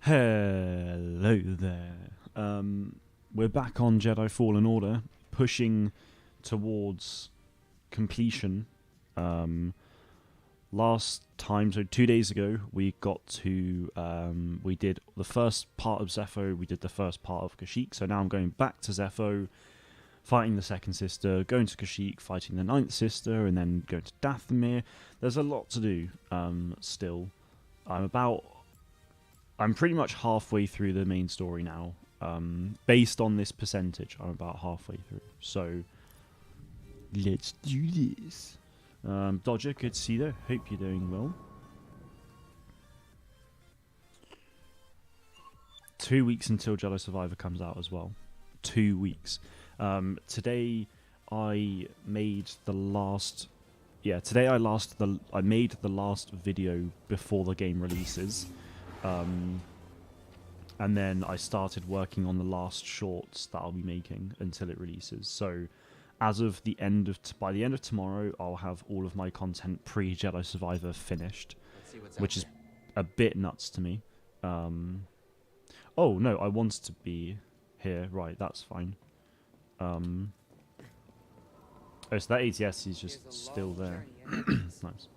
Hello there. We're back on Jedi Fallen Order, pushing towards completion. Last time, so 2 days ago, we got to, we did the first part of Zepho, we did the first part of Kashyyyk, so now I'm going back to Zepho, fighting the second sister, going to Kashyyyk, fighting the ninth sister, and then going to Dathomir. There's a lot to do, still. I'm pretty much halfway through the main story now. Based on this percentage, I'm about halfway through. So, let's do this. Dodger, good to see you. Hope you're doing well. 2 weeks until Jedi Survivor comes out as well. 2 weeks. Today, I made the last... Yeah, today I made the last video before the game releases. And then I started working on the last shorts that I'll be making until it releases. So, as of by the end of tomorrow, I'll have all of my content pre-Jedi Survivor finished, which is a bit nuts to me. Oh no, I wanted to be here. Right, that's fine. Oh, so that ATS is just still there. Nice.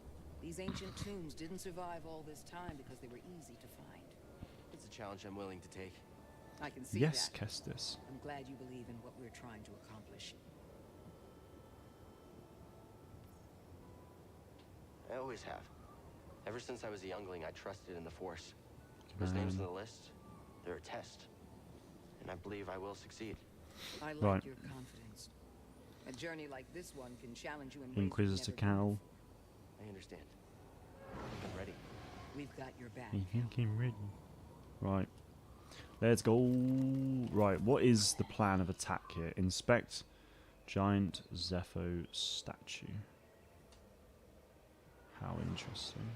These ancient tombs didn't survive all this time because they were easy to find. It's a challenge I'm willing to take. I can see Yes, that. Kestis. I'm glad you believe in what we're trying to accomplish. I always have. Ever since I was a youngling, I trusted in the Force. Those names on the list, they're a test. And I believe I will succeed. I like Right. your confidence. A journey like this one can challenge you in ways you've Inquisitor never Cal. I understand. I'm ready. been. We've got your back. I think I'm ready. Right. Let's go. Right, what is the plan of attack here? Inspect giant Zepho statue. How interesting.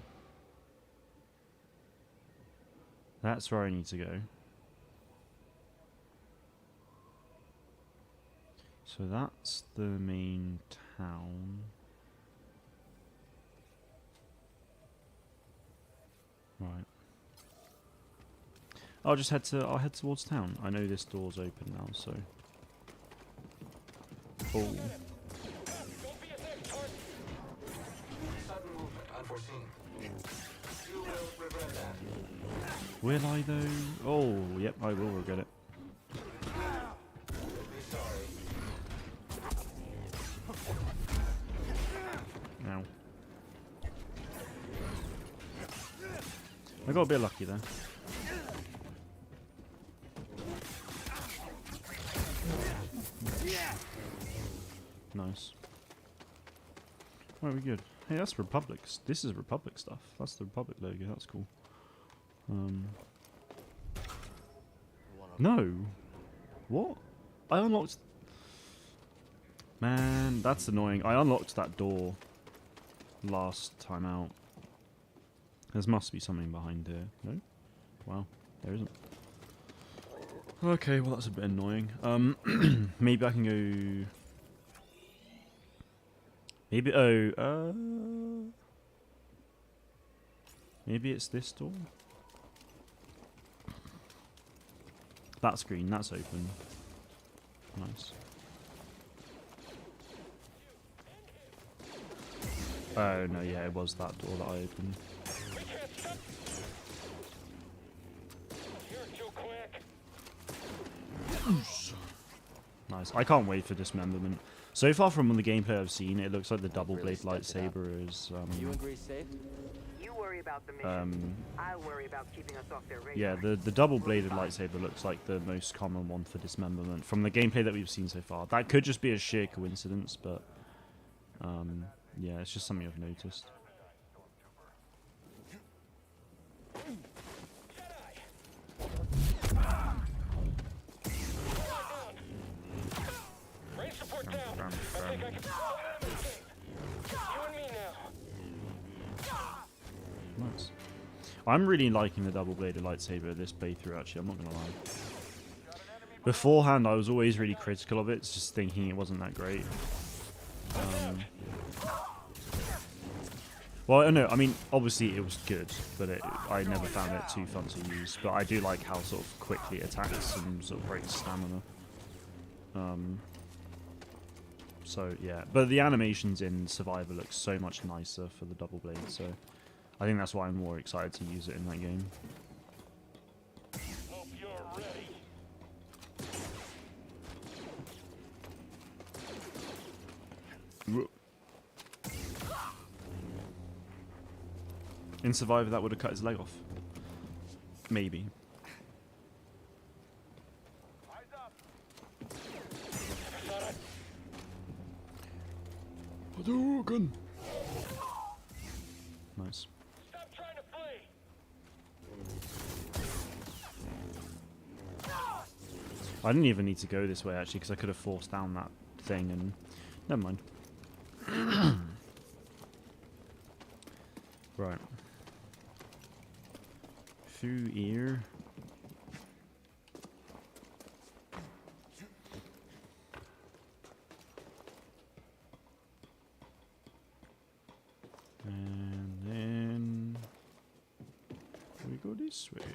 That's where I need to go. So that's the main town. Right. I'll head towards town. I know this door's open now, so. Oh. Sudden movement unforeseen. You will regret that. Will I though? Oh, yep, I will regret it. Be sorry. Now. I got a bit lucky there. Nice. Right, we good. Hey, that's Republic. This is Republic stuff. That's the Republic logo. That's cool. No. What? I unlocked... Man, that's annoying. I unlocked that door last time out. There must be something behind here. No? Wow. There isn't. Okay, well that's a bit annoying. Maybe I can go... Maybe... Oh, maybe it's this door? That's green. That's open. Nice. Oh, no, yeah, it was that door that I opened. Nice. I can't wait for dismemberment. So far from the gameplay I've seen, it looks like the double blade lightsaber is... You and Grease safe? You worry about the mission. I'll worry about keeping us off their radar. yeah, the double bladed lightsaber looks like the most common one for dismemberment from the gameplay that we've seen so far. That could just be a sheer coincidence, but yeah, it's just something I've noticed. Range support down. I think I can... You and me now. Nice. I'm really liking the double-bladed lightsaber this playthrough, actually, I'm not going to lie. Beforehand, I was always really critical of it, just thinking it wasn't that great. Well, no, I mean, obviously it was good, but I never found it too fun to use. But I do like how sort of quickly it attacks and sort of breaks stamina. So yeah, but the animations in Survivor look so much nicer for the double blade, so I think that's why I'm more excited to use it in that game. Hope you're ready. In Survivor, that would have cut his leg off. Maybe. Eyes up. Hadouken! Nice. Stop trying to flee. I didn't even need to go this way actually, because I could have forced down that thing and never mind. Right. Through here. And then we go this way.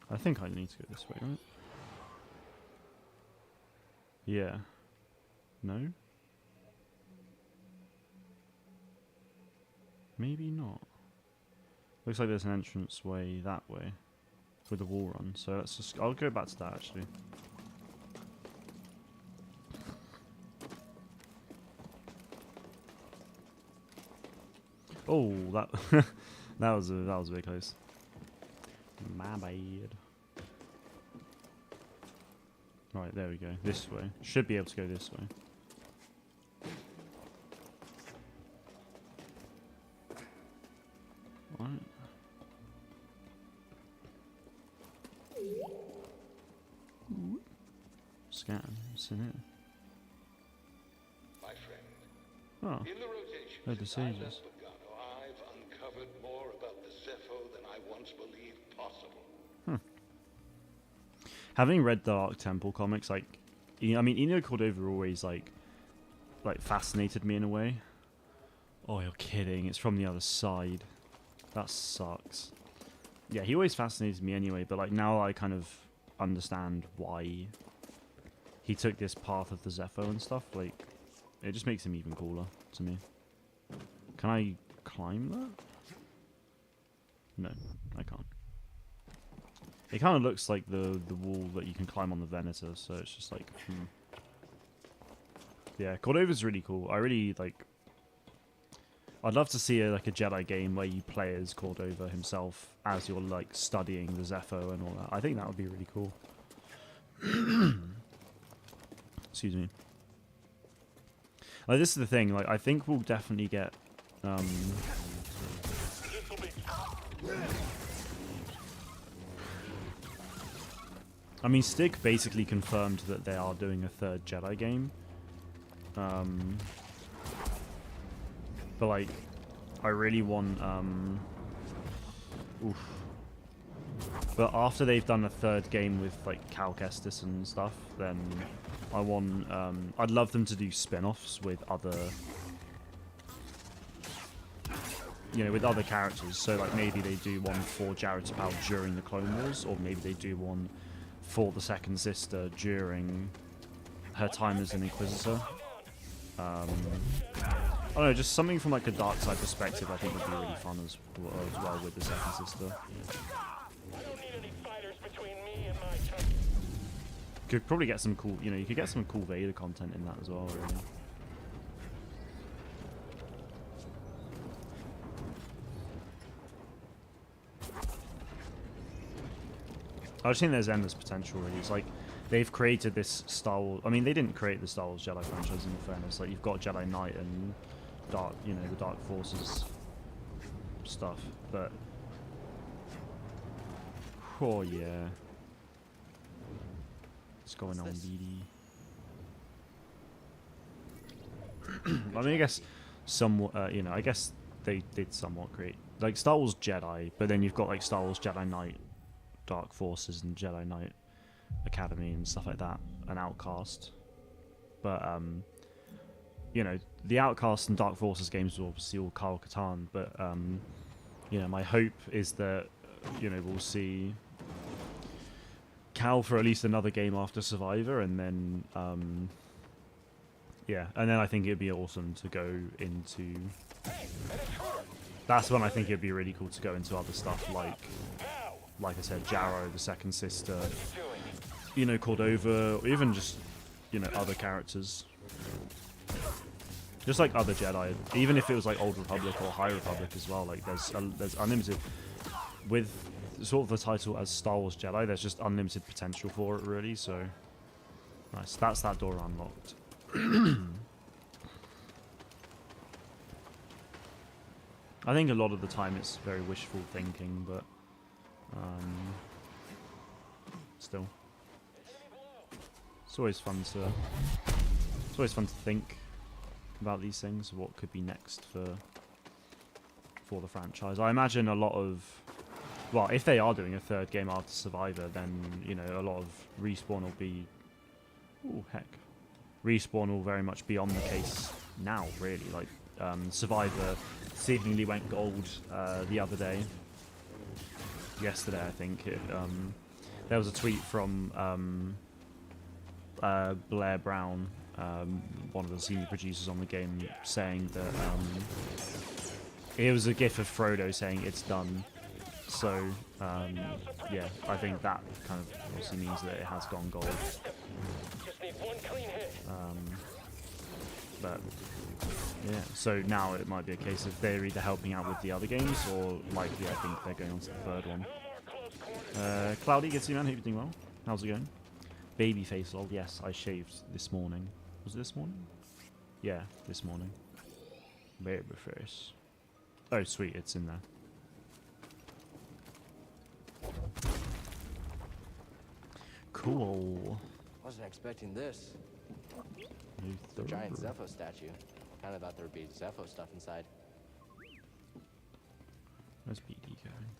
I think I need to go this way, right? Yeah. No? Maybe not. Looks like there's an entrance way that way with a wall run, so let's just I'll go back to that actually. Oh, that that was a bit close. My bad. Right, there we go. This way. Should be able to go this way. Right. Scan. What's in it? My friend, Oh, in the rotation they're the since I sages. left Pagano, I've uncovered more about the Zepho than I once believed possible. Having read the Dark Temple comics, like, I mean, Ennio Cordova always like fascinated me in a way. Oh, you're kidding! It's from the other side. That sucks. Yeah, he always fascinated me anyway, but like now I kind of understand why he took this path of the Zepho and stuff. Like, it just makes him even cooler to me. Can I climb that? No, I can't. It kind of looks like the wall that you can climb on the Venator, so it's just like, Yeah, Cordova's really cool. I really like. I'd love to see like a Jedi game where you play as Cordova himself as you're like studying the Zepho and all that. I think that would be really cool. Excuse me. Like, this is the thing. Like, I think we'll definitely get. I mean, Stig basically confirmed that they are doing a third Jedi game. But like, I really want. Oof. But after they've done a third game with like Cal Kestis and stuff, then I want. I'd love them to do spin-offs with other. You know, with other characters. So like maybe they do one for Jared Tapal during the Clone Wars, or maybe they do one for the second sister during her time as an Inquisitor. I don't know, just something from like a dark side perspective I think would be really fun as well with the second sister. I don't need any fighters between me and my turn. Could probably get some cool, you know, you could get some cool Vader content in that as well, really. I just think there's endless potential, really. It's like, they've created this Star Wars... I mean, they didn't create the Star Wars Jedi franchise, in fairness. Like, you've got Jedi Knight and Dark, you know, the Dark Forces stuff, but... Oh, yeah. What's going on, BD? I mean, I guess somewhat, you know, I guess they did somewhat create... Like, Star Wars Jedi, but then you've got, like, Star Wars Jedi Knight, Dark Forces, and Jedi Knight Academy and stuff like that, and Outcast. But you know, the Outcast and Dark Forces games are obviously all Kyle Katarn, but you know, my hope is that, you know, we'll see Cal for at least another game after Survivor, and then yeah, and then I think it'd be awesome to go into. That's when I think it'd be really cool to go into other stuff like I said, Jarrow, the Second Sister, you know, Cordova, or even just, you know, other characters. Just like other Jedi, even if it was like Old Republic or High Republic as well. Like there's unlimited with sort of the title as Star Wars Jedi. There's just unlimited potential for it, really. So nice. That's that door unlocked. I think a lot of the time it's very wishful thinking, but still, it's always fun to think about these things, what could be next for the franchise. I imagine a lot of, well, if they are doing a third game after Survivor, then, you know, a lot of Respawn will be, oh heck, Respawn will very much be on the case now, really. Like Survivor seemingly went gold the other day, yesterday I think. There was a tweet from Blair Brown, one of the senior producers on the game, saying that it was a gif of Frodo saying it's done. So yeah, I think that kind of obviously means that it has gone gold. But yeah, so now it might be a case of they're either helping out with the other games, or likely I think they're going on to the third one. Cloudy, good to see you, man. Hope you're doing well. How's it going? Babyface lol. Yes, I shaved this morning. Was it this morning? Yeah, this morning. Babyface. Oh, sweet, it's in there. Cool. Wasn't expecting this. The giant Zepho statue. Kinda thought there would be Zepho stuff inside. Where's BD going?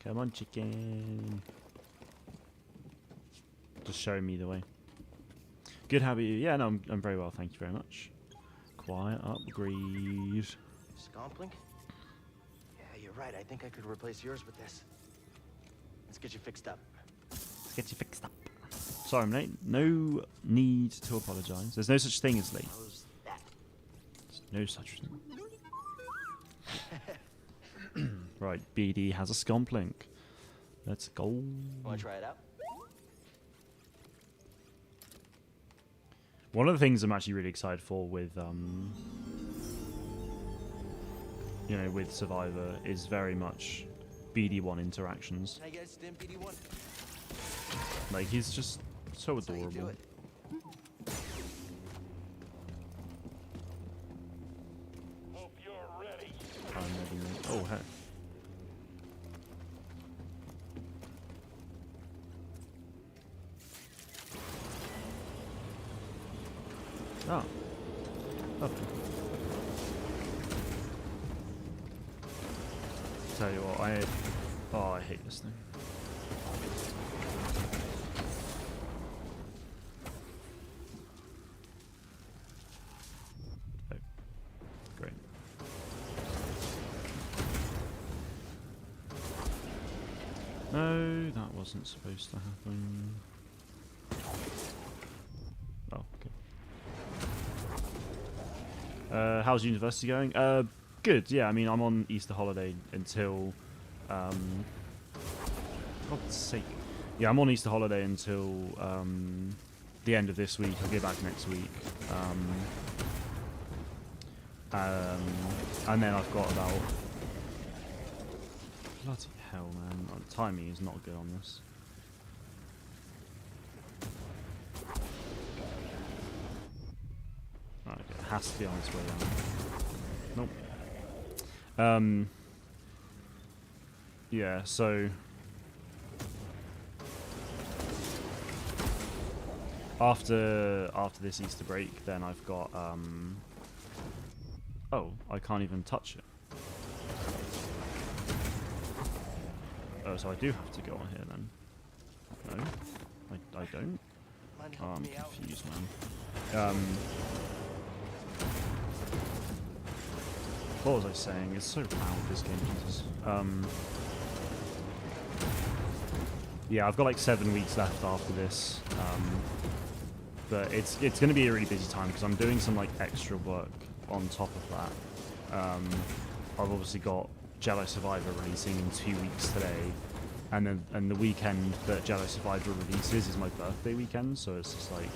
Come on, chicken. Just show me the way. Good, how about you? Yeah, no, I'm very well, thank you very much. Quiet upgrade. Scomplink? Yeah, you're right. I think I could replace yours with this. Let's get you fixed up. Let's get you fixed up. Sorry, I'm late. No need to apologise. There's no such thing as late. How's that? There's no such thing. Right, BD has a Scomplink. Let's go. Wanna try it out? One of the things I'm actually really excited for with you know, with Survivor is very much BD1 interactions. Can I get a stim PD1? Like, he's just so That's how you do adorable. it. Hope you're ready. I'm ready, mate. Oh, heck. Oh. Lovely. Tell you what, I hate this thing. Oh. Great. No, that wasn't supposed to happen. Oh, okay. How's university going? Good, yeah. I mean, I'm on Easter holiday until... God's sake. Yeah, I'm on Easter holiday until the end of this week. I'll get back next week. And then I've got about... Bloody hell, man. The timing is not good on this. Okay, it has to be on its way down. Nope. Yeah, so... After this Easter break, then I've got, oh, I can't even touch it. Oh, so I do have to go on here then. No. I don't. Mind Oh, I'm helping me out? confused, man. What was I saying? It's so loud, this game, Jesus. Yeah, I've got like 7 weeks left after this. But it's going to be a really busy time because I'm doing some like extra work on top of that. I've obviously got Jedi Survivor releasing in 2 weeks today, and the weekend that Jedi Survivor releases is my birthday weekend, so it's just like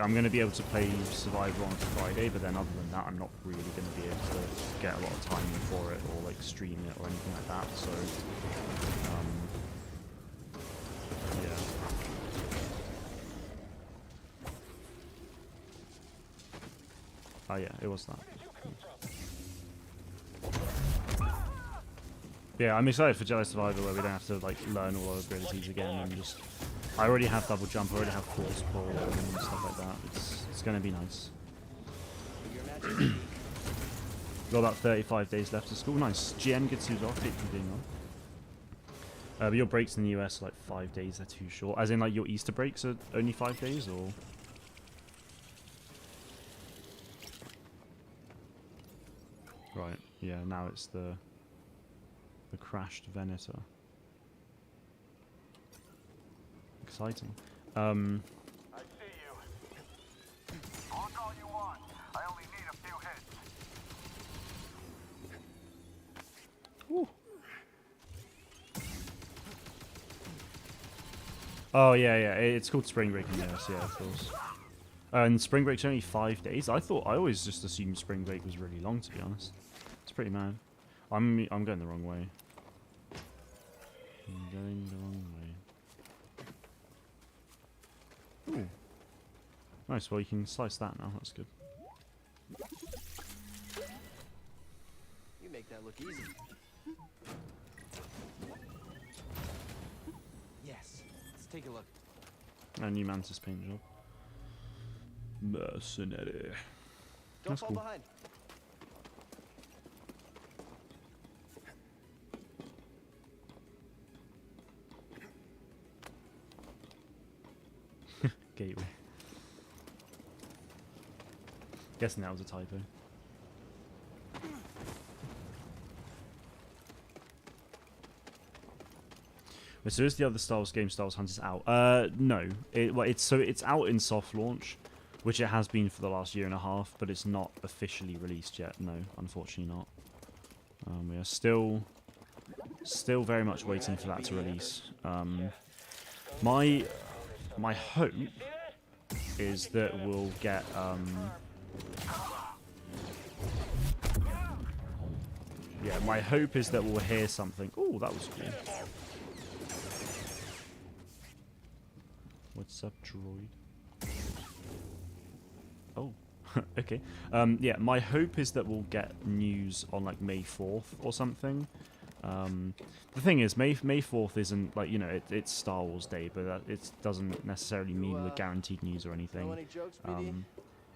I'm going to be able to play Survivor on Friday, but then other than that, I'm not really going to be able to get a lot of time for it or like stream it or anything like that. So yeah. Oh yeah, it was that. Yeah, I'm excited for Jedi Survivor where we don't have to like learn all our abilities again and just... I already have double jump, I already have force pull and stuff like that. It's gonna be nice. Got about 35 days left of school. Nice. GN gets who's off, keep you doing well. But your breaks in the US are like 5 days, they're too short. As in like your Easter breaks are only 5 days or... Right, yeah, now it's the crashed Venator. Exciting. I see you. Look all you want. I only need a few hits. Ooh. Oh yeah, it's called Spring Break in the US, yeah, of course. And Spring Break's only 5 days. I always just assumed Spring Break was really long, to be honest. It's pretty mad. I'm going the wrong way. I'm going the wrong way. Ooh. Nice, well you can slice that now, that's good. You make that look easy. Yes. Let's take a look. A new Mantis paint job. Mercenary. Don't That's fall cool. behind. Gateway. Guessing that was a typo. Wait, so is the other Star Wars game, Star Wars Hunters, out? No. It's out in soft launch, which it has been for the last year and a half, but it's not officially released yet. No, unfortunately not. We are still very much waiting for that to release. My hope is that we'll get yeah, my hope is that we'll hear something. Oh, that was cool. What's up, droid? Oh, okay. Yeah, my hope is that we'll get news on like May 4th or something. The thing is, May 4th isn't like, you know, it's Star Wars Day, but it doesn't necessarily mean we're guaranteed news or anything. Know any jokes, BD?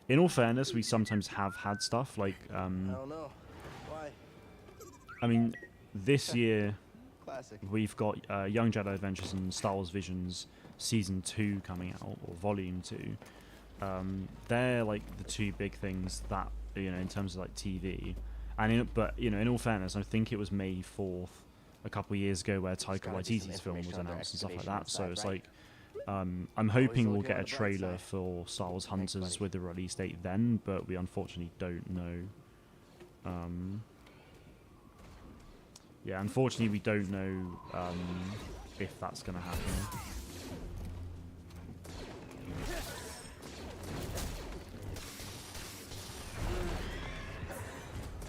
In all fairness, we sometimes have had stuff like I don't know. Why? I mean, this year Classic. we've got Young Jedi Adventures and Star Wars Visions Season 2 coming out, or Volume 2. They're like the two big things that, you know, in terms of like TV. And but you know, in all fairness, I think it was May 4th a couple of years ago where Taika Waititi's film was announced and stuff like that. So it's like, I'm hoping we'll get a trailer for Star Wars Hunters with the release date then, but we unfortunately don't know. Yeah, unfortunately we don't know if that's going to happen.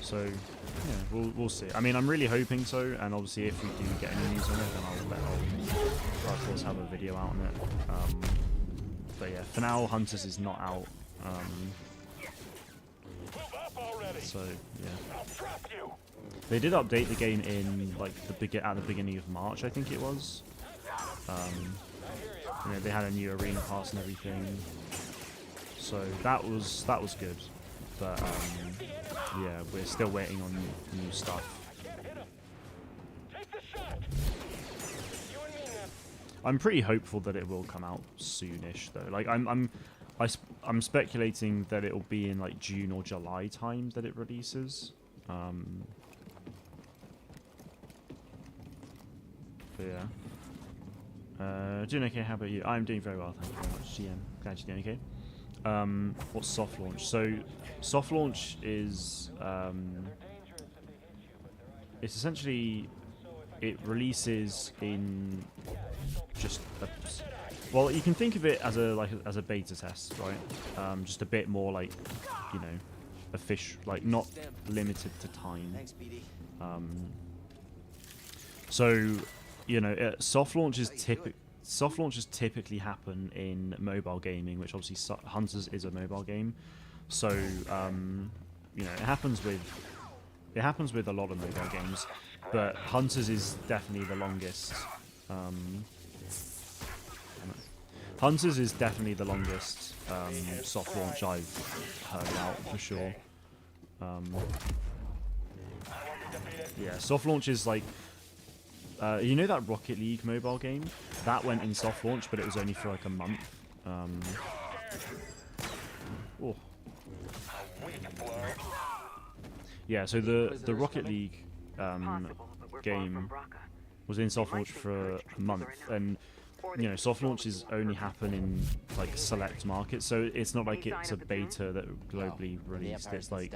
So, yeah, we'll see. I mean, I'm really hoping so, and obviously if we do get any news on it, then I'll of course have a video out on it. But yeah, for now, Hunters is not out. So, yeah. They did update the game in, like, at the beginning of March, I think it was. You know, they had a new arena pass and everything. So that was good. But yeah, we're still waiting on new stuff. I'm pretty hopeful that it will come out soonish though. Like I'm speculating that it'll be in like June or July time that it releases. But yeah. Doing okay, how about you? I'm doing very well, thank you very much, GM. Glad you're doing okay. What's soft launch? So, soft launch is, it's essentially, it releases in just a, well, you can think of it as a beta test, right? Just a bit more like, you know, like not limited to time. Thanks, BD. So, you know, soft launches typically happen in mobile gaming, which obviously Hunters is a mobile game. So, you know, it happens with a lot of mobile games, but Hunters is definitely the longest. Hunters is definitely the longest soft launch I've heard about for sure. Yeah, soft launch is like, you know that Rocket League mobile game? That went in soft launch, but it was only for like a month. Oh. Yeah, so the Rocket League game was in soft launch for a month, and you know, soft launches only happen in like select markets, so it's not like it's a beta that globally released. It's like,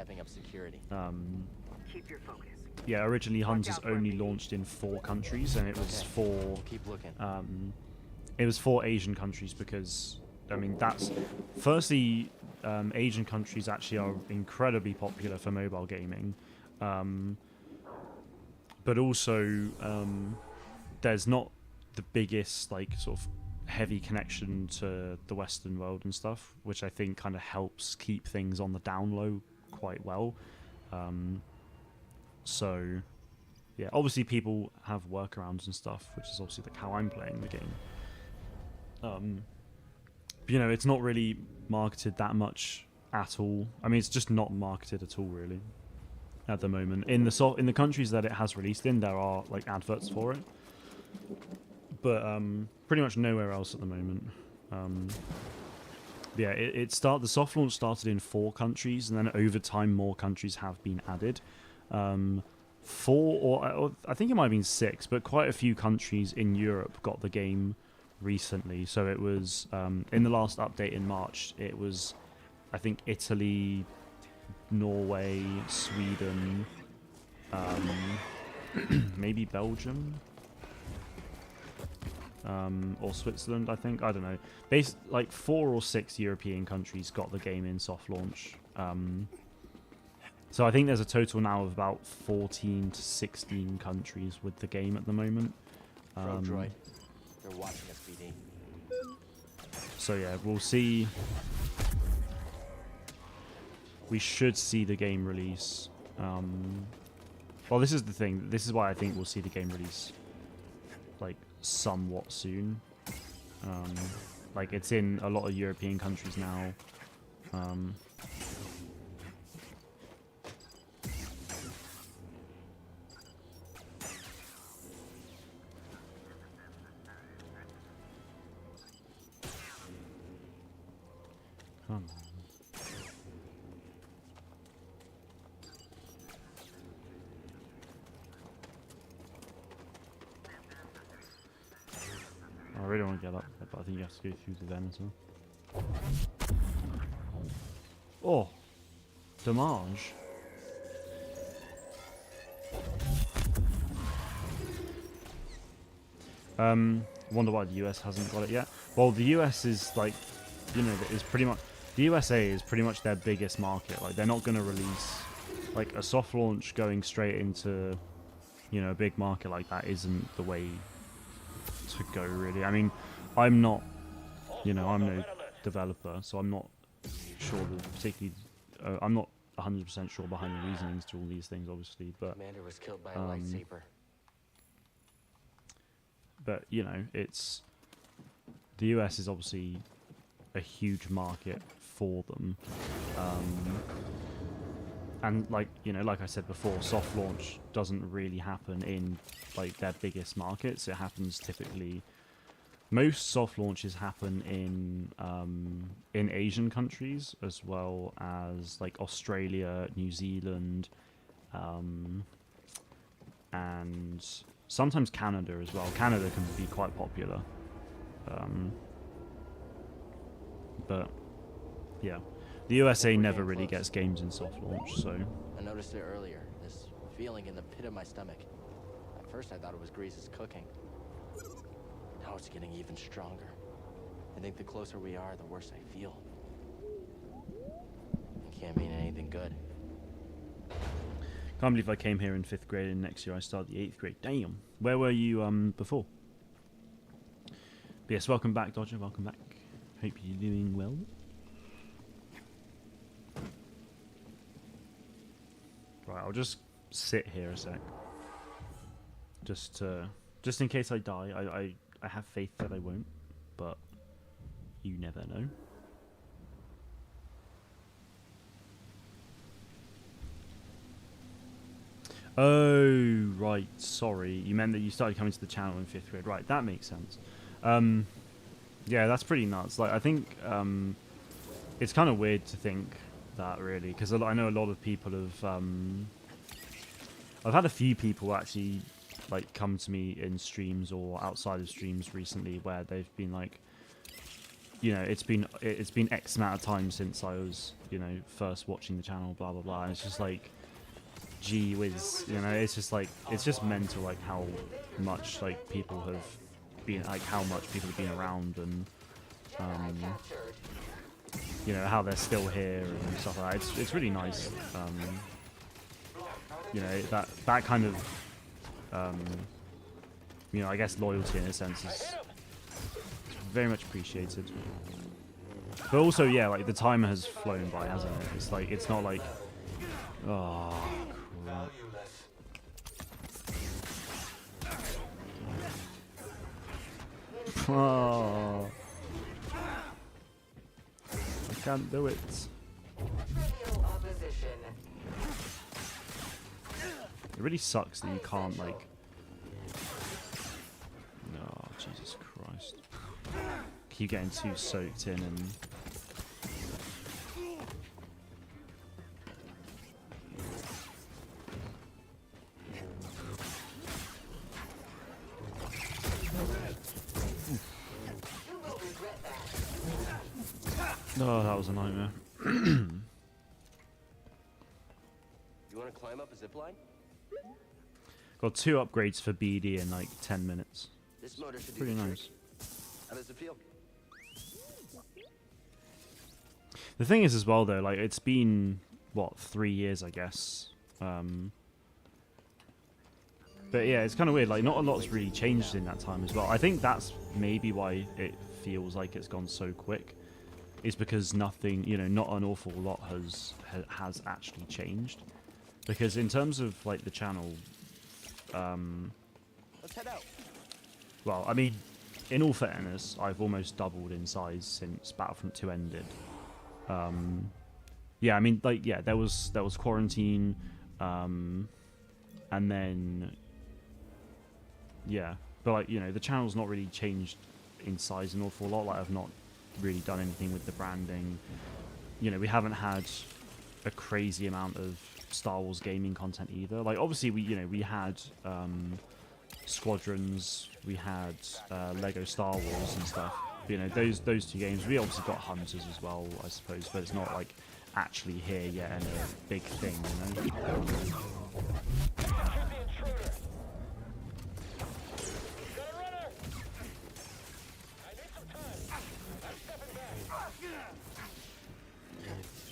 Keep your focus. yeah, originally Hunters only launched in 4 countries, and it was for it was for Asian countries because, I mean, that's firstly, Asian countries actually are incredibly popular for mobile gaming, but also there's not the biggest like sort of heavy connection to the Western world and stuff, which I think kind of helps keep things on the down low quite well. So, yeah, obviously people have workarounds and stuff, which is obviously like how I'm playing the game. But, you know, it's not really marketed that much at all. I mean, it's just not marketed at all, really, at the moment. In the countries that it has released in, there are like adverts for it, but pretty much nowhere else at the moment. Yeah, the soft launch started in 4 countries, and then over time more countries have been added. 4 or I think it might have been 6, but quite a few countries in Europe got the game recently. So it was in the last update in March, it was, I think, Italy, Norway, Sweden, maybe Belgium, or Switzerland, I think. I don't know. Like 4 or 6 European countries got the game in soft launch. So I think there's a total now of about 14 to 16 countries with the game at the moment. Droid. They're watching us, BD. So yeah, we'll see. We should see the game release. Well, this is the thing. This is why I think we'll see the game release like somewhat soon. Like it's in a lot of European countries now. Come on. I really want to get up there, but I think you have to go through the den as well. Oh! Damage. Wonder why the US hasn't got it yet. Well, the US is like, you know, is pretty much, the USA is pretty much their biggest market. Like, they're not going to release like a soft launch going straight into, you know, a big market like that isn't the way to go, really. I mean, I'm not, you know, I'm no developer, so I'm not sure that particularly, I'm not 100% sure behind the reasonings to all these things, obviously, but Commander was killed by a lightsaber. But, you know, it's, the US is obviously a huge market for them, and like, you know, like I said before, soft launch doesn't really happen in like their biggest markets. It happens typically most soft launches happen in Asian countries as well as like Australia, New Zealand, and sometimes Canada as well. Canada can be quite popular, but yeah, the USA never really gets games in soft launch, so. I noticed it earlier, this feeling in the pit of my stomach. At first I thought it was Grease's cooking. Now it's getting even stronger. I think the closer we are, the worse I feel. It can't mean anything good. Can't believe I came here in 5th grade and next year I start the 8th grade. Damn. Where were you before? But yes, welcome back, Dodger. Welcome back. Hope you're doing well. Right, I'll just sit here a sec. Just in case I die. I have faith that I won't, but you never know. Oh, right, sorry. You meant that you started coming to the channel in 5th grade. Right, that makes sense. Yeah, that's pretty nuts. Like, I think it's kind of weird to think that, really, because I know a lot of people have... I've had a few people actually like come to me in streams or outside of streams recently where they've been like, you know, it's been X amount of time since I was, you know, first watching the channel, blah blah blah. And it's just like, gee whiz, you know, it's just like, it's just mental, like how much like people have been, like how much people have been around, and you know, how they're still here and stuff like that. It's really nice. You know, that kind of you know, I guess loyalty in a sense is very much appreciated. But also, yeah, like the time has flown by, hasn't it? It's like, it's not like, oh crap. Oh, I can't do it. It really sucks that you can't, like... Oh, Jesus Christ. Keep getting too soaked in and... Oh, that was a nightmare. You want to climb up a zip line? Got 2 upgrades for BD in like 10 minutes. This motor should do Pretty the nice. trick. How does it feel? The thing is as well though, like it's been, what, 3 years I guess. But yeah, it's kind of weird, like not a lot's really changed in that time as well. I think that's maybe why it feels like it's gone so quick. Is because nothing, you know, not an awful lot has actually changed. Because in terms of like the channel, Let's head out. well, I mean, in all fairness, I've almost doubled in size since Battlefront 2 ended. Yeah, I mean, like, yeah, there was quarantine, and then, yeah, but like, you know, the channel's not really changed in size an awful lot. Like, I've not really done anything with the branding. You know, we haven't had a crazy amount of Star Wars gaming content either. Like, obviously, we had Squadrons, we had Lego Star Wars and stuff. But, you know, those 2 games. We obviously got Hunters as well, I suppose, but it's not like actually here yet and a big thing, you know.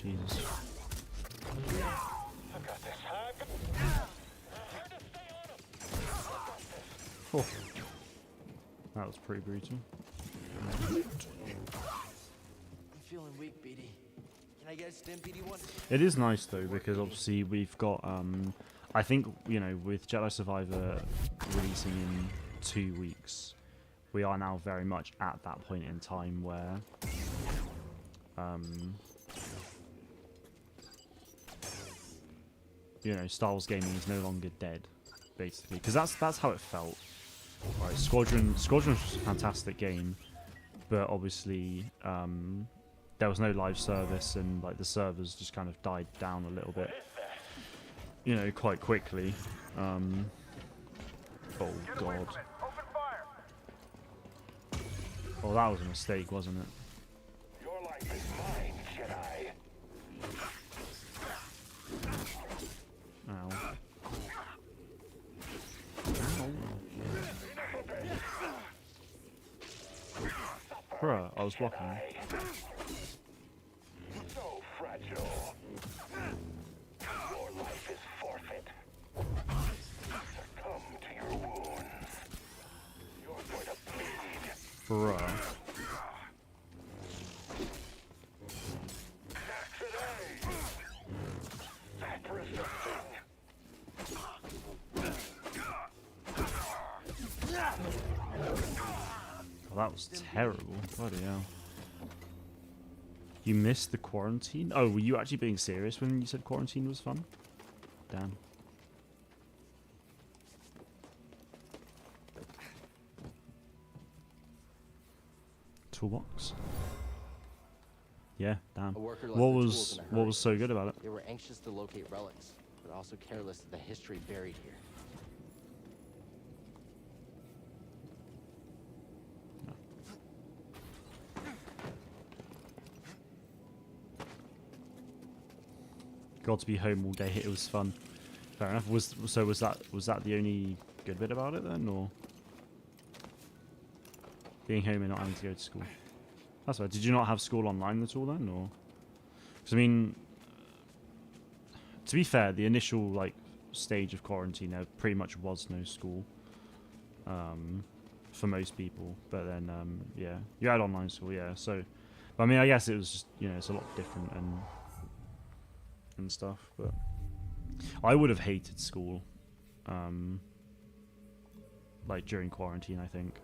Jesus. Oh. That was pretty brutal. I'm feeling weak, BD. Can I get a stim, BD1? It is nice though, because obviously we've got I think, you know, with Jedi Survivor releasing in 2 weeks, we are now very much at that point in time where you know, Star Wars gaming is no longer dead, basically, because that's how it felt. Right, Squadron's just a fantastic game, but obviously there was no live service, and like the servers just kind of died down a little bit, you know, quite quickly. Oh Get away god. from it. Open fire. Oh, that was a mistake, wasn't it? Your life is mine, Jedi. Ow. Bruh, I was blocking. So fragile. Your life is forfeit. Succumb to your wounds. You're going to bleed. Bruh. Today. Sacrificing. Oh, that was terrible. Bloody hell. You missed the quarantine? Oh, were you actually being serious when you said quarantine was fun? Damn. Toolbox? Yeah, damn. A worker left What the tools was in a what hurry. was so good about it? They were anxious to locate relics, but also careless of the history buried here. Got to be home all day. It was fun. Fair enough. Was that the only good bit about it then, or being home and not having to go to school? That's right. Did you not have school online at all then, or? Because I mean, to be fair, the initial like stage of quarantine, there pretty much was no school for most people. But then, yeah, you had online school, yeah. So, but I mean, I guess it was just, you know, it's a lot different and stuff. But I would have hated school, like during quarantine. I think.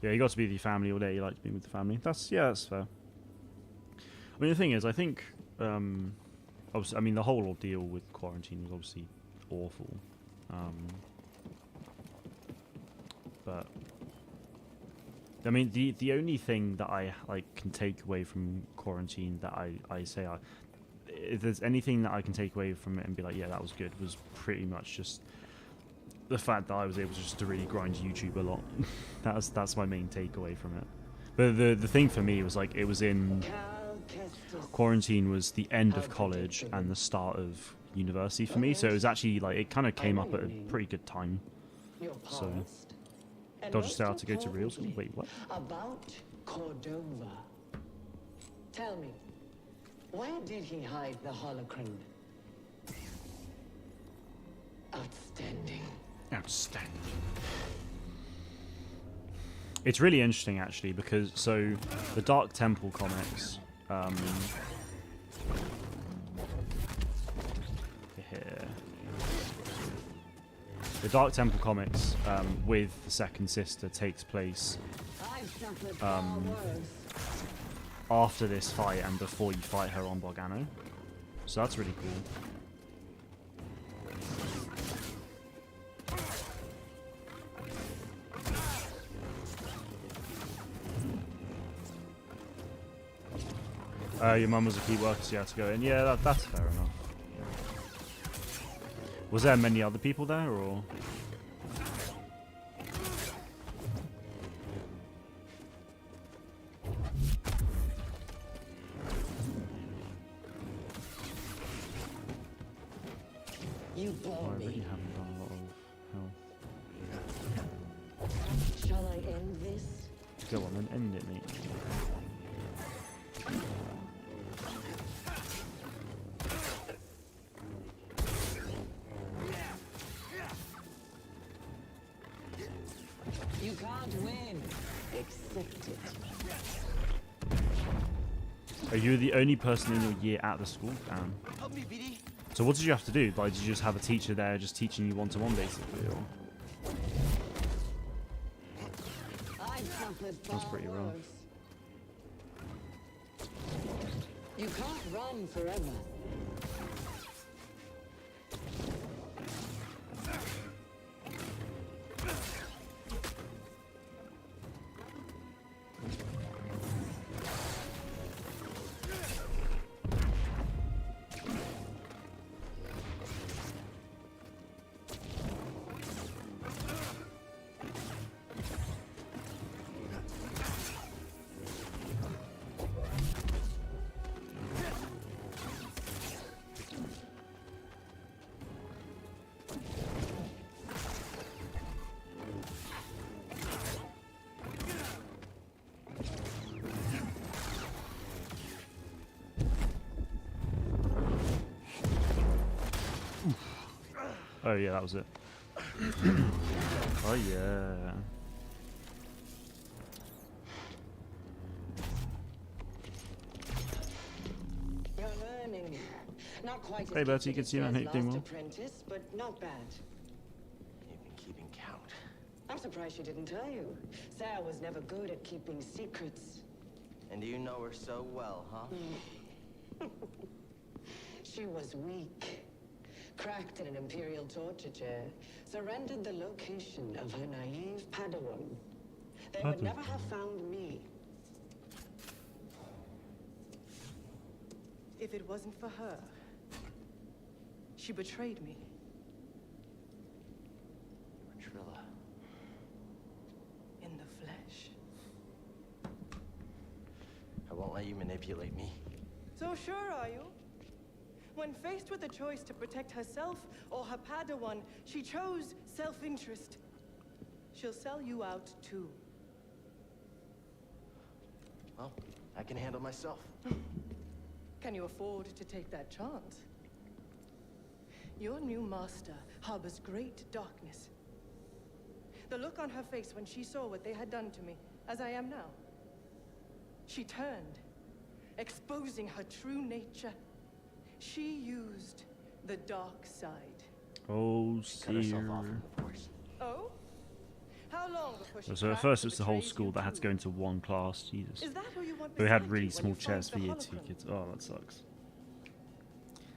Yeah, you got to be with your family all day. You like being with the family. That's fair. I mean, the thing is, I think, obviously, I mean, the whole ordeal with quarantine was obviously awful. But I mean, the only thing that I like can take away from quarantine that I say, if there's anything that I can take away from it and be like, yeah, that was good, was pretty much just the fact that I was able just to really grind YouTube a lot. that's my main takeaway from it. But the thing for me was like, it was in quarantine was the end of college and the start of university for me, so it was actually like it kind of came up at a pretty good time. So did I just start to go to real school? Wait, what? About Cordova. Tell me, where did he hide the holocron? Outstanding. Outstanding. It's really interesting actually, because so the Dark Temple comics, here. The Dark Temple comics with the second sister takes place after this fight and before you fight her on Bogano. So that's really cool. Your mum was a key worker, so you had to go in. Yeah, that's fair enough. Was there many other people there, or? You bore I really me. haven't done a lot of health. Shall I end this? Go on then, end it, mate. You can't win. Accept it. Are you the only person in your year at the school? Help me, BD. So what did you have to do? Like, did you just have a teacher there just teaching you one-to-one, basically? Or? That's pretty rough. You can't run forever. Oh yeah, that was it. Oh yeah. You're learning. Not quite as Hey Bertie, gifted good to as see you, man. Sarah's Hope you're doing last well. apprentice, but not bad. You've been keeping count. I'm surprised she didn't tell you. Sarah was never good at keeping secrets. And you know her so well, huh? She was weak. Cracked in an Imperial torture chair. Surrendered the location of her naive Padawan. They would never have found me. If it wasn't for her, she betrayed me. Trilla. In the flesh. I won't let you manipulate me. So sure are you? When faced with a choice to protect herself or her Padawan, she chose self-interest. She'll sell you out too. Well, I can handle myself. Can you afford to take that chance? Your new master harbors great darkness. The look on her face when she saw what they had done to me, as I am now. She turned, exposing her true nature. She used the dark side. Oh, Cut herself off seer. from the Force. Oh? How long before she So at cracked first and it's the whole betrays school you that had to too? go into one class. Jesus. Is that who you want But we had beside really you when small you chairs for find the year 2 hologram? kids. Oh, that sucks.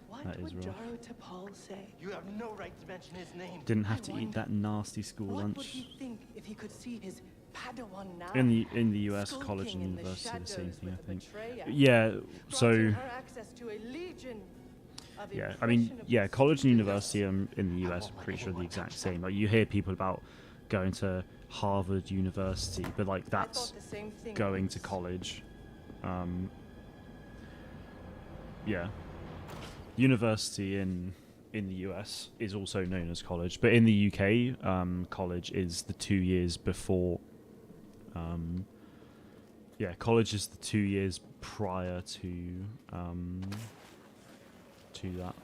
What That is would rough. Jaro Tapal say? You have no right to mention his name. Didn't have I to eat wonder, that nasty school What would lunch. he think if he could see his Padawan now? In the US, college skulking and in the university, the same shadows thing, I with a think. betrayer, Yeah. granting So her access to a legion of yeah, I mean, impressionable yeah, college and students. university in the US, I'm pretty sure the exact same. Like you hear people about going to Harvard University, but like I that's thought the same thing going to once. college. Yeah. University in the US is also known as college, but in the UK, college is the 2 years before. Yeah, college is the 2 years prior to that.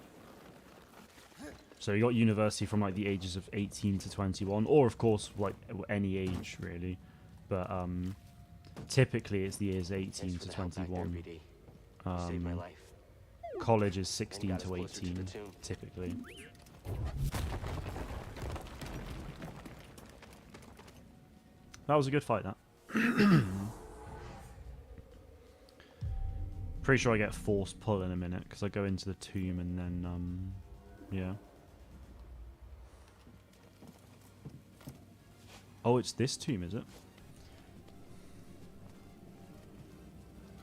So you got university from like the ages of 18 to 21, or of course like any age really, but typically it's the years Thanks 18 for to the help back there, 21. BD. You saved my life. College is And 16 got us to closer to the 18, tomb. typically. That was a good fight, that. Pretty sure I get forced pull in a minute, because I go into the tomb and then, yeah. Oh, it's this tomb, is it?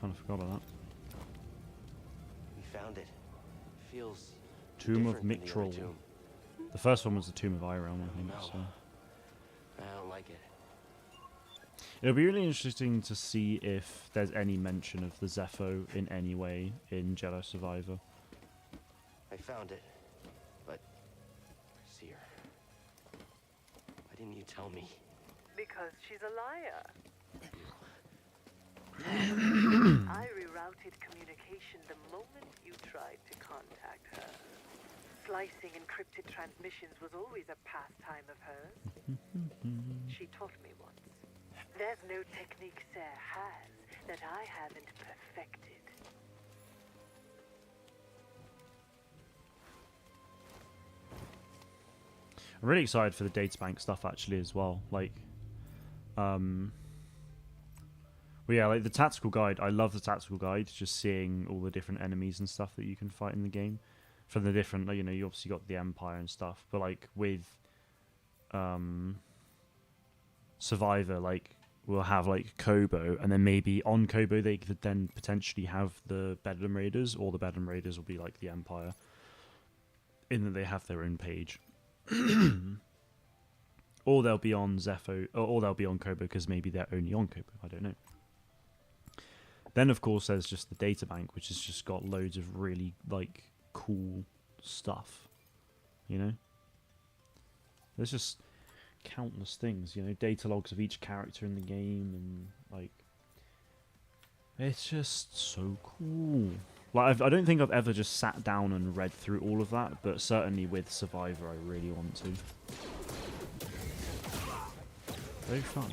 Kind of forgot about that. We found it. Feels Tomb of different than the other Mictrol. tomb. The first one was the Tomb of Iron, I think. No. So. I don't like it. It'll be really interesting to see if there's any mention of the Zepho in any way in Jedi Survivor. I found it, but where's Seer? Why didn't you tell me? Because she's a liar. I rerouted communication the moment you tried to contact her. Slicing encrypted transmissions was always a pastime of hers. She taught me once. There's no technique Sarah has that I haven't perfected. I'm really excited for the databank stuff actually as well. Like, well, yeah, like the tactical guide. I love the tactical guide. Just seeing all the different enemies and stuff that you can fight in the game. For the different, like, you know, you obviously got the Empire and stuff, but like with Survivor, like we'll have like Kobo, and then maybe on Kobo they could then potentially have the Bedlam Raiders, or the Bedlam Raiders will be like the Empire, in that they have their own page. Or they'll be on Zepho, or they'll be on Kobo because maybe they're only on Kobo. I don't know. Then of course there's just the databank, which has just got loads of really like cool stuff. You know, there's just countless things. You know, data logs of each character in the game, and like it's just so cool. Like, I don't think I've ever just sat down and read through all of that, but certainly with Survivor, I really want to. Very fun.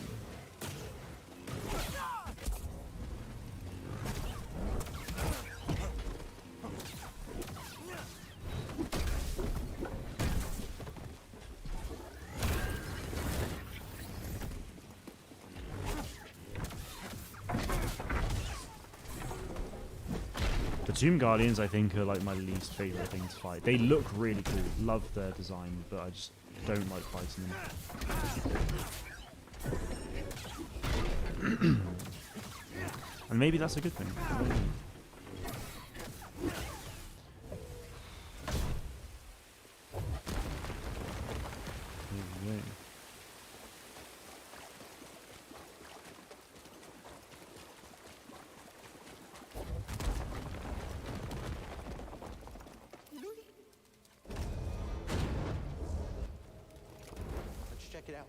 The Tomb Guardians, I think, are like my least favorite thing to fight. They look really cool, love their design, but I just don't like fighting them. And maybe that's a good thing. Yeah. Let's check it out.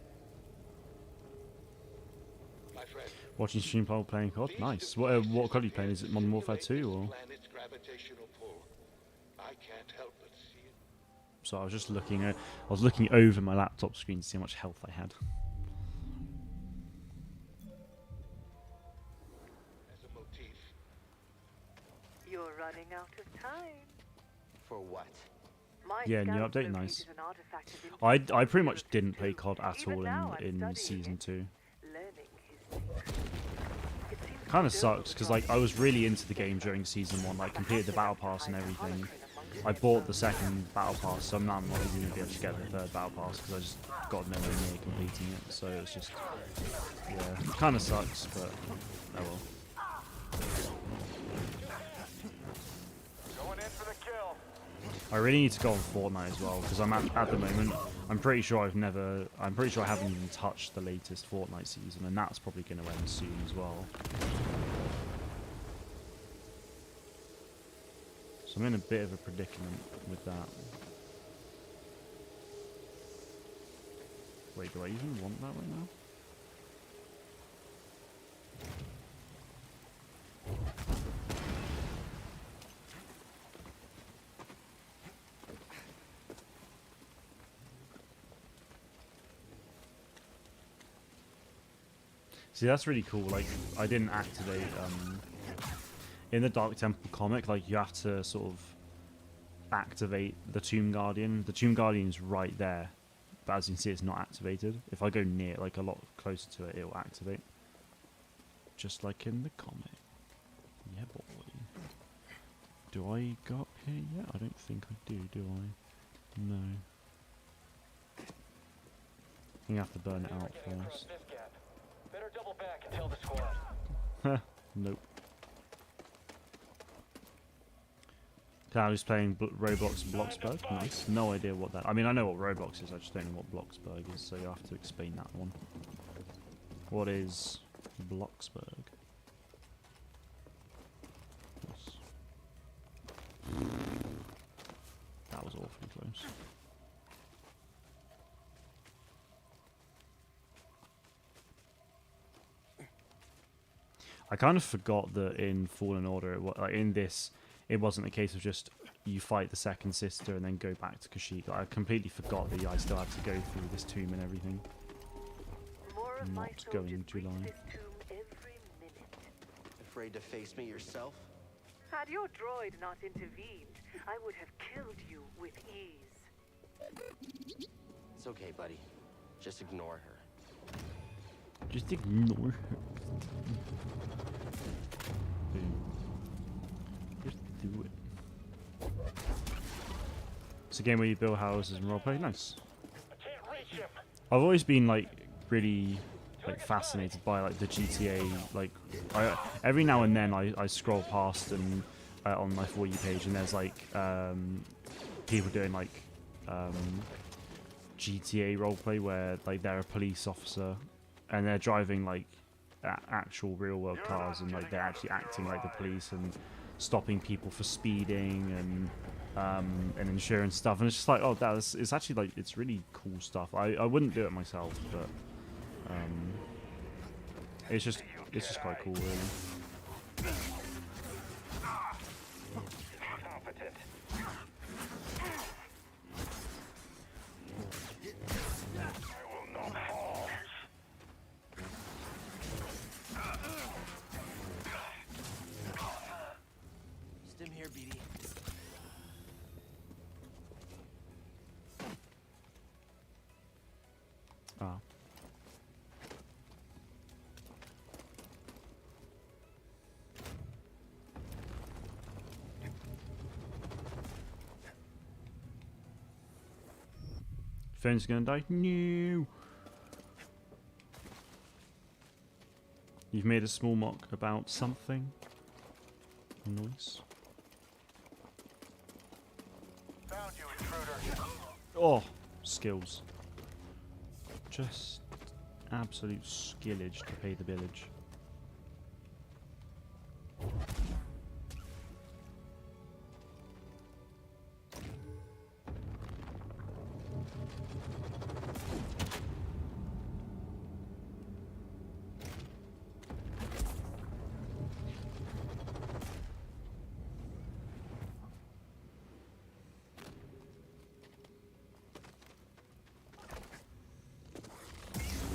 My friend, Watching stream while playing COD, nice. What COD are you playing? Is it Modern Warfare 2 or? planet's gravitational pull. I can't help but see it. So I was just looking. I was looking over my laptop screen to see how much health I had. As a motif. You're running out of time. For what? My Yeah, new scouts update, located nice. an artifact of I pretty much didn't play COD at Even all now I'm in studying season it, 2. learning his secrets. It seems Kind of to sucks because like I was really into the game during season 1. Like completed the battle pass and everything. I bought the second battle pass, so now I'm not even gonna be able to get the third battle pass because I just got nowhere near completing it. So it's just, yeah, kind of sucks, but oh well. Going in for the kill. I really need to go on Fortnite as well because I'm at the moment. I'm pretty sure I haven't even touched the latest Fortnite season, and that's probably going to end soon as well. So I'm in a bit of a predicament with that. Wait, do I even want that right now? See, that's really cool. Like, I didn't activate in the Dark Temple comic. Like, you have to sort of activate the Tomb Guardian. The Tomb Guardian's right there, but as you can see, it's not activated. If I go near, like a lot closer to it, it will activate, just like in the comic. Yeah, boy. Do I go up here yet? I don't think I do. Do I? No. I think I have to burn it out first. Better double back and tell the squad. Nope. Cloud playing Roblox and Bloxburg. Nice. No idea what that. I mean, I know what Roblox is. I just don't know what Bloxburg is. So you have to explain that one. What is Bloxburg? Yes. That was awfully close. I kind of forgot that in Fallen Order, like in this, it wasn't a case of just you fight the second sister and then go back to Kashyyyk. Like, I completely forgot that I still had to go through this tomb and everything. More of I'm my not going soldiers to breach lie. this tomb every minute. Afraid to face me yourself? Had your droid not intervened, I would have killed you with ease. It's okay, buddy. Just ignore her. Just ignore her. Just do it. It's a game where you build houses and roleplay. Nice. I can't reach him. I've always been like really like fascinated by like the GTA. Like every now and then I scroll past and on my For You page and there's like people doing like GTA roleplay where like they're a police officer and they're driving like actual real world cars and like they're actually acting like the police and stopping people for speeding and insurance stuff, and it's just like, oh, it's actually like it's really cool stuff. I wouldn't do it myself, but it's just quite cool, really. Ah. Phone's gonna die. No. You've made a small mock about something. Nice. Found you, intruder. Oh, skills. Just absolute skillage to pay the village.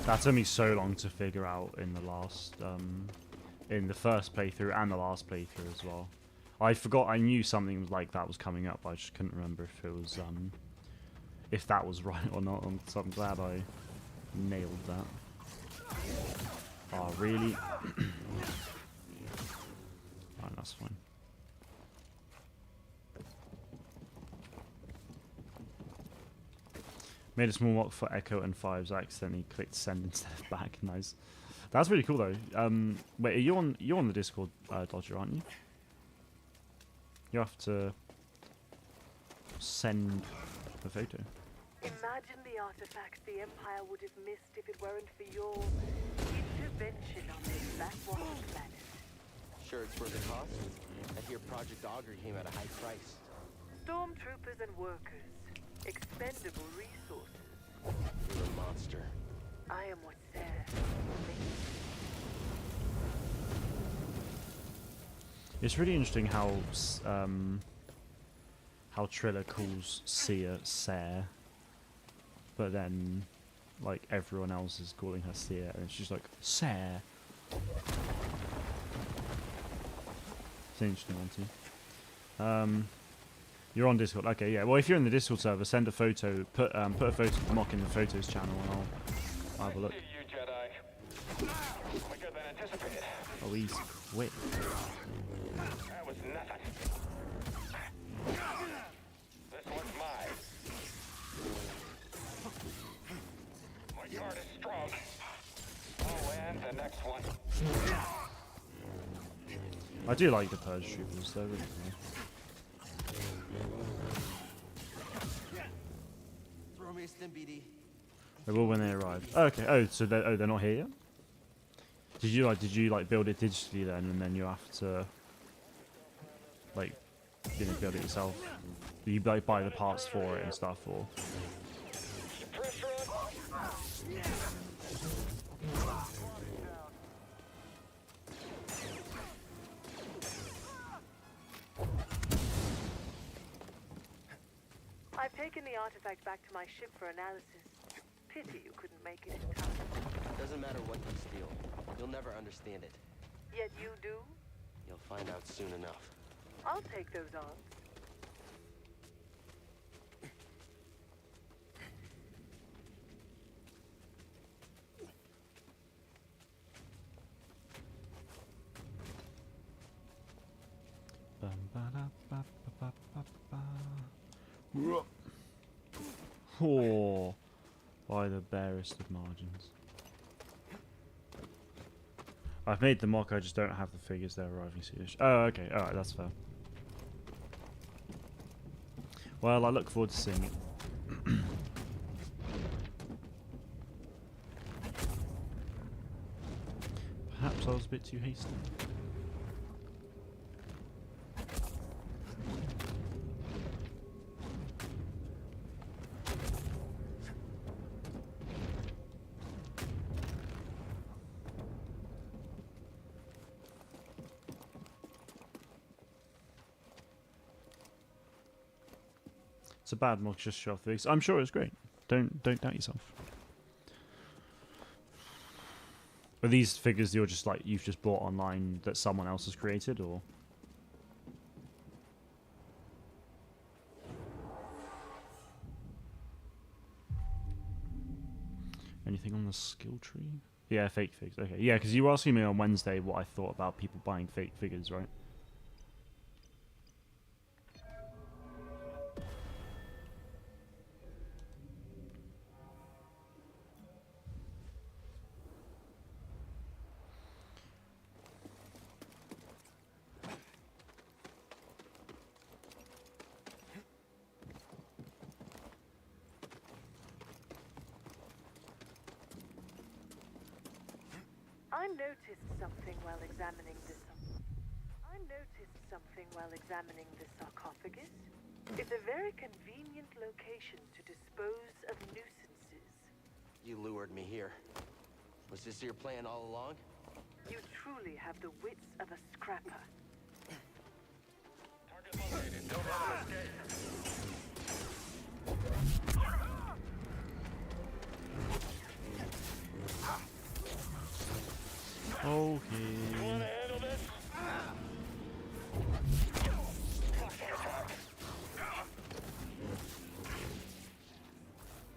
That took me so long to figure out in the last, in the first playthrough and the last playthrough as well. I forgot, I knew something like that was coming up, but I just couldn't remember if it was, if that was right or not. So I'm glad I nailed that. Oh, really? Alright, that's fine. Made a small mock for Echo and Fives. I accidentally clicked send instead of back. Nice. That's really cool though. Wait, you're on the Discord, Dodger, aren't you? You have to send the photo. Imagine the artifacts the Empire would have missed if it weren't for your intervention on this backwater planet. Sure it's worth the cost? I hear Project Augur came at a high price. Stormtroopers and workers. Expendable resources. You're a monster. I am what's there. It's really interesting how Triller calls Sia Sare, but then like everyone else is calling her Sia, and she's like Sare. It's an interesting one too. You're on Discord, okay? Yeah. Well, if you're in the Discord server, send a photo. Put a photo mock in the photos channel, and I'll have a look. See you, Jedi. Quicker than anticipated. Oh, he's quick. That was nothing. This one's mine. My guard is strong. I'll land the next one. I do like the Purge Troopers, they're really cool. Throw me a stim, BD. They will when they arrive. Oh, okay. Oh, so they're not here yet? Did you build it digitally then, and then you have to like build it yourself? You like buy the parts for it and stuff, or? I've taken the artifact back to my ship for analysis. Pity you couldn't make it in time. Doesn't matter what you steal. You'll never understand it. Yet you do? You'll find out soon enough. I'll take those odds. Oh, by the barest of margins. I've made the mock, I just don't have the figures, they're arriving soonish. Oh, okay, alright, that's fair. Well, I look forward to seeing it. Perhaps I was a bit too hasty. It's a bad mock, just show off the figures. I'm sure it's great. Don't doubt yourself. Are these figures you've just bought online that someone else has created, or? Anything on the skill tree? Yeah, fake figs. Okay, yeah, because you were asking me on Wednesday what I thought about people buying fake figures, right? I noticed something while examining the sarcophagus. It's a very convenient location to dispose of nuisances. You lured me here. Was this your plan all along? You truly have the wits of a scrapper. Target located. Don't let him escape. Okay. Handle this?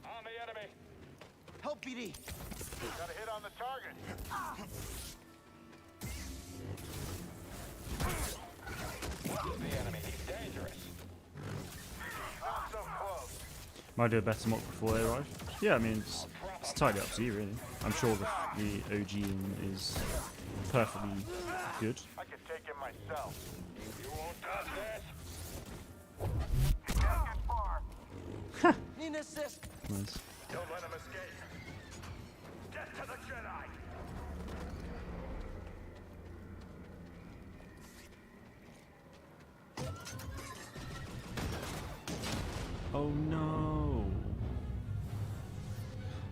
On the enemy. Help, BD! Got a hit on the target. The enemy. He's dangerous. Not so close. Might do a better mock before they arrive. Yeah, I mean, it's entirely up to you, really. I'm sure the OG is perfectly good. I can take him myself. You won't touch this. Can't get far. Need an assist! Nice. Don't let him escape. Get to the Jedi. Oh no!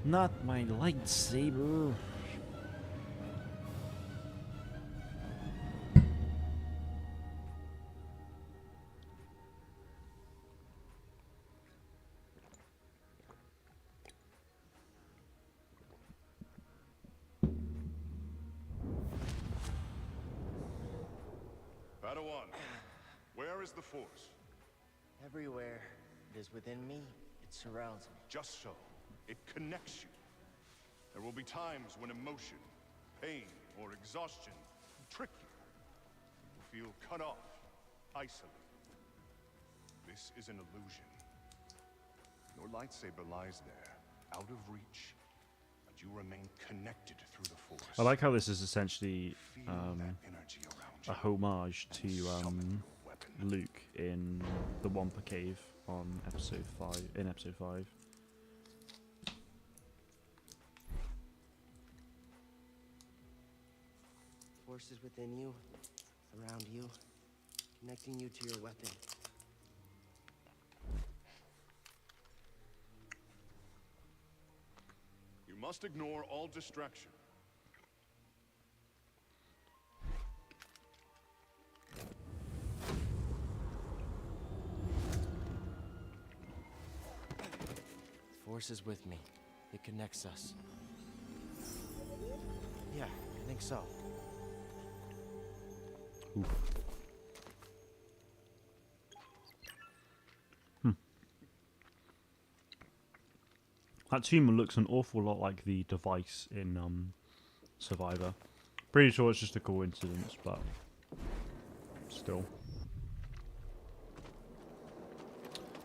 Not my lightsaber! Padawan, where is the Force? Everywhere. It is within me. It surrounds me. Just so. It connects you. There will be times when emotion, pain, or exhaustion trick you. You feel cut off, isolated. This is an illusion. Your lightsaber lies there, out of reach, but you remain connected through the Force. I like how this is essentially Feel that energy around you. a homage to Summon the weapon. Luke in the Wampa Cave on episode 5. In episode 5. Force is within you, around you, connecting you to your weapon. You must ignore all distraction. Force is with me. It connects us. Yeah, I think so. That tumor looks an awful lot like the device in Survivor. Pretty sure it's just a coincidence, but still.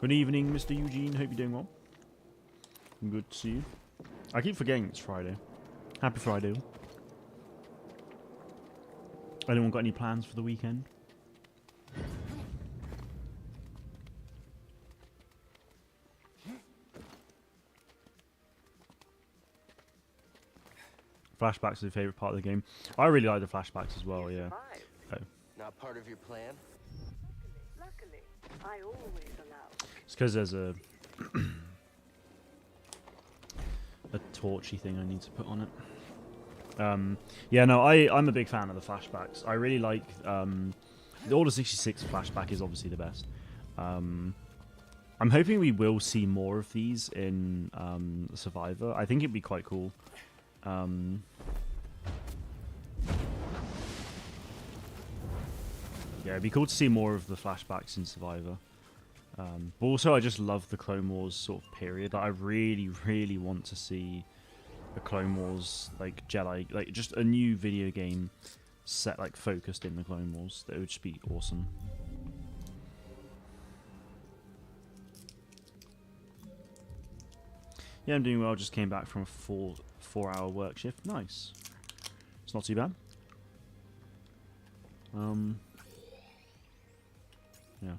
Good evening, Mr. Eugene. Hope you're doing well. Good to see you. I keep forgetting it's Friday. Happy Friday. Anyone got any plans for the weekend? Flashbacks are the favourite part of the game. I really like the flashbacks as well, yeah. Survived. Not part of your plan? Luckily, I always allow. It's because there's a torchy thing I need to put on it. Yeah, no, I'm a big fan of the flashbacks. I really like the Order 66 flashback is obviously the best. I'm hoping we will see more of these in Survivor. I think it'd be quite cool. Yeah, it'd be cool to see more of the flashbacks in Survivor. But also, I just love the Clone Wars sort of period. I really, really want to see a Clone Wars like Jedi, like just a new video game set like focused in the Clone Wars. That would just be awesome. Yeah, I'm doing well. Just came back from a four-hour work shift. Nice. It's not too bad. Yeah.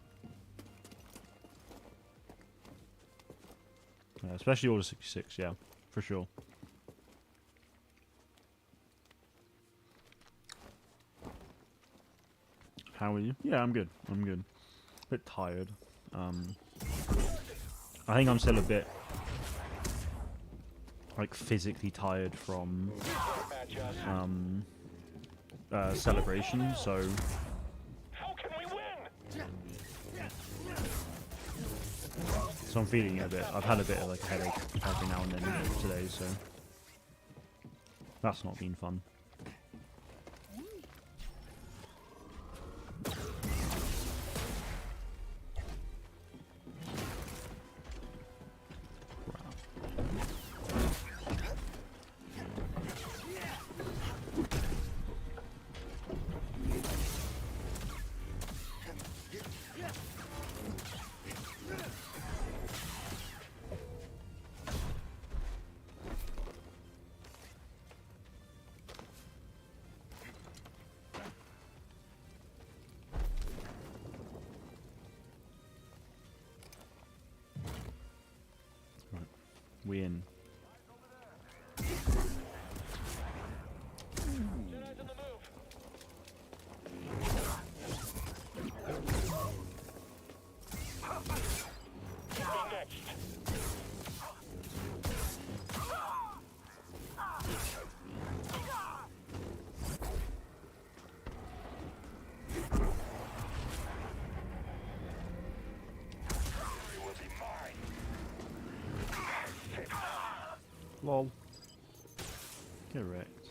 Yeah, especially Order 66. Yeah, for sure. How are you? Yeah, I'm good. I'm good. A bit tired. I think I'm still a bit like physically tired from celebration, so I'm feeling it a bit. I've had a bit of like a headache every now and then today, so that's not been fun. We in. Lol. Correct.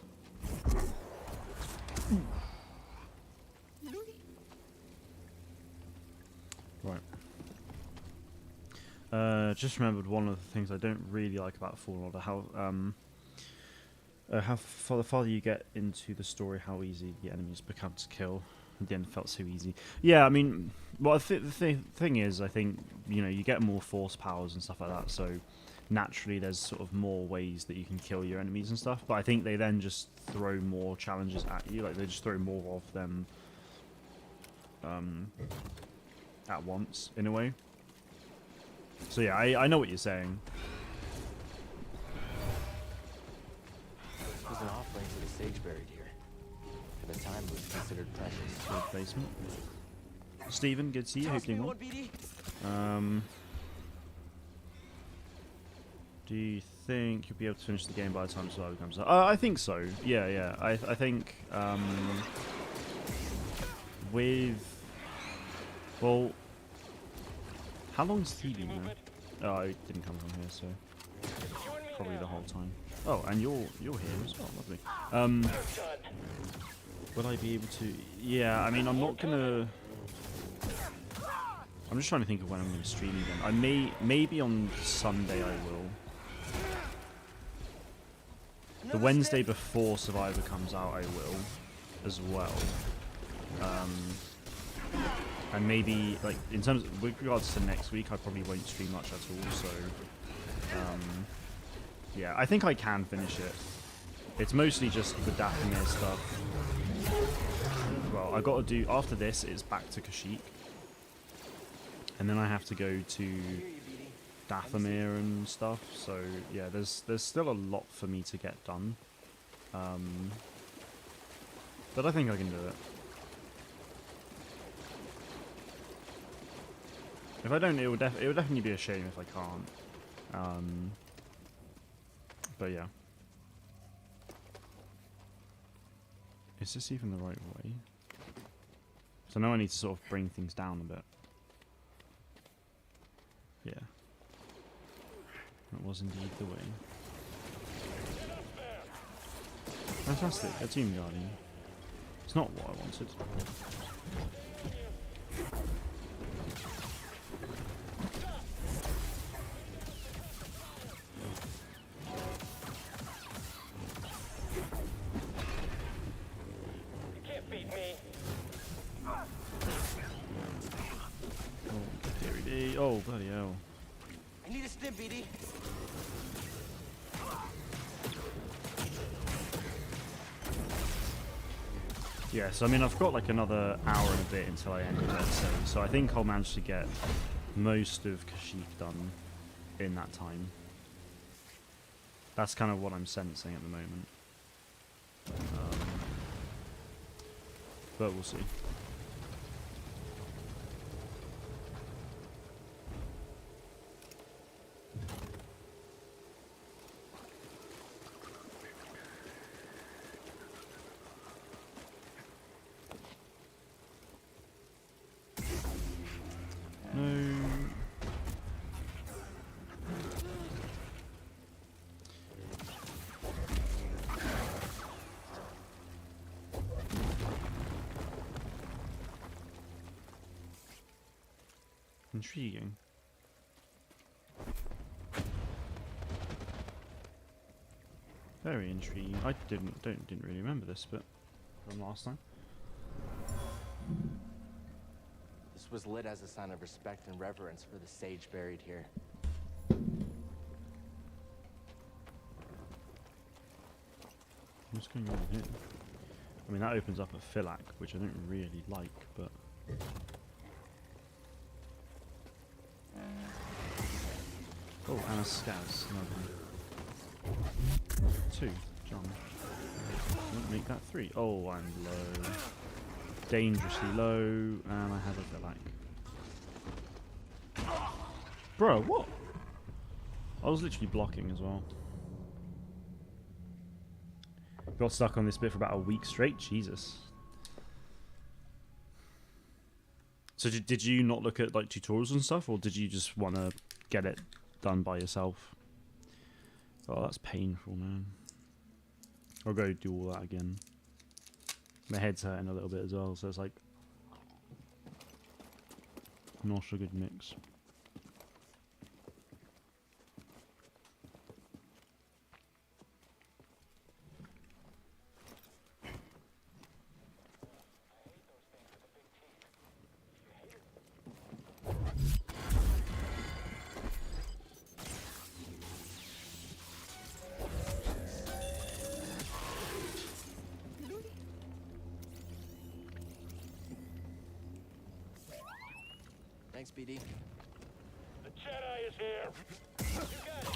Right. Just remembered one of the things I don't really like about Fallen Order, how the farther you get into the story, how easy the enemies become to kill. At the end, it felt so easy. Yeah, I mean, well, the thing is, I think, you know, you get more force powers and stuff like that, so naturally there's sort of more ways that you can kill your enemies and stuff, but I think they then just throw more challenges at you, like they just throw more of them at once, in a way. So yeah, I know what you're saying. There's an offering for the sage buried here. At the time, it was considered precious. Good placement. Steven, good to see you. Hope you're doing well. Do you think you'll be able to finish the game by the time Survivor comes out? I think so. Yeah, yeah. I think with, well, how long's he been there? Oh, I didn't come from here, so probably the whole time. Oh, and you're here as well. Lovely. Will I be able to? Yeah, I mean, I'm not gonna. I'm just trying to think of when I'm going to stream again. I maybe on Sunday I will. The Wednesday before Survivor comes out I will, as well. And maybe, like, in terms of, with regards to next week, I probably won't stream much at all, so, yeah, I think I can finish it. It's mostly just the Dathomir stuff. Well, I got to do, after this, it's back to Kashyyyk. And then I have to go to Dathomir and stuff, so yeah, there's still a lot for me to get done. But I think I can do it. If I don't, it would definitely be a shame if I can't. But yeah. Is this even the right way? So now I need to sort of bring things down a bit. Yeah. That was indeed the way. Fantastic, a Tomb Guardian. It's not what I wanted. Oh, bloody hell. I need a stim, BD. Yeah, so I mean, I've got like another hour and a bit until I end it, let's say. So I think I'll manage to get most of Kashyyyk done in that time. That's kind of what I'm sensing at the moment. But we'll see. No. Intriguing. Very intriguing. I didn't really remember this bit from last time. This was lit as a sign of respect and reverence for the sage buried here. What's going on here? I mean, that opens up a Philac, which I don't really like, but... Oh, and a Skaz. Another 2, John. Don't make that 3. Oh, I'm low. Dangerously low, and I have a Philac. Bro, what? I was literally blocking as well. Got stuck on this bit for about a week straight. Jesus. So did you not look at like tutorials and stuff, or did you just want to get it done by yourself? Oh, that's painful, man. I'll go do all that again. My head's hurting a little bit as well, so it's like not a good mix. Thanks, BD. The Jedi is here. You got it.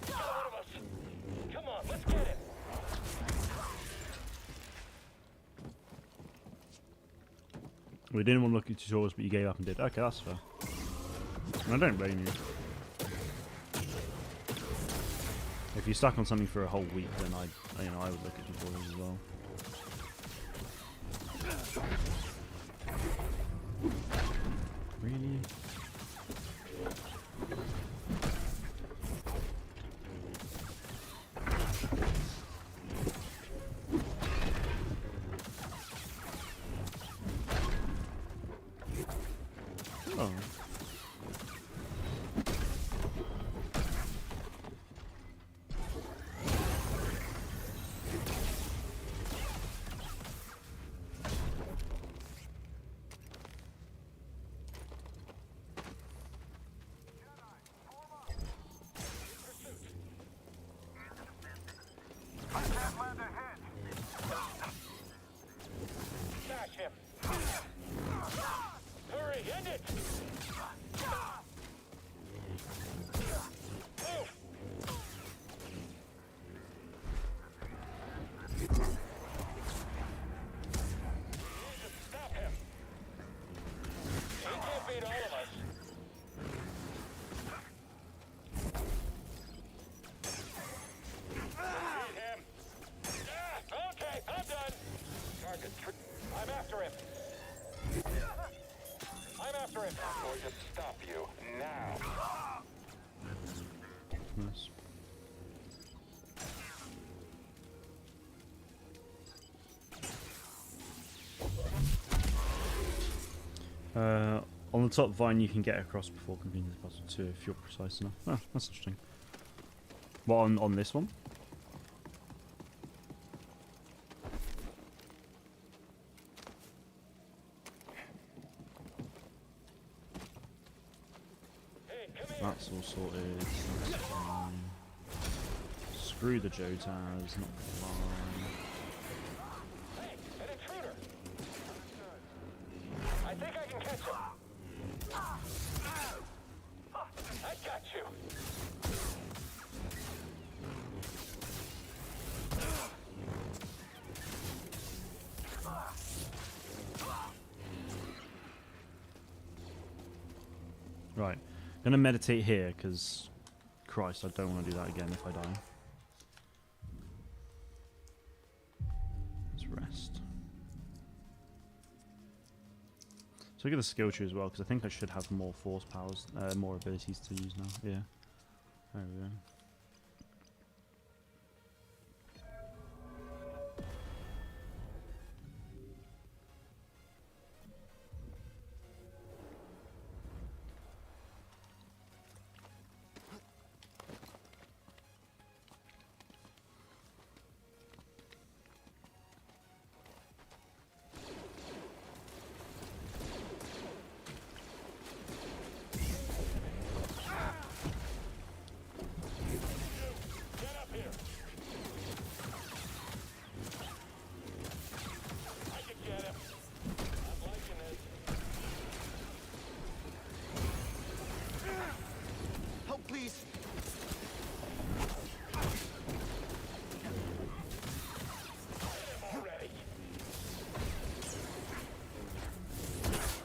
Get one of us. Come on, let's get it. We didn't want to look at tutorials, but you gave up and did. Okay, that's fair. And I don't blame you. If you're stuck on something for a whole week, then I would look at tutorials as well. Really? Oh. I can't land ahead. Smash him. Hurry, end it. Move. Stop him. He can't beat all of us. Beat him. Okay, I'm done. Target. I'm after him. I'm after him. I'm going to stop you now. Nice. On the top vine, you can get across before completing the puzzle too, if you're precise enough. Oh, that's interesting. What, on this one? sorted. That's fine. Screw the Jotas, not fine. Hey, an intruder! I think I can catch him. I got you. Right, gonna meditate here because, Christ, I don't want to do that again if I die. Let's rest. So look at the skill tree as well, because I think I should have more force powers, more abilities to use now. Yeah, there we go. Help, please! Already.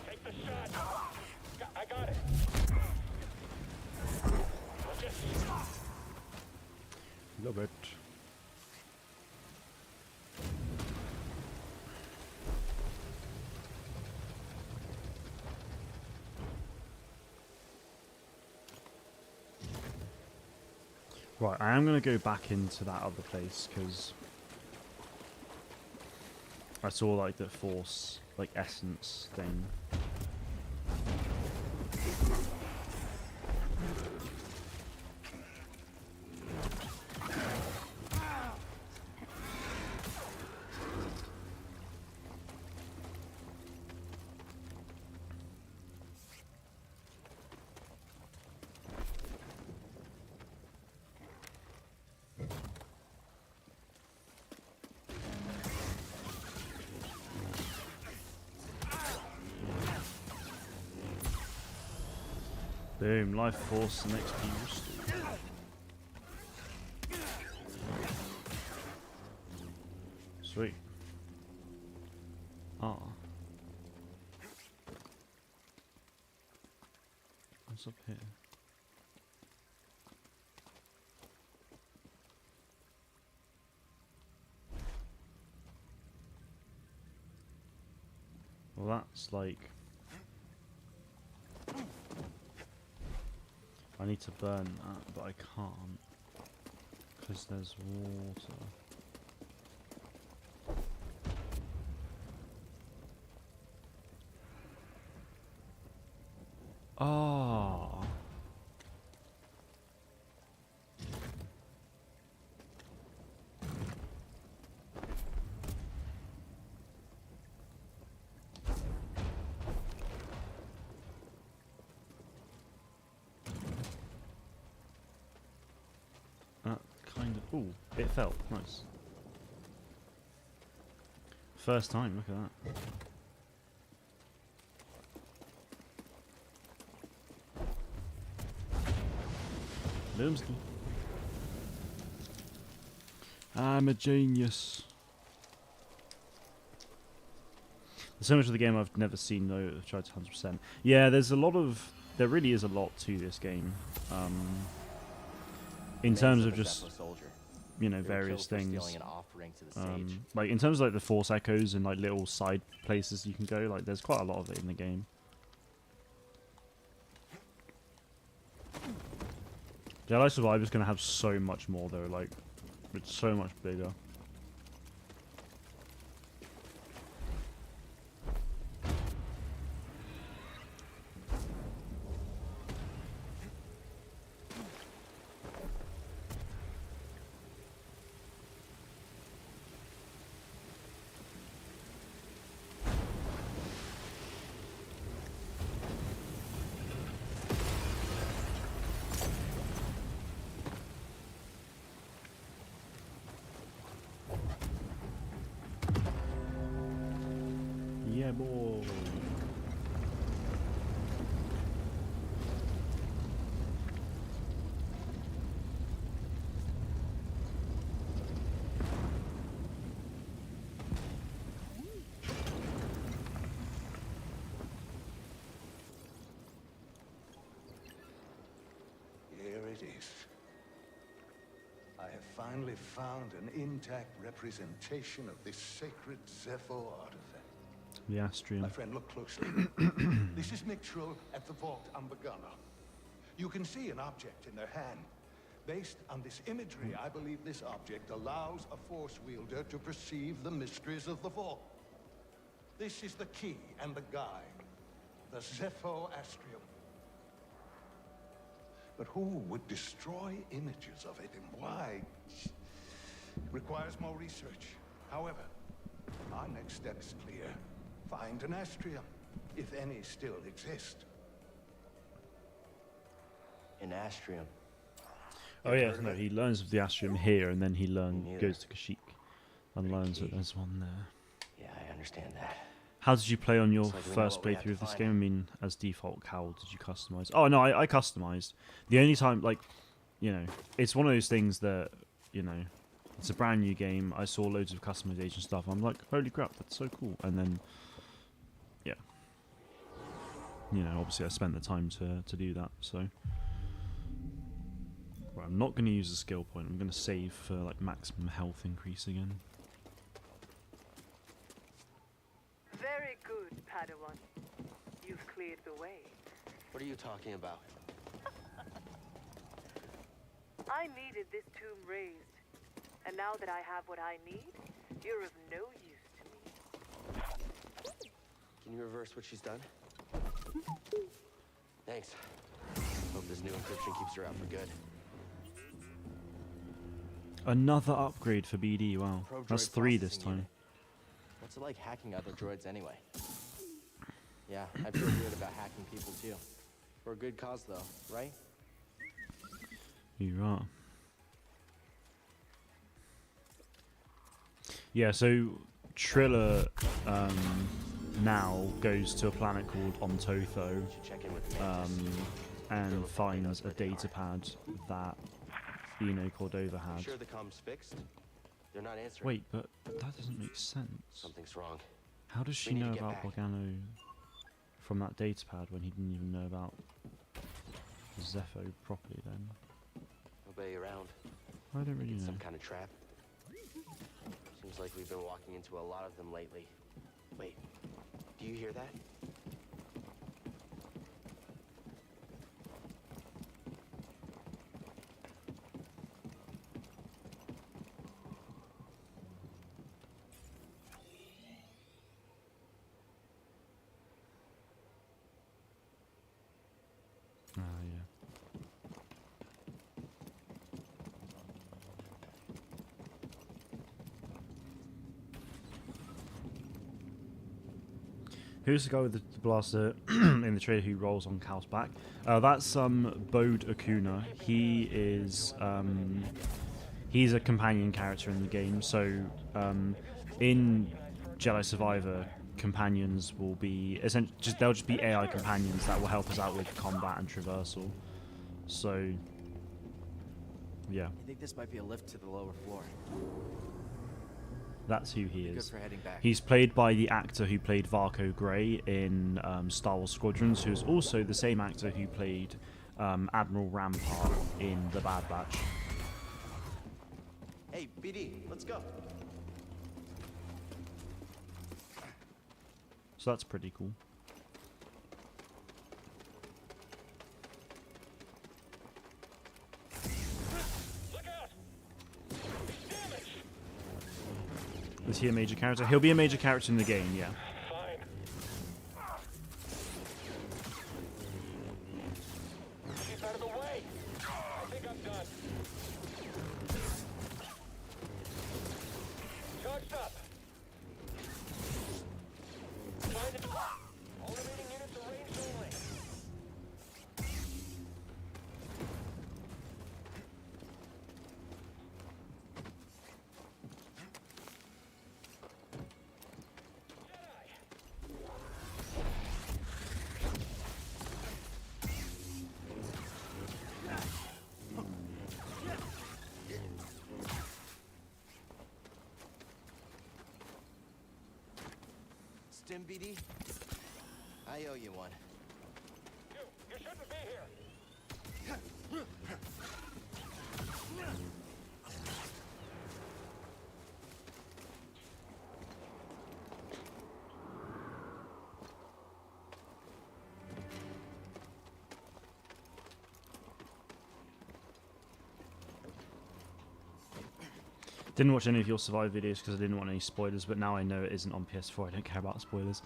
Take the shot. I got it. Love it. Right, I am going to go back into that other place because I saw like the force, like essence thing. Boom, life force and XP restored. Sweet. Ah. What's up here? Well, that's like... I need to burn that, but I can't because there's water. Ah. Kind of. Ooh, it fell. Nice. First time. Look at that. Lumsky. I'm a genius. There's so much of the game I've never seen though. I've tried to 100%. Yeah, there's a lot of. There really is a lot to this game. In terms of just, you know, various things. Like in terms of like the force echoes and like little side places you can go. Like there's quite a lot of it in the game. Jedi Survivor's gonna have so much more though. Like it's so much bigger. Yeah, boy. Here it is. I have finally found an intact representation of this sacred Zepho artifact. The Astrium. My friend, look closely. This is Mictril at the Vault Ambagana. You can see an object in their hand. Based on this imagery, I believe this object allows a force wielder to perceive the mysteries of the Vault. This is the key and the guide. The Zepho Astrium. But who would destroy images of it and why? Requires more research. However, our next step is clear. Find an Astrium, if any still exist. An Astrium. Oh yeah, no, he learns of the Astrium here, and then he goes to Kashyyyk and learns that there's one there. Yeah, I understand that. How did you play on your Looks like we know first what we have playthrough to of this find. game? I mean, as default, how did you customize? Oh no, I customized. The only time, like, you know, it's one of those things that, you know, it's a brand new game. I saw loads of customization stuff. I'm like, holy crap, that's so cool. And then, yeah, you know, obviously I spent the time to do that. So, right, I'm not going to use the skill point. I'm going to save for like maximum health increase again. Very good, Padawan. You've cleared the way. What are you talking about? I needed this tomb raised. And now that I have what I need, you're of no use to me. Can you reverse what she's done? Thanks. Hope this new encryption keeps her out for good. Another upgrade for BD. Wow, Probe that's droid 3 this processing unit. time. What's it like hacking other droids anyway? Yeah, I feel weird about hacking people too. For a good cause though, right? You are. Yeah, so Triller now goes to a planet called Ontotho Should check in with Mantis. and finds a data pad that Eno Cordova You had. sure the comms fixed? They're not answering. Wait, but that doesn't make sense. Something's wrong. How does she We need to know get about back. Bogano from that data pad when he didn't even know about Zepho properly then? Nobody around. I don't really know. Some kind of trap. Seems like we've been walking into a lot of them lately. Wait, do you hear that? Ah, yeah. Who's the guy with the blaster in the trailer who rolls on Cal's back? That's Bode Akuna. He is he's a companion character in the game. So in Jedi Survivor, companions will be they'll just be AI companions that will help us out with combat and traversal. So yeah, I think this might be a lift to the lower floor. that's who he Good is. for heading back. He's played by the actor who played Varco Gray in Star Wars Squadrons, who's also the same actor who played Admiral Rampart in The Bad Batch. Hey, BD, let's go. So that's pretty cool. Is he a major character? He'll be a major character in the game, yeah. Fine. Keep out of the way. I think I'm done. Charged up. Find it. All remaining units are ranged only. Jedi! Stim BD? I owe you one. You shouldn't be here. Didn't watch any of your Survive videos because I didn't want any spoilers, but now I know it isn't on PS4. I don't care about spoilers.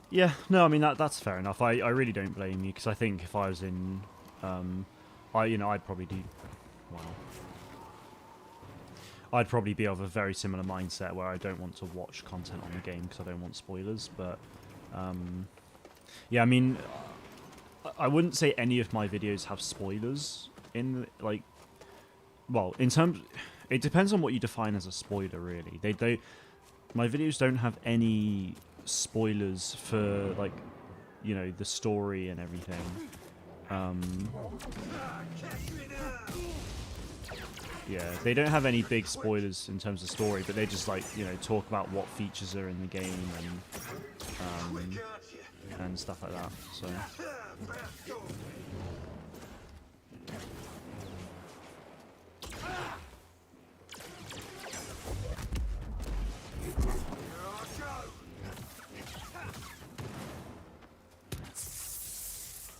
Yeah, no, I mean that's fair enough. I really don't blame you because I think if I was in, I'd probably do. Wow. I'd probably be of a very similar mindset where I don't want to watch content on the game because I don't want spoilers. But yeah, I mean, I wouldn't say any of my videos have spoilers in like. Well, in terms, it depends on what you define as a spoiler. Really, my videos don't have any spoilers for like, you know, the story and everything. Yeah, they don't have any big spoilers in terms of story, but they just like, you know, talk about what features are in the game and stuff like that. So.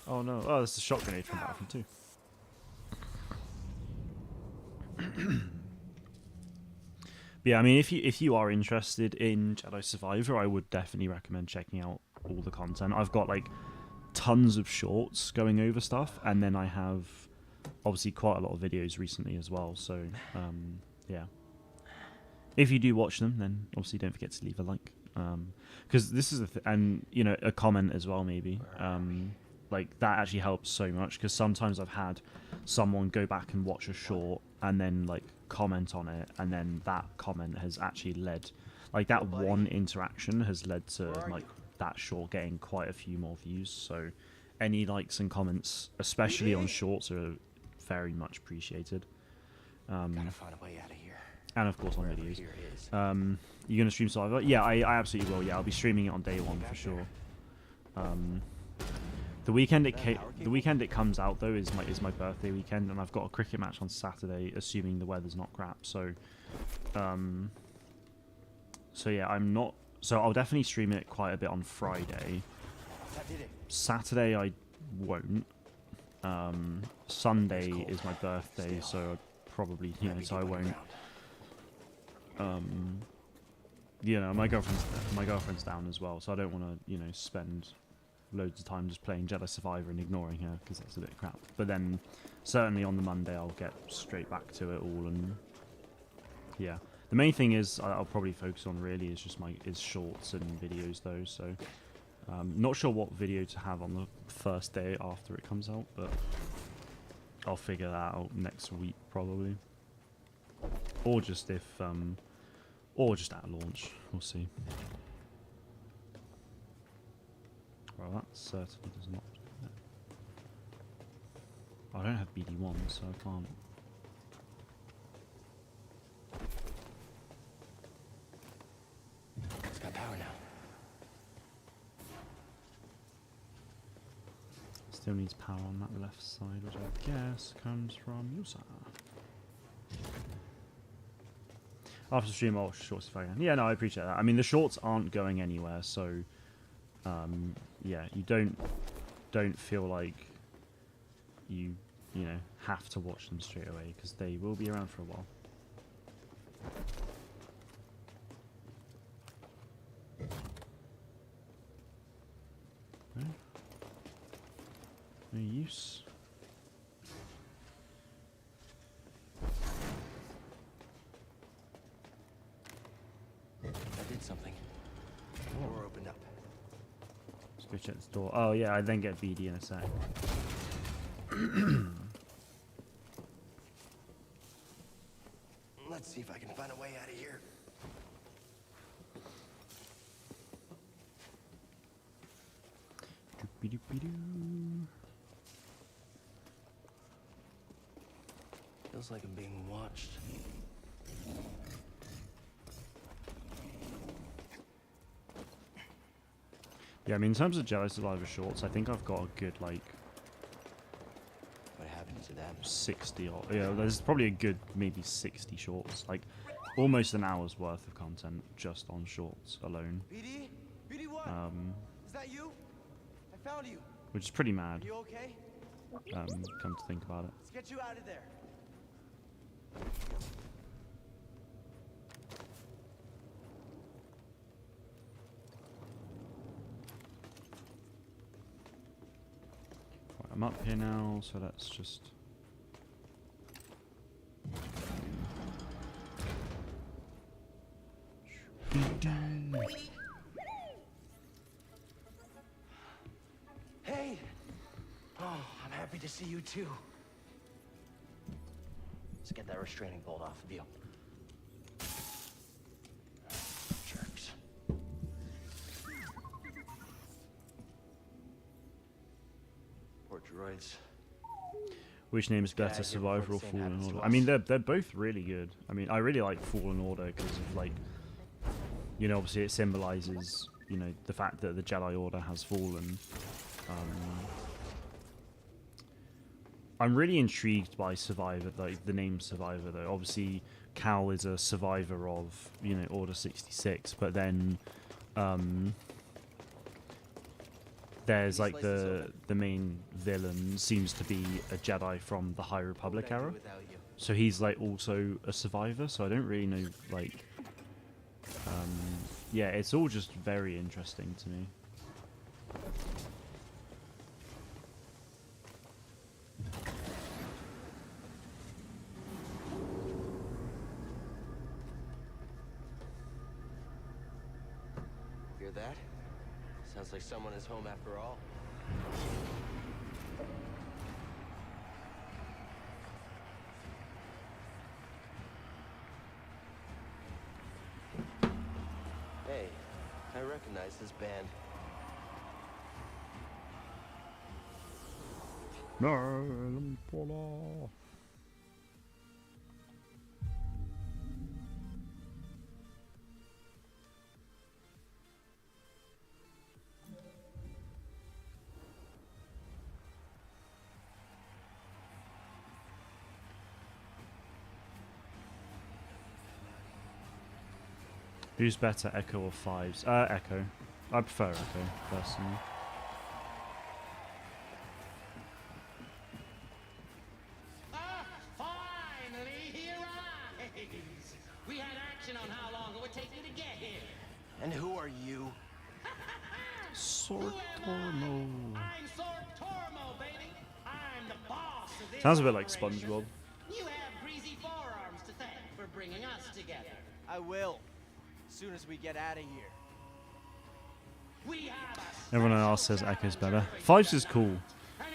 Oh no! Oh, that's a shot grenade from Battlefield 2. But yeah, I mean, if you are interested in Jedi Survivor, I would definitely recommend checking out all the content. I've got like tons of shorts going over stuff, and then I have obviously quite a lot of videos recently as well. So yeah, if you do watch them, then obviously don't forget to leave a like, because this is and you know, a comment as well maybe. Like that actually helps so much because sometimes I've had someone go back and watch a short and then like comment on it, and then that comment has actually led, like that one interaction has led to like that short getting quite a few more views. So any likes and comments, especially on shorts, are very much appreciated. Gotta find a way out of here. And of course on Wherever videos. here is. You're gonna stream Survivor? Yeah, I absolutely will. Yeah, I'll be streaming it on day one for sure. The weekend it comes out though is my birthday weekend, and I've got a cricket match on Saturday, assuming the weather's not crap. So, so yeah, I'm not. So I'll definitely stream it quite a bit on Friday. Saturday I won't. Sunday is my birthday, so I probably so I won't. You know, my girlfriend's down as well, so I don't want to spend loads of time just playing Jedi Survivor and ignoring her because that's a bit crap. But then certainly on the Monday I'll get straight back to it all, and yeah, the main thing is I'll probably focus on really is just is shorts and videos though. So not sure what video to have on the first day after it comes out, but I'll figure that out next week probably, or just or just at launch. We'll see. Well, that certainly does not do it. I don't have BD1, so I can't. It's got power now. Still needs power on that left side, which I guess comes from Yusa. After stream, I'll watch shorts if I can. Yeah, no, I appreciate that. I mean, the shorts aren't going anywhere, so yeah, you don't feel like you have to watch them straight away because they will be around for a while. Okay. No use. I did something. The door opened up. Let's go check this door. Oh yeah, I then get BD in a sec. Let's see if I can find a way out of here. Doopy-doopy-doo. Feels like I'm being watched. Yeah, I mean, in terms of Jedi Survivor shorts, I think I've got a good, like, What happened to them? 60 or... Yeah, there's probably a good, maybe 60 shorts. Like, almost an hour's worth of content just on shorts alone. BD? BD what? Is that you? I found you. Which is pretty mad, You okay? come to think about it. Let's get you out of there. Right, I'm up here now, so let's just... Hey! Oh, I'm happy to see you too. Let's get that restraining bolt off of you. Jerks. Poor droids. Which name is Get out better, of here Survivor before or the same Fallen happens to Order? I us. mean, they're both really good. I mean, I really like Fallen Order because of, like, you know, obviously it symbolizes, you know, the fact that the Jedi Order has fallen. I'm really intrigued by Survivor, like the name Survivor, though. Obviously, Cal is a survivor of, you know, Order 66, but then there's like the main villain seems to be a Jedi from the High Republic era, so he's like also a survivor. So I don't really know, like, yeah, it's all just very interesting to me. Hear that? Sounds like someone is home after all. Hey, I recognize this band. No, let me pull off. Who's better, Echo or Fives? Echo. I prefer Echo, personally. Finally, he arrives! We had action on how long it would take you to get here. And who are you? Sortormo. I'm Sortormo, baby. I'm the boss of this Sounds a bit like operation. SpongeBob. You have greasy forearms to thank for bringing us together. I will. As soon as we get out of here. We have a Everyone else says Echo's better. Fives is cool.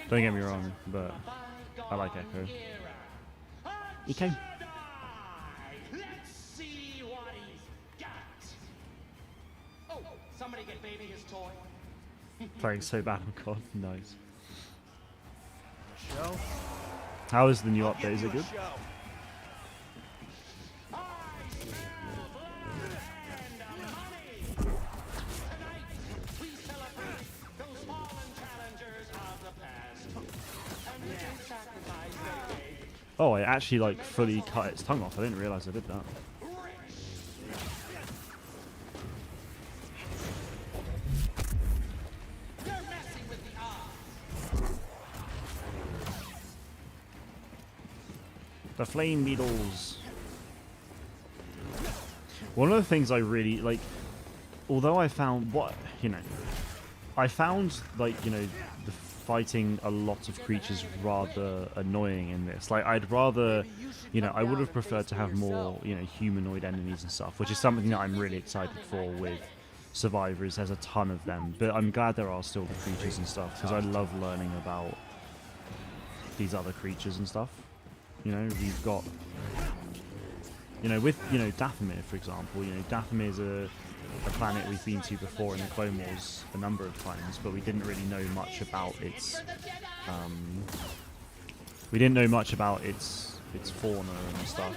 Don't get me wrong, but I like Echo. EK. Let's see what he's got. Oh, somebody get baby his toy. Playing so bad on COD. Nice. Show? How is the new I'll update? give Is you it a good? show. We celebrate those fallen challengers of the past. And the sacrifice they made. Oh, I actually like fully cut its tongue off. I didn't realize I did that. You're messing with the odds. The flame beetles. One of the things I really like, although I found I found, like, you know, the fighting a lot of creatures rather annoying in this. Like, I'd rather, you know, I would have preferred to have more, you know, humanoid enemies and stuff, which is something that I'm really excited for with Survivors. There's a ton of them, but I'm glad there are still the creatures and stuff, because I love learning about these other creatures and stuff. You know, we've got, you know, with, you know, Dathomir, for example. You know, Dathomir is a planet we've been to before in the Clone Wars a number of times, but we didn't really know much about its fauna and stuff.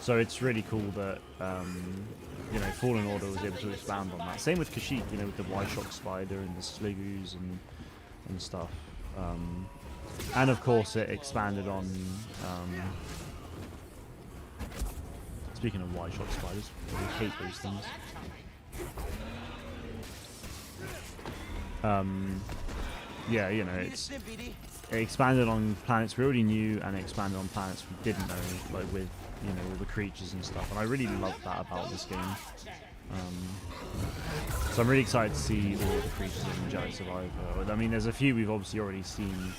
So it's really cool that you know, Fallen Order was able to expand on that. Same with Kashyyyk, you know, with the Y-Shock Spider and the Sligoos and stuff. And of course it expanded on speaking of Y-Shock Spiders, I hate those things. Yeah, you know, it expanded on planets we already knew, and it expanded on planets we didn't know, like with, you know, all the creatures and stuff. And I really love that about this game. So I'm really excited to see all the creatures in Jedi Survivor. I mean, there's a few we've obviously already seen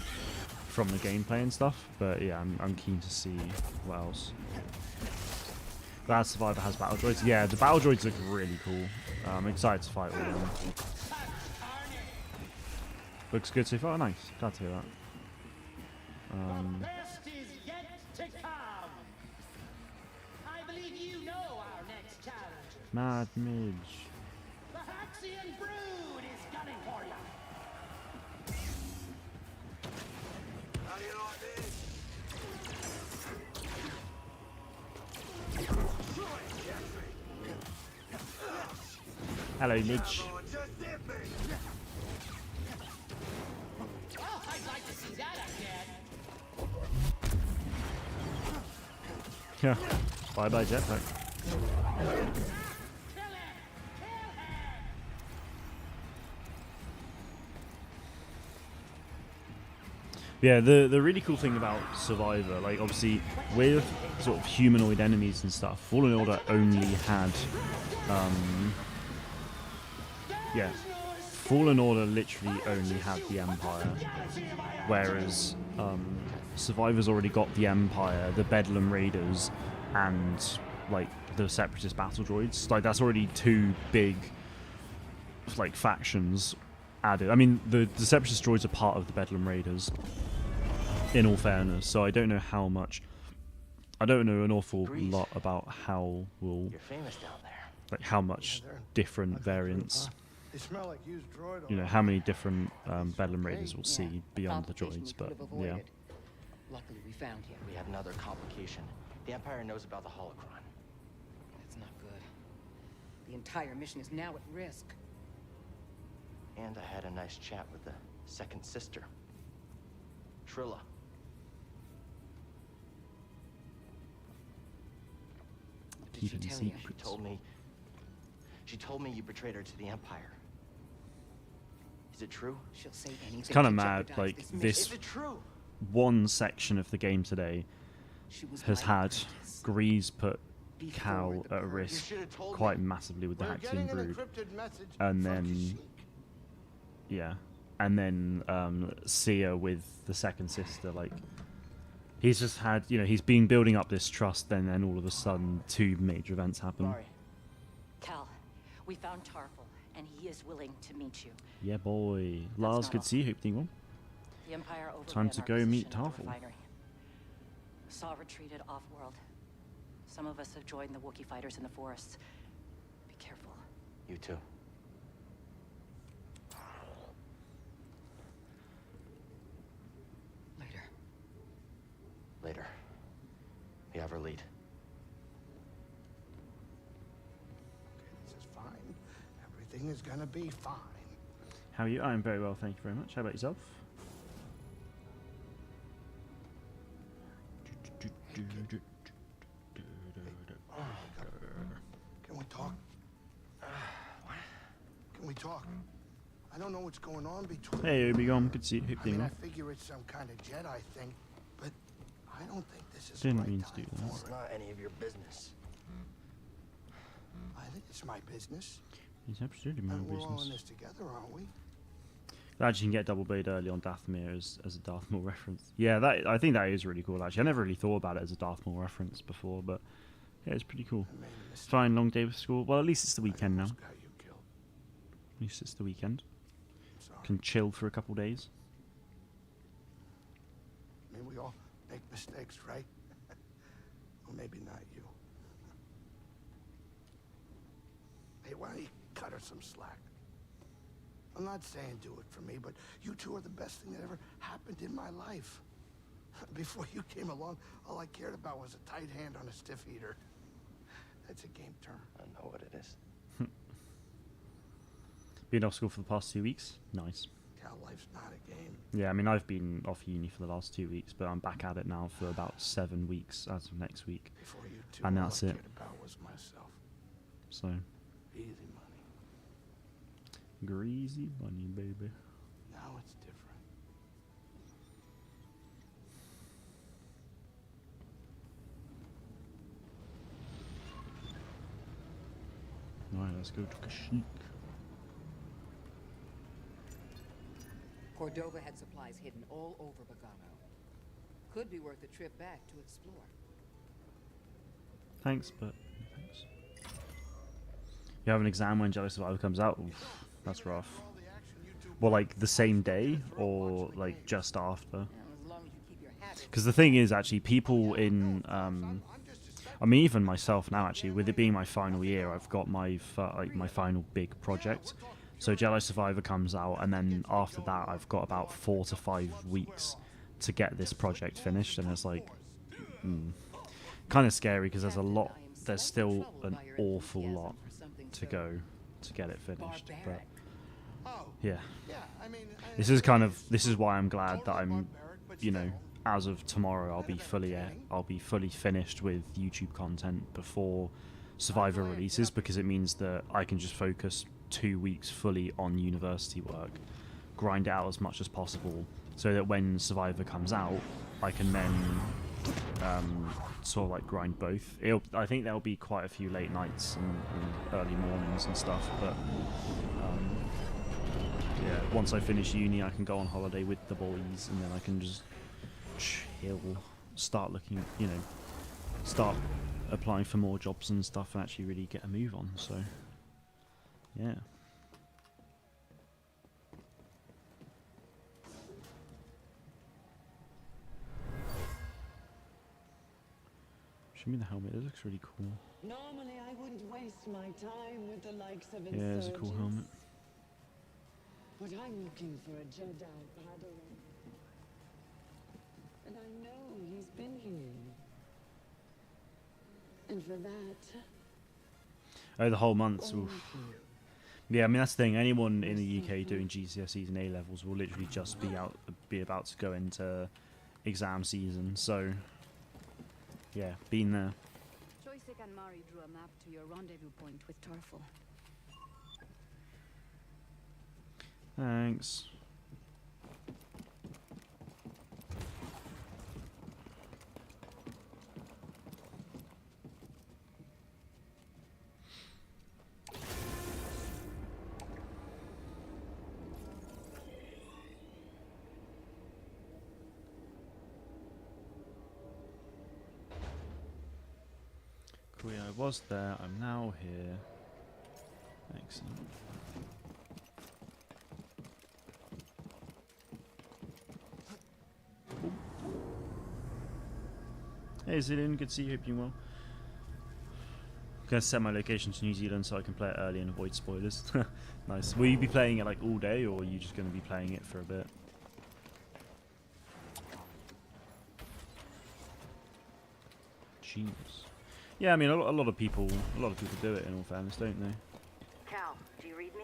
from the gameplay and stuff, but yeah, I'm keen to see what else. Glad Survivor has battle droids. Yeah, the battle droids look really cool. I'm excited to fight all of them. Looks good so far. Nice. Glad to hear that. The best is yet to come. I believe you know our next challenger. Mad Midge. The Haxian Brood is gunning for you. How do you like this? Hello, Midge. Just hit me. Oh, I'd like to see that again. Yeah. Bye bye, jetpack. Kill him! Kill him! Yeah, the really cool thing about Survivor, like obviously with sort of humanoid enemies and stuff, Fallen Order only had, yeah, Fallen Order literally only had the Empire, whereas Survivor's already got the Empire, the Bedlam Raiders, and like the Separatist battle droids. Like that's already two big like factions added. I mean, the Separatist droids are part of the Bedlam Raiders, in all fairness, so I don't know how much. I don't know an awful lot about how will, You're famous down there. like how much different variants, They smell like used droid you know, how many different Bedlam Raiders we'll see beyond the droids, but yeah. Luckily, we found you. We have another complication. The Empire knows about the holocron. That's not good. The entire mission is now at risk. And I had a nice chat with the second sister, Trilla. What did Keeping she tell you? secrets. She told me you betrayed her to the Empire. Is it true? She'll say anything. It's kind of to mad, jeopardize like mission. this Is it true? one section of the game today She was has my had apprentice. Grease put Before Cal the at purge. risk You should have told quite me. massively with the We're Haxian getting an Brood, encrypted message and from then Kashyyyk. yeah, and then Sia with the second sister. Like he's just had, you know, he's been building up this trust, then all of a sudden two major events happen. Sorry. Cal, we found Tarful, and he is willing to meet you. Yeah, boy. Lars, not good all. to see you. Hope you're doing well. The Empire overran Time to our go meet position at the Tarful. refinery. Saw retreated off-world. Some of us have joined the Wookiee fighters in the forests. Be careful. You too. Later. Later. We have our lead. Okay, this is fine. Everything is gonna be fine. How are you? I'm very well, thank you very much. How about yourself? Can we talk? Can we talk? I don't know what's going on between. Hey, Obi-Wan, good to see you. Hope I you're mean, doing I well. figure it's some kind of Jedi thing, but I don't think this is Didn't the right mean to do time that. for It's it. not any of your business. I think it's my business. It's absolutely my And we're all in business. this together, aren't we? Glad you can get double blade early on Dathomir as a Darth Maul reference. Yeah, that I think that is really cool. Actually, I never really thought about it as a Darth Maul reference before, but yeah, it's pretty cool. I made a mistake. Fine, long day with school. Well, at least it's the I weekend now. almost got you killed. At least it's the weekend. Sorry. Can chill for a couple days. I mean, we all make mistakes, right? Well, maybe not you. Hey, why don't you cut her some slack? I'm not saying do it for me, but you two are the best thing that ever happened in my life. Before you came along, all I cared about was a tight hand on a stiff eater. That's a game term. I know what it is. Been off school for the past 2 weeks. Nice. Cal life's not a game. Yeah, I mean, I've been off uni for the last 2 weeks, but I'm back at it now for about 7 weeks as of next week. Before you two, And all that's I it. cared about was myself. So, Easy money. greasy money, baby. Now it's different. Alright, let's go to Kashyyyk. Cordova had supplies hidden all over Bogano. Could be worth a trip back to explore. Thanks, but no thanks. You have an exam when Jedi Survivor comes out? Oof, that's rough. Well, like the same day or like just after? Because the thing is, actually, people in I mean, even myself now, actually, with it being my final year, I've got my my final big project. So Jedi Survivor comes out, and then after that, I've got about 4 to 5 weeks to get this project finished, and it's like kind of scary because there's still an awful lot to go to get it finished. But yeah, this is why I'm glad that I'm, you know, as of tomorrow I'll be fully finished with YouTube content before Survivor releases, because it means that I can just focus 2 weeks fully on university work, grind it out as much as possible, so that when Survivor comes out, I can then sort of like grind both. I think there'll be quite a few late nights and early mornings and stuff, but yeah, once I finish uni, I can go on holiday with the boys, and then I can just chill, start looking, you know, start applying for more jobs and stuff, and actually really get a move on. So yeah. Show me the helmet. It looks really cool. Normally, I wouldn't waste my time with the likes of insurgents. Yeah, it's a cool helmet. But I'm looking for a Jedi Padawan. And I know he's been here. And for that... Oh, the whole month. Oof. Yeah, I mean, that's the thing. Anyone in the UK doing GCSEs and A-levels will literally just be about to go into exam season. So, yeah, been there. Choisek and Mari drew a map to your rendezvous point with Tarful. Thanks. Cool, yeah, I was there. I'm now here. Excellent. Hey Zillion, good to see you, hope you're well. I'm gonna set my location to New Zealand so I can play it early and avoid spoilers. Nice. Will you be playing it like all day, or are you just gonna be playing it for a bit? Genius. Yeah, I mean a lot of people do it, in all fairness, don't they? Cal, do you read me?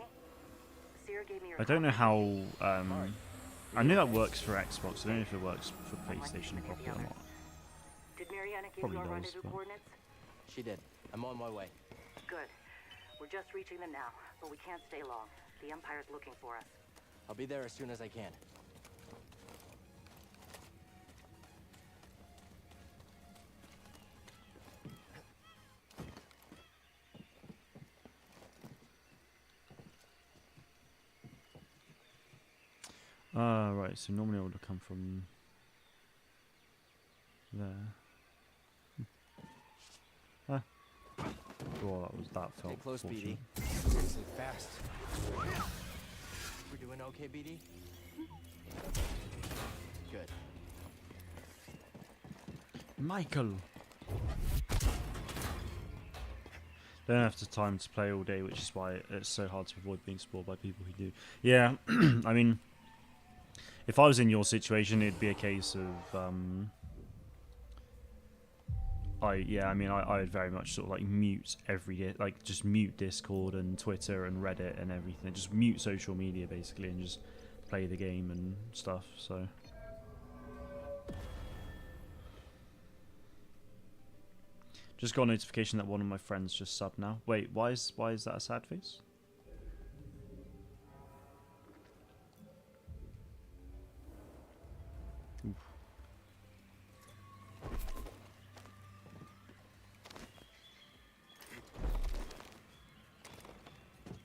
Seer gave me your I don't know how. I know that works for Xbox. I don't know if it works for PlayStation properly or not. Did Mariana give Probably you our does, rendezvous but- coordinates? She did. I'm on my way. Good. We're just reaching them now, but we can't stay long. The Empire's looking for us. I'll be there as soon as I can. Right, so normally I would have come from there. Ah. Oh, that felt Stay close, BD. fortunate. Seriously fast. We're doing okay, BD? Good. Michael! Don't have the time to play all day, which is why it's so hard to avoid being spoiled by people who do. Yeah, I mean, if I was in your situation, it'd be a case of I would very much sort of like mute like just mute Discord and Twitter and Reddit and everything, just mute social media basically, and just play the game and stuff. So just got a notification that one of my friends just subbed now. Wait, why is that a sad face? Oof.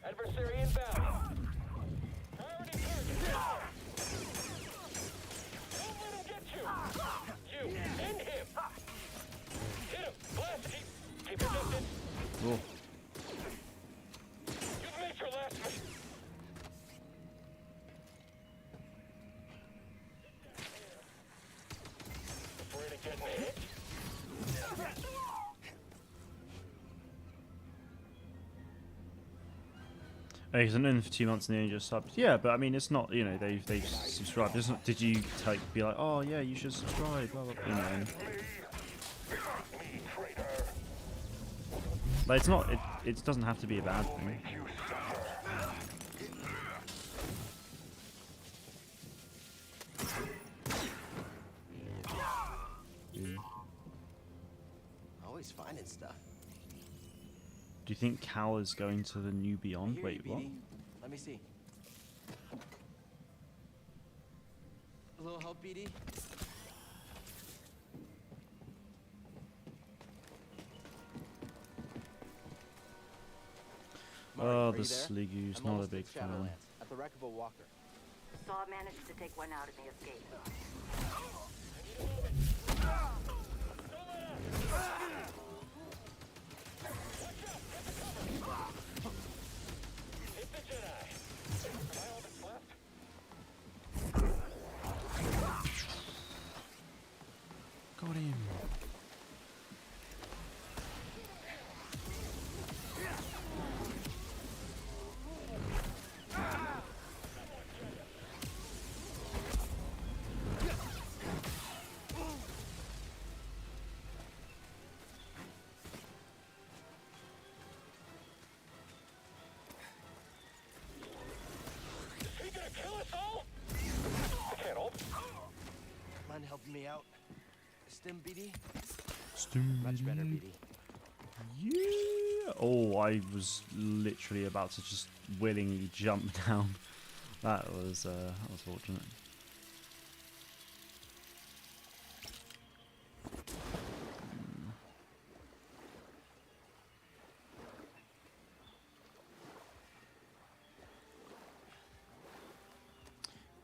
Adversary inbound. Priority target. Don't let him get you. You and him. Hit him. Blast. Keep your distance. Cool. You've made your last move. Afraid of getting hit? Because I've known them for 2 months and they only just subbed. Yeah, but I mean, it's not, you know, they've subscribed. It's not, did you like be like, oh yeah, you should subscribe, blah blah blah. You know. But it's not. It doesn't have to be a bad thing. Always finding stuff. Do you think Cal is going to the new Beyond? Here, Wait, you, what? BD. Let me see. A little help, BD? Oh, the Sligoo's not a big fan. At the wreck of a walker. Saw managed to take one out in the escape. Hit the Jedi. Am I all that's left? Got him. Is he gonna kill us all? I can't hold. Mind helping me out? Stim, BD? Stim. Much better, BD. Yeah. Oh, I was literally about to just willingly jump down. That was fortunate.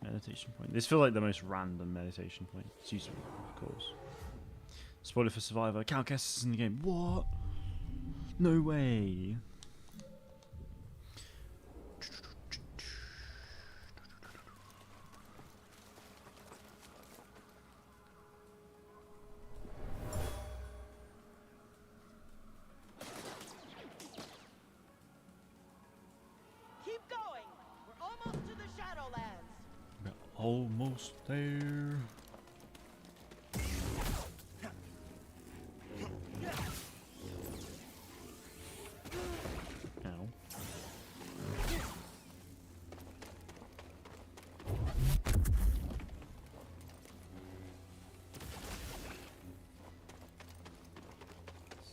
Meditation point. This feels like the most random meditation point. It's useful, of course. Spoiler for Survivor. Cal Kestis is in the game. What? No way. Keep going. We're almost to the Shadowlands. We're almost there. Ow.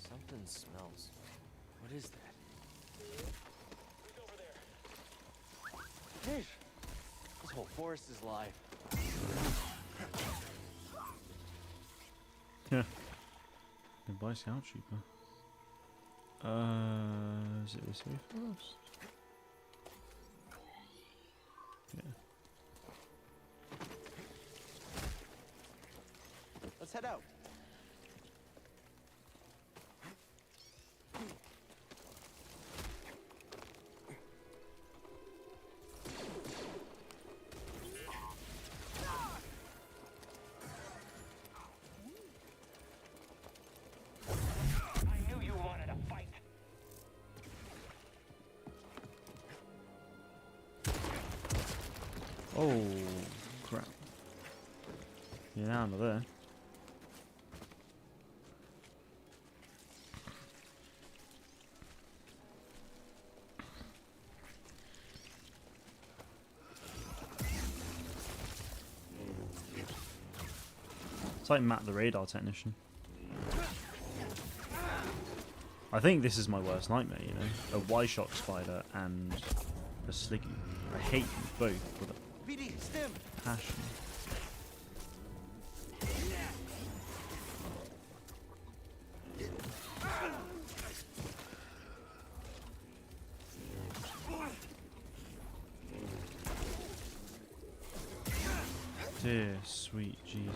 Something smells. What is that? Who's over there? Fish! This whole forest is alive. Yeah. Goodbye, Scout Trooper. Is it this way first? Yeah. Let's head out. I knew you wanted a fight. Oh, crap. Yeah, under there. It's like Matt the radar technician. I think this is my worst nightmare, you know? A Y-shock spider and a Sliggy. I hate them both with a passion. Dear sweet Jesus.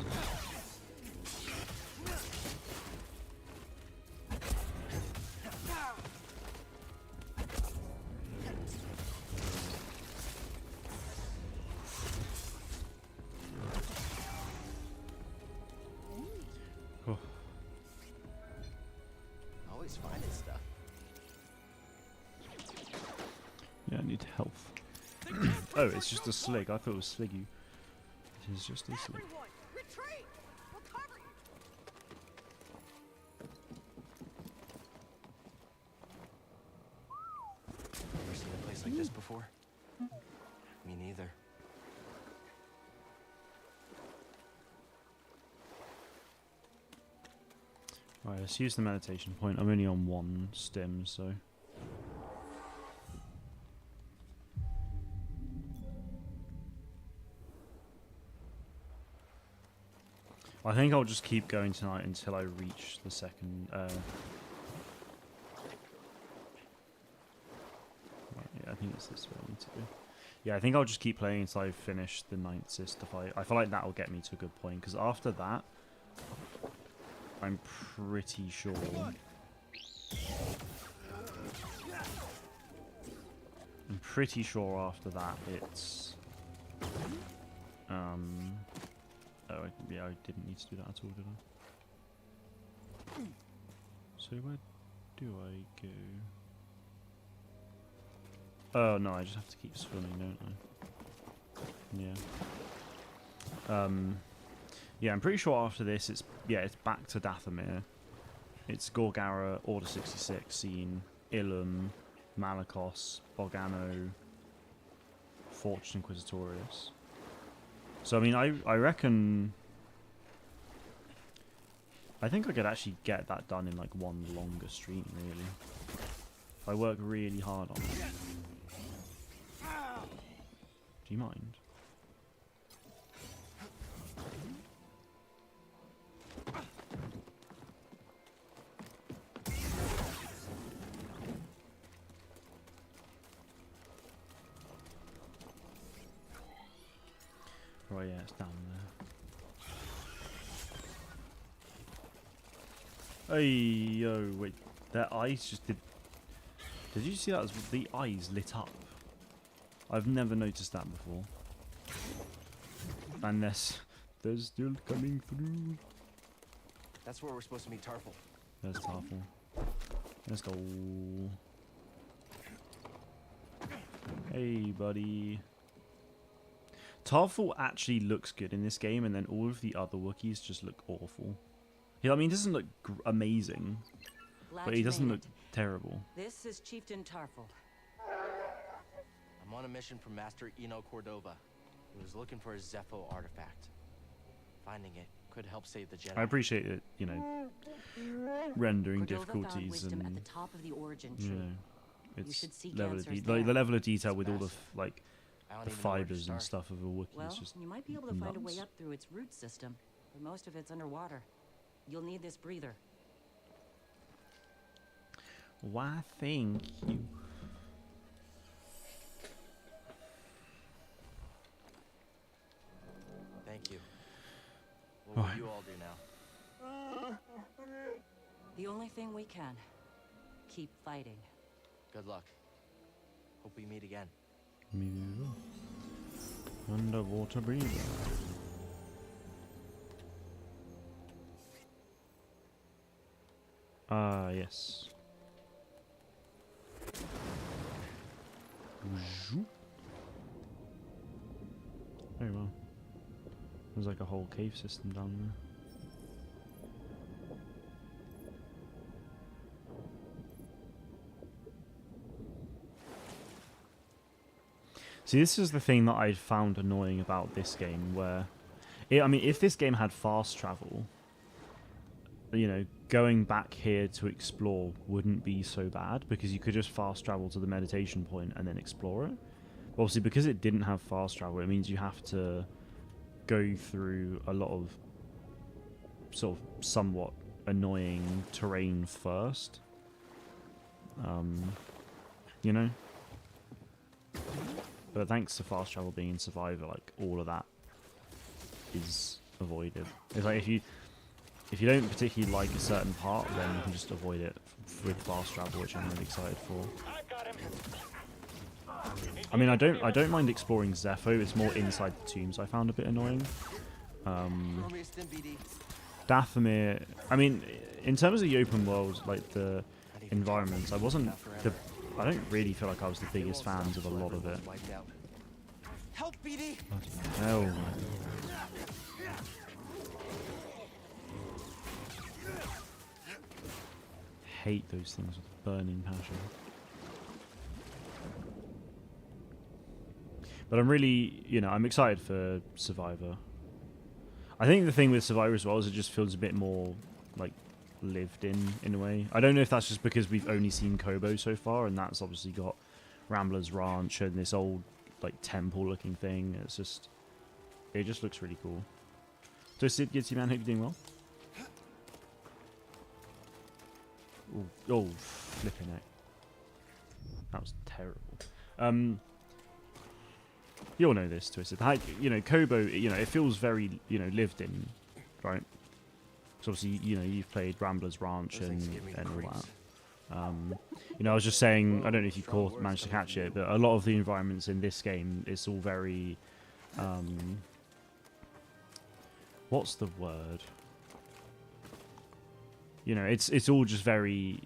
Oh. Always finding stuff. Yeah, I need health. Oh, it's just a Slig. I thought it was Sliggy. It is just a Slig. Everyone, retreat! We'll cover you! Ever seen a place like this before? Me neither. Right, let's use the meditation point. I'm only on 1 stim, so. I think I'll just keep going tonight until I reach the second. Right, yeah, I think it's this way I need to go. Yeah, I think I'll just keep playing until I finish the 9th sister fight. I feel like that will get me to a good point, because after that, I'm pretty sure. I'm pretty sure after that it's. Oh, yeah, I didn't need to do that at all, did I? So where do I go? Oh no, I just have to keep swimming, don't I? Yeah. Yeah, I'm pretty sure after this it's back to Dathomir. It's Gorgara, Order 66, Scene, Ilum, Malakos, Bogano, Fortune Inquisitorius. So I mean, I reckon. I think I could actually get that done in like one longer stream, really. If I work really hard on it. Do you mind? Oh yeah, it's down there. Hey yo, wait, their eyes just did. Did you see that? As the eyes lit up. I've never noticed that before. And they're still coming through. That's where we're supposed to meet Tarful. There's Tarful. Let's go. Hey, buddy. Tarful actually looks good in this game, and then all of the other Wookiees just look awful. I mean, he doesn't look amazing, but he doesn't look terrible. This is Chieftain Tarful. I'm on a mission from Master Eno Cordova. He was looking for a Zepho artifact. Finding it could help save the Jedi. I appreciate it, you know, rendering Cordova difficulties found wisdom and at the top of the origin tree. you know, You it's should seek level answers the there. level of detail with all the I like don't the even know where to fibers and start. stuff of a Wookiee Well, is just you might be able to find a way nuts. up through its root system, but most of it's underwater. You'll need this breather. Why, thank you. Thank you. What will Alright. you all do now? The only thing we can. Keep fighting. Good luck. Hope we meet again. Me too. Underwater breather. Ah, yes. Zoop. Very well. There's like a whole cave system down there. See, this is the thing that I found annoying about this game, where, I mean, if this game had fast travel, you know, going back here to explore wouldn't be so bad, because you could just fast travel to the meditation point and then explore it. Obviously, because it didn't have fast travel, it means you have to go through a lot of sort of somewhat annoying terrain first. You know? But thanks to fast travel being in Survivor, like, all of that is avoided. It's like if you don't particularly like a certain part, then you can just avoid it with fast travel, which I'm really excited for. I mean, I don't mind exploring Zepho. It's more inside the tombs I found a bit annoying. Dathomir, I mean, in terms of the open world, like the environments, I don't really feel like I was the biggest fans of a lot of it. Help, BD. Hell. Hate those things with burning passion. But I'm really, you know, I'm excited for Survivor. I think the thing with Survivor as well is it just feels a bit more like lived in a way. I don't know if that's just because we've only seen Kobo so far, and that's obviously got Rambler's Ranch and this old like temple looking thing. It just looks really cool. So Sid, Gitsy Man, hope you're doing well. Ooh, oh, flipping it. That was terrible. You all know this, Twisted. You know, Kobo, you know, it feels very, you know, lived in, right? So obviously, you know, you've played Rambler's Ranch and all that. You know, I was just saying, I don't know if you managed to catch it, but a lot of the environments in this game, it's all very, what's the word? You know, it's all just very,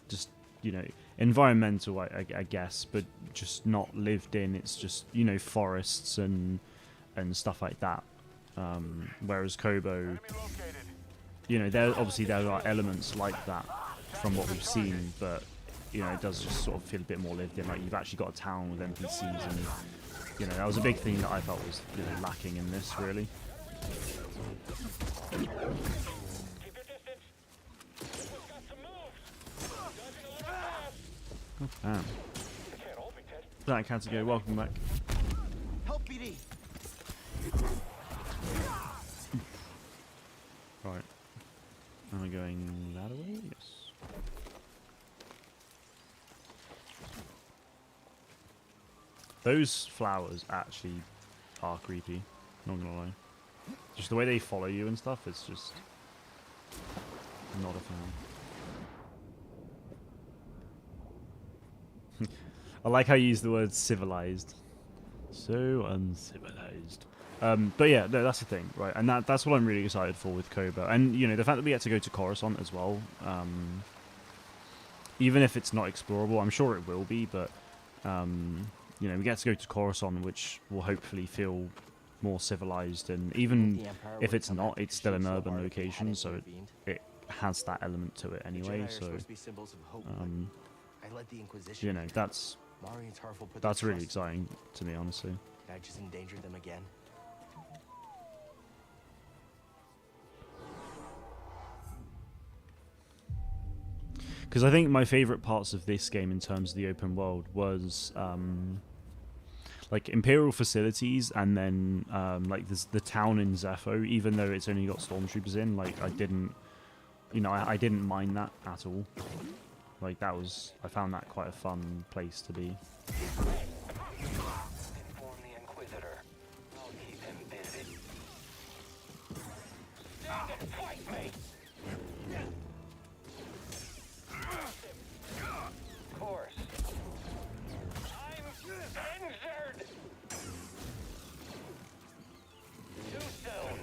just, you know, environmental, I guess, but just not lived in. It's just, you know, forests and stuff like that. Whereas Kobo, you know, there are elements like that from what we've seen, but you know, it does just sort of feel a bit more lived in. Like you've actually got a town with NPCs, and you know, that was a big thing that I felt was, you know, lacking in this, really. Oh, damn. That can't go. Welcome back. Help, BD. Right. Am I going that way? Yes. Those flowers actually are creepy. Not gonna lie. Just the way they follow you and stuff, it's just not a fan. I like how you use the word civilized. So uncivilized. But yeah, no, that's the thing, right? And that's what I'm really excited for with Kobo. And, you know, the fact that we get to go to Coruscant as well, even if it's not explorable, I'm sure it will be, but, you know, we get to go to Coruscant, which will hopefully feel more civilized. And even if it's not, it's still an urban location, so it has that element to it anyway. So, you know, that's really exciting to me, honestly. Did I just endanger them again? Because I think my favorite parts of this game in terms of the open world was like Imperial facilities, and then like the town in Zepho, even though it's only got stormtroopers in, like I didn't mind that at all. Like I found that quite a fun place to be. Inform the Inquisitor. I'll keep him busy. Stand and fight me! Of course. I'm injured! Too soon.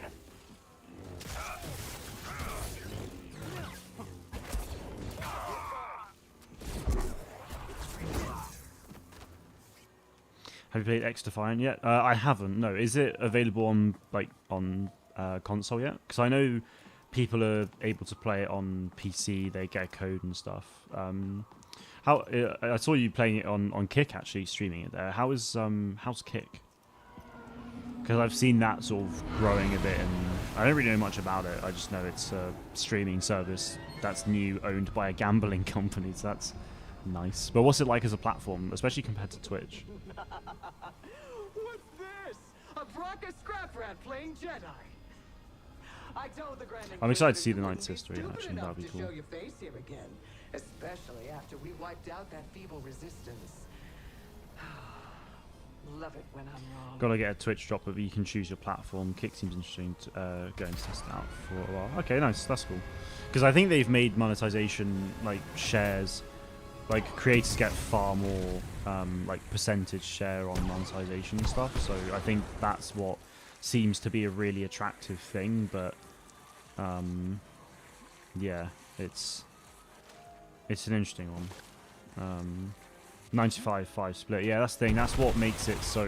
Have you played X Defiant yet? I haven't. No. Is it available on console yet? Because I know people are able to play it on PC. They get a code and stuff. How I saw you playing it on Kick, actually streaming it there. How's Kick? Because I've seen that sort of growing a bit, and I don't really know much about it. I just know it's a streaming service that's new, owned by a gambling company. So that's nice. But what's it like as a platform, especially compared to Twitch? What's this? A Bronca scrap rat playing Jedi. I told the Grand I'm excited to see Inquisitor the you Night wouldn't be Sister. stupid Actually, that'd be enough cool. to show your face here again, especially after we wiped out that feeble resistance. Love it when I'm wrong. Gotta get a Twitch drop, but you can choose your platform. Kick seems interesting to go and test it out for a while. Okay, nice. That's cool. Because I think they've made monetization, like shares, like creators get far more like percentage share on monetization and stuff. So I think that's what seems to be a really attractive thing. But yeah, it's an interesting one. 95-5 split. Yeah, that's the thing. That's what makes it so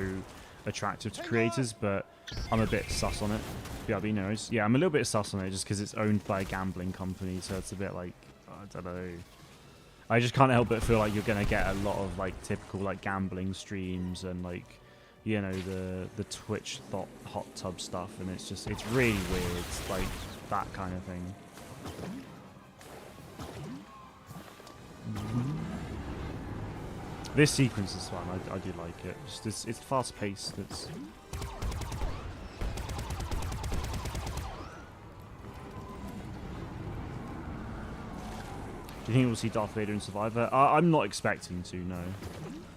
attractive to creators, but I'm a bit sus on it. BRB knows. Yeah, I'm a little bit sus on it just because it's owned by a gambling company, so it's a bit like, I don't know. I just can't help but feel like you're going to get a lot of like typical like gambling streams and like, you know, the Twitch hot tub stuff, and it's really weird, like that kind of thing. This sequence is fun. I do like it. It's fast paced. It's Do you think we'll see Darth Vader in Survivor? I'm not expecting to. No,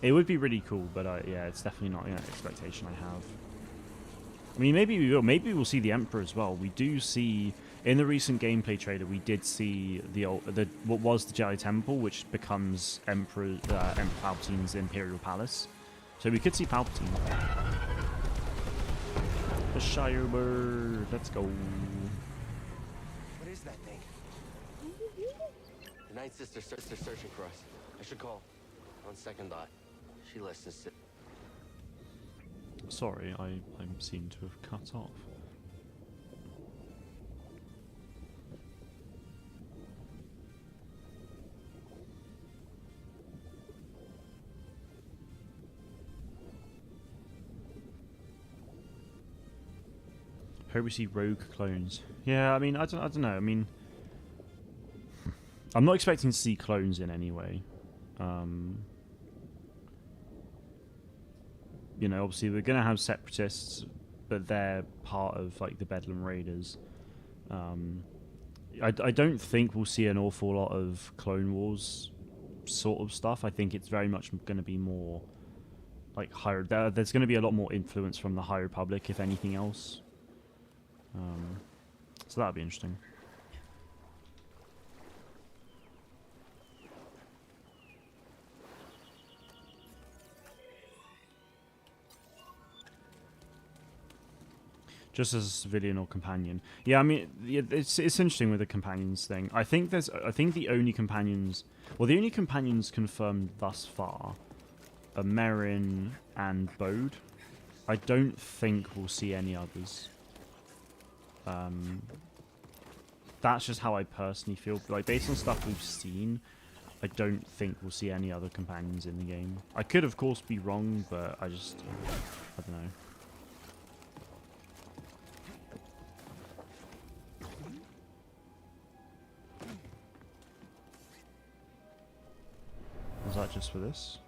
it would be really cool, but yeah, it's definitely not an expectation I have. I mean, maybe we will. Maybe we'll see the Emperor as well. We do see in the recent gameplay trailer. We did see what was the Jedi Temple, which becomes Emperor Palpatine's Imperial Palace. So we could see Palpatine. The Shire Bird. Let's go. What is that thing? The Night Sister's searching for us. I should call. On second thought, she listens to... Sorry, I seem to have cut off. Hope we see rogue clones. Yeah, I mean, I don't know. I mean, I'm not expecting to see clones in any way. You know, obviously we're gonna have separatists, but they're part of like the Bedlam Raiders. I don't think we'll see an awful lot of Clone Wars sort of stuff. I think it's very much going to be more like there's going to be a lot more influence from the High Republic, if anything else. So that'll be interesting. Just as a civilian or companion. Yeah, I mean, it's interesting with the companions thing. I think the only companions confirmed thus far are Merrin and Bode. I don't think we'll see any others. That's just how I personally feel. Like, based on stuff we've seen, I don't think we'll see any other companions in the game. I could, of course, be wrong, but I don't know. Was that just for this?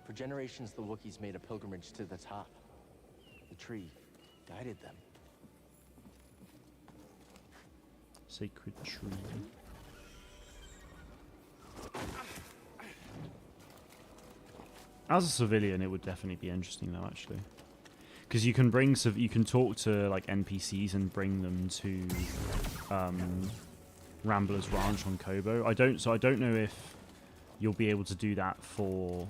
For generations, the Wookiees made a pilgrimage to the top. The tree guided them. Sacred tree. As a civilian, it would definitely be interesting, though, actually, because you can talk to like NPCs and bring them to Rambler's Ranch on Kobo. I don't know if you'll be able to do that for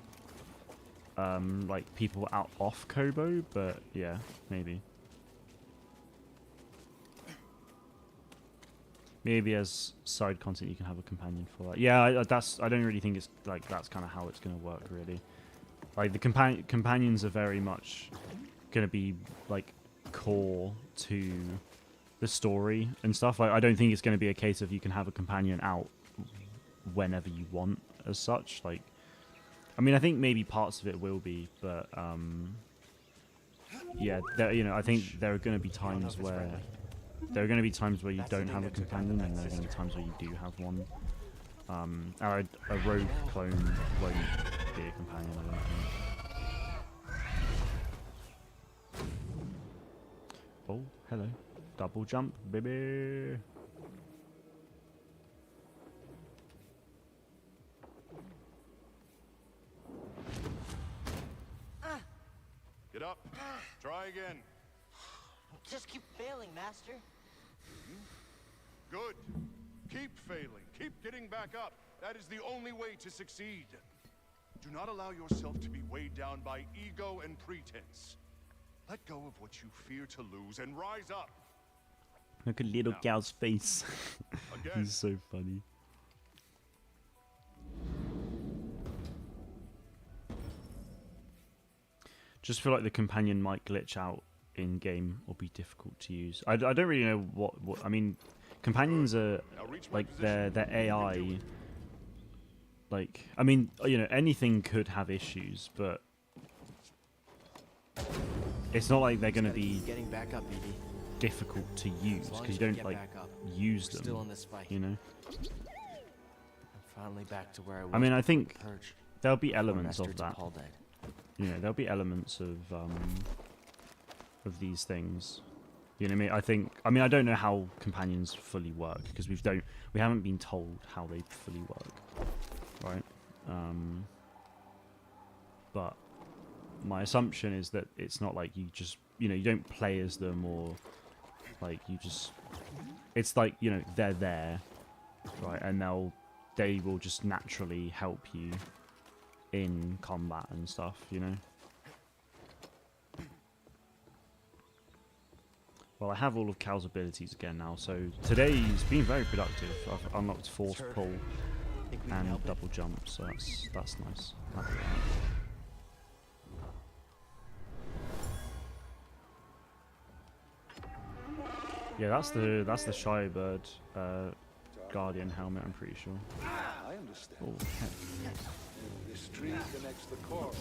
like people out off Kobo, but yeah, maybe. Maybe as side content you can have a companion for that. Yeah, I don't really think it's like that's kind of how it's going to work, really. Like the companions are very much gonna be like core to the story and stuff. Like I don't think it's gonna be a case of you can have a companion out whenever you want as such. Like, I mean, I think maybe parts of it will be, but yeah, I think there are gonna be times where you don't have a companion, and there are gonna be times where you do have one. A rogue clone won't be a companion, I don't think. Oh, hello. Double jump, baby. Get up. Try again. Just keep failing, Master. Good. Keep failing. Keep getting back up. That is the only way to succeed. Do not allow yourself to be weighed down by ego and pretense. Let go of what you fear to lose and rise up. Look at little gal's face. Again. He's so funny. Just feel like the companion might glitch out in game or be difficult to use. I don't really know what I mean. Companions are like they're AI. Like, I mean, you know, anything could have issues, but it's not like they're going to be getting back up, BB. difficult to use because you don't like use them. Still in this fight. You know. I'm finally back to where I was. I mean, I think Purge. there'll be elements of Master that. T'Pol died. You know, there'll be elements of these things. You know what I mean? I mean, I don't know how companions fully work because we haven't been told how they fully work, right? But my assumption is that it's not like you just, you know, you don't play as them or like you just. It's like, you know, they're there, right? And they will just naturally help you in combat and stuff, you know. Well, I have all of Cal's abilities again now, so today's been very productive. I've unlocked force pull and double jump, so that's nice. Happy with that. Yeah, that's the Shy Bird Guardian helmet, I'm pretty sure. I understand. Oh, heck. This tree connects the core.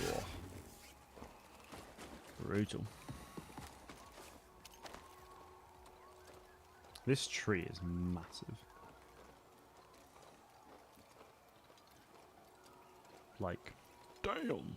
Whoa. Brutal. This tree is massive. Like, damn.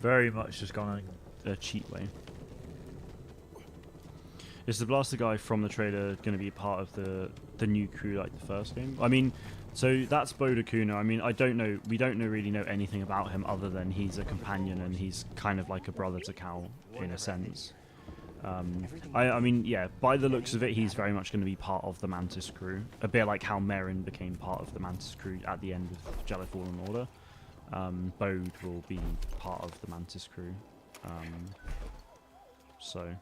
Very much just gone a cheat way. Is the blaster guy from the trailer going to be part of the new crew like the first game? I mean, so that's Boda Kuna. I mean, I don't know. We don't really know anything about him other than he's a companion and he's kind of like a brother to Cal in a sense. I mean, yeah, by the looks of it, he's very much going to be part of the Mantis crew. A bit like how Merrin became part of the Mantis crew at the end of Jedi Fallen Order. Bode will be part of the Mantis crew. So.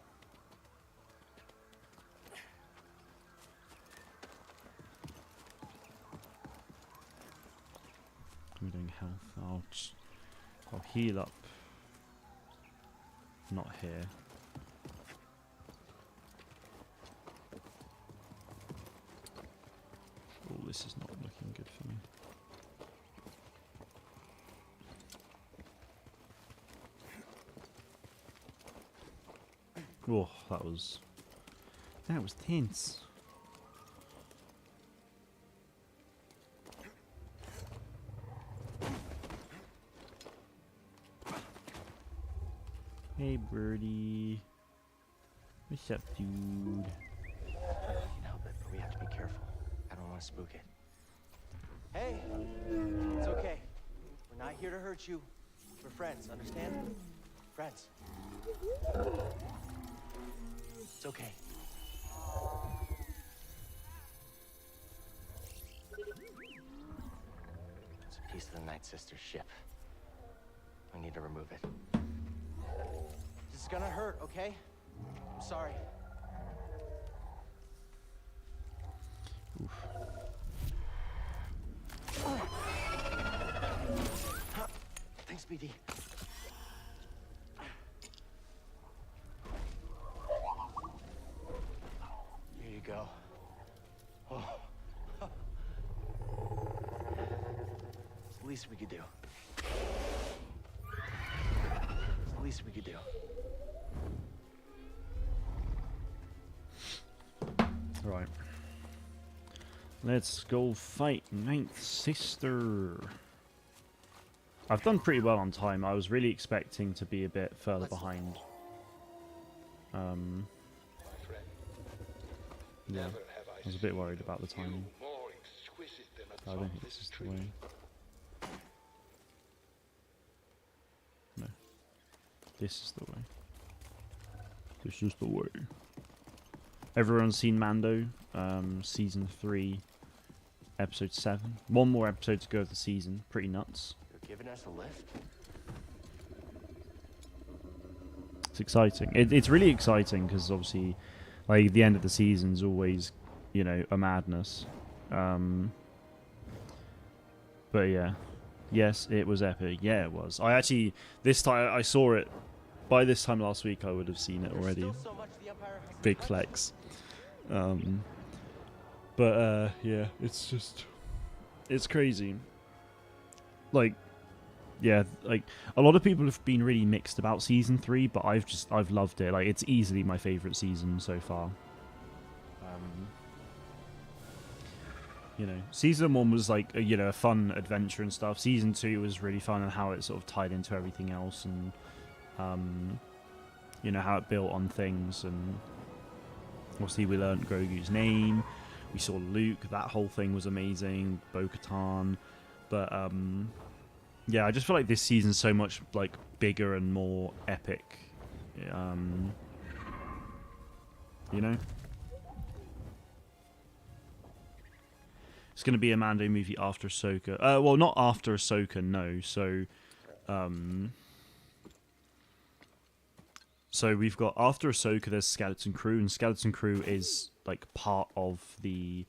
I'm doing health. I'll heal up. Not here. Oh, this is not looking good for me. Oh, that was tense. Hey, birdie. What's up, dude? We can help it, but we have to be careful. I don't want to spook it. Hey, it's okay. We're not here to hurt you. We're friends, understand? Friends. It's okay. It's a piece of the Night Sister's ship. We need to remove it. This is gonna hurt, okay? I'm sorry. Oof. Thanks, BD. Here you go. Oh. It's the least we could do. It's the least we could do. Right. Let's go fight Ninth Sister. I've done pretty well on time. I was really expecting to be a bit further behind. Yeah, I was a bit worried about the timing. I don't think this is the way. No. This is the way. This is the way. Everyone's seen Mando, season 3, episode 7. One more episode to go of the season. Pretty nuts. You're giving us a lift? It's exciting. It's really exciting because obviously, like, the end of the season is always, you know, a madness. But yeah, yes, it was epic. Yeah, it was. I actually, this time I saw it. By this time last week, I would have seen it already. Big flex. But yeah, it's just, it's crazy. Like, yeah, like a lot of people have been really mixed about season 3, but I've loved it. Like, it's easily my favorite season so far. You know, season 1 was like a, you know, a fun adventure and stuff. Season 2 was really fun and how it sort of tied into everything else, and you know, how it built on things. And obviously we learned Grogu's name. We saw Luke. That whole thing was amazing. Bo-Katan. But yeah, I just feel like this season's so much like bigger and more epic. You know, it's going to be a Mando movie after Ahsoka. Well, not after Ahsoka, no. So we've got after Ahsoka, there's Skeleton Crew, and Skeleton Crew is like part of the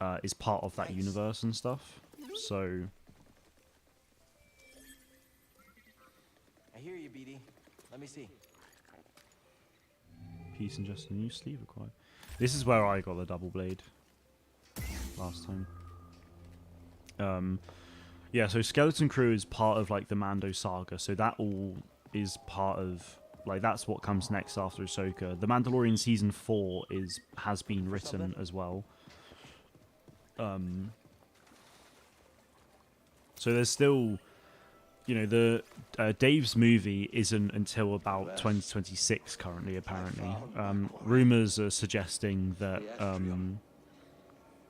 that universe and stuff. So I hear you, BD. Let me see. Peace and just a new sleeve required. This is where I got the double blade last time. Yeah, so Skeleton Crew is part of like the Mando saga, so that all is part of, like, that's what comes next after Ahsoka. The Mandalorian season 4 has been written as well. So there's still, you know, the Dave's movie isn't until about 2026 currently, apparently. Rumors are suggesting that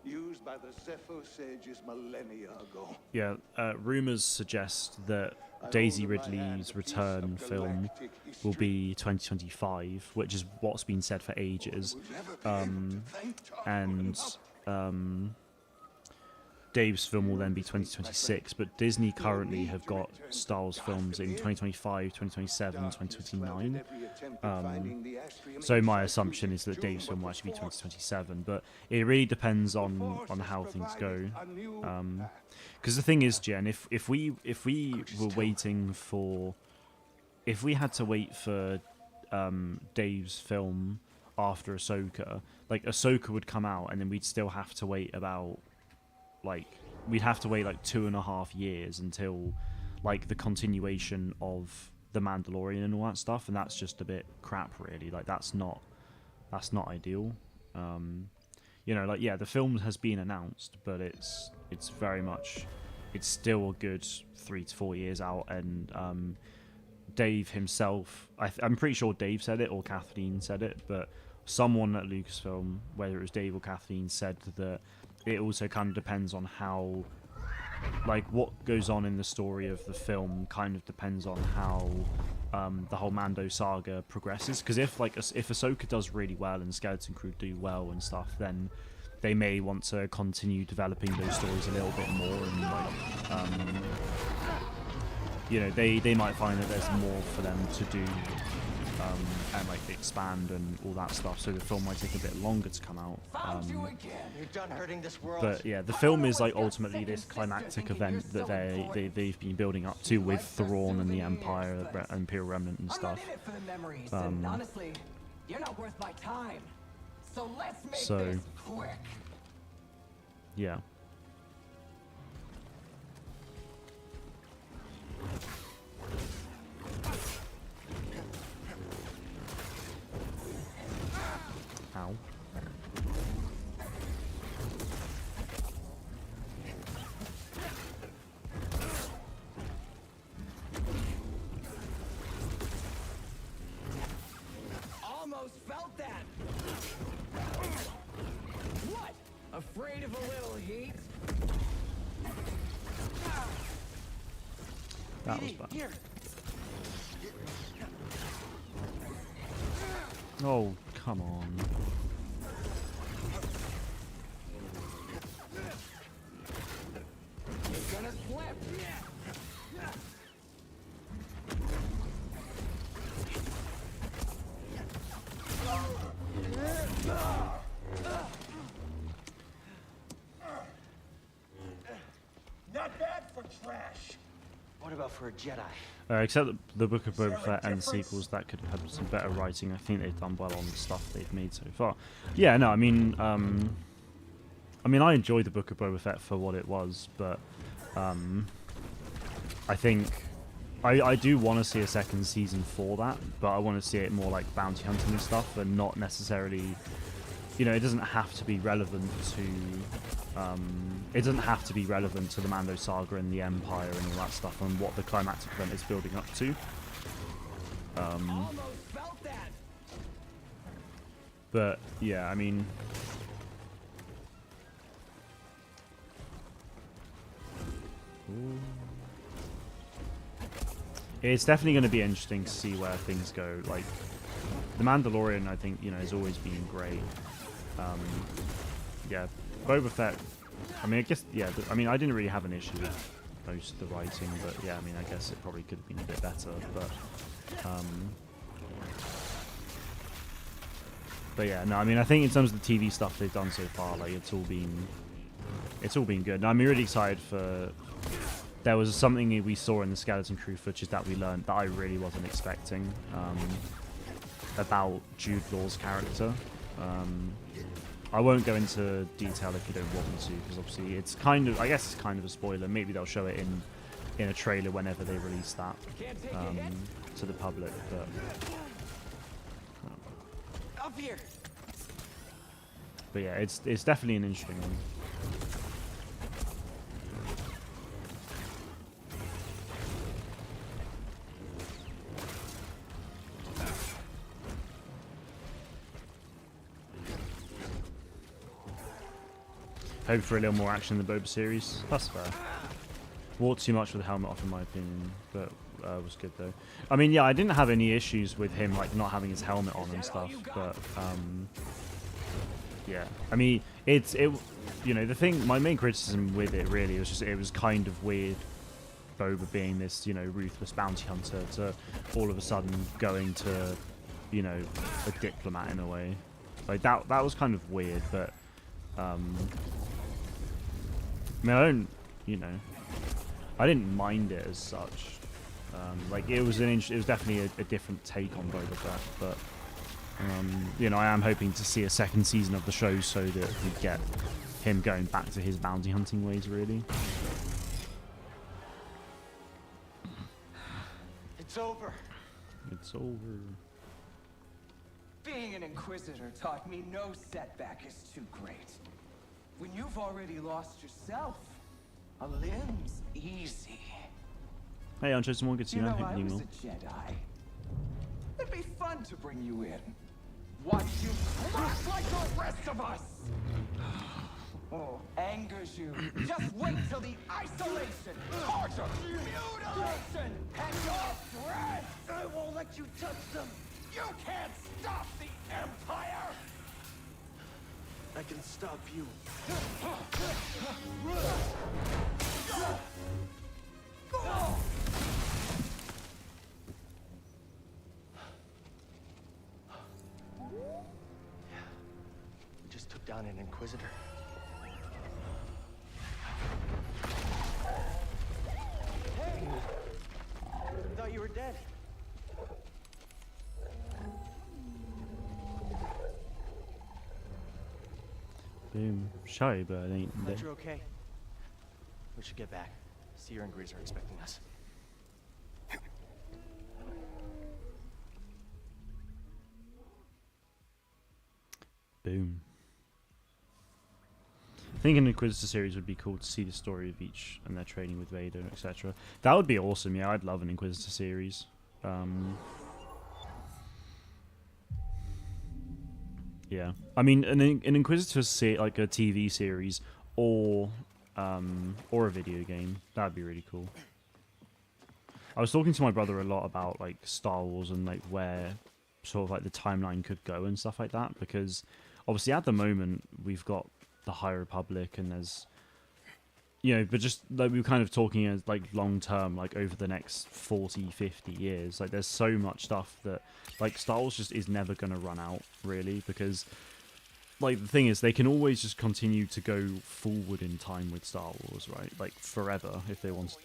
used by the Zepho sages millennia ago. yeah, rumors suggest that Daisy Ridley's return film will be 2025, which is what's been said for ages. And Dave's film will then be 2026, but Disney currently have got Star Wars films in 2025, 2027, 2029. So my assumption is that Dave's film will actually be 2027, but it really depends on how things go. Because the thing is, Jen, if we were waiting for, if we had to wait for Dave's film after Ahsoka, like Ahsoka would come out, and then we'd still have to wait about, like, we'd have to wait like 2.5 years until like the continuation of the Mandalorian and all that stuff, and that's just a bit crap, really. Like, that's not ideal. You know, like, yeah, the film has been announced, but it's very much, it's still a good 3 to 4 years out. And Dave himself, I'm pretty sure Dave said it or Kathleen said it, but someone at Lucasfilm, whether it was Dave or Kathleen, said that it also kind of depends on how like what goes on in the story of the film kind of depends on how the whole Mando saga progresses. Because if Ahsoka does really well and Skeleton Crew do well and stuff, then they may want to continue developing those stories a little bit more, and like you know, they might find that there's more for them to do and like expand and all that stuff, so the film might take a bit longer to come out. You're done hurting this world. But yeah, the film is like ultimately this climactic event that they've been building up to with Thrawn and the Empire, Imperial Remnant and stuff. I'm in it for the memories, and honestly, you're not worth my time. So let's make this quick. Yeah. Ow. Almost felt that. What? Afraid of a little heat? That was bad. Oh, come on. It's gonna slip. Not bad for trash. What about for a Jedi? Except the Book of Boba Fett and sequels that could have some better writing. I think they've done well on the stuff they've made so far. Yeah, no, I mean, I enjoyed the Book of Boba Fett for what it was, but I think I do want to see a second season for that, but I want to see it more like bounty hunting and stuff, and not necessarily, you know, it doesn't have to be relevant to. It doesn't have to be relevant to the Mando saga and the Empire and all that stuff and what the climactic event is building up to. But yeah, I mean, it's definitely going to be interesting to see where things go. Like the Mandalorian, I think, you know, has always been great. Yeah, Boba Fett. I mean, I guess, yeah, I mean, I didn't really have an issue with most of the writing, but yeah, I mean, I guess it probably could have been a bit better, but yeah, no, I mean, I think in terms of the TV stuff they've done so far, like, it's all been good. And I'm really excited for, there was something we saw in the Skeleton Crew footage that we learned that I really wasn't expecting, about Jude Law's character. I won't go into detail if you don't want me to, because obviously it's kind of, I guess it's kind of a spoiler. Maybe they'll show it in a trailer whenever they release that to the public. But Up here. But yeah, it's definitely an interesting one. Hope for a little more action in the Boba series. That's fair. Walked too much with the helmet off, in my opinion, but was good though. I mean, yeah, I didn't have any issues with him like not having his helmet on and stuff, but yeah. I mean, it. You know, the thing. My main criticism with it really was just it was kind of weird. Boba being this, you know, ruthless bounty hunter to all of a sudden going to, you know, a diplomat in a way. Like that was kind of weird, but. I mean, I didn't mind it as such. Like it was definitely a different take on Boba Fett, but you know, I am hoping to see a second season of the show so that we get him going back to his bounty hunting ways, really. It's over. It's over. Being an Inquisitor taught me no setback is too great. When you've already lost yourself, a limb's easy. Hey, Ancho, someone gets you. You know, I I was a Jedi. It'd be fun to bring you in. Watch you crush like the rest of us! Oh, angers you. Just wait till the isolation, torture, mutilation, and your breath! I won't let you touch them! You can't stop the Empire! I can stop you. We just took down an Inquisitor. Hey! I thought you were dead. Boom. Shy, but it ain't Glad dead. you're okay. We should get back. Seer and Grease are expecting us. Boom. I think an Inquisitor series would be cool to see the story of each and their training with Vader, etc. That would be awesome. Yeah, I'd love an Inquisitor series. Yeah, I mean, an Inquisitor like a TV series or a video game. That'd be really cool. I was talking to my brother a lot about like Star Wars and like where sort of like the timeline could go and stuff like that, because obviously at the moment we've got the High Republic and there's, you know, but just like we were kind of talking as like long term, like over the next 40-50 years, like there's so much stuff that like Star Wars just is never going to run out really, because like the thing is they can always just continue to go forward in time with Star Wars, right? Like forever if they wanted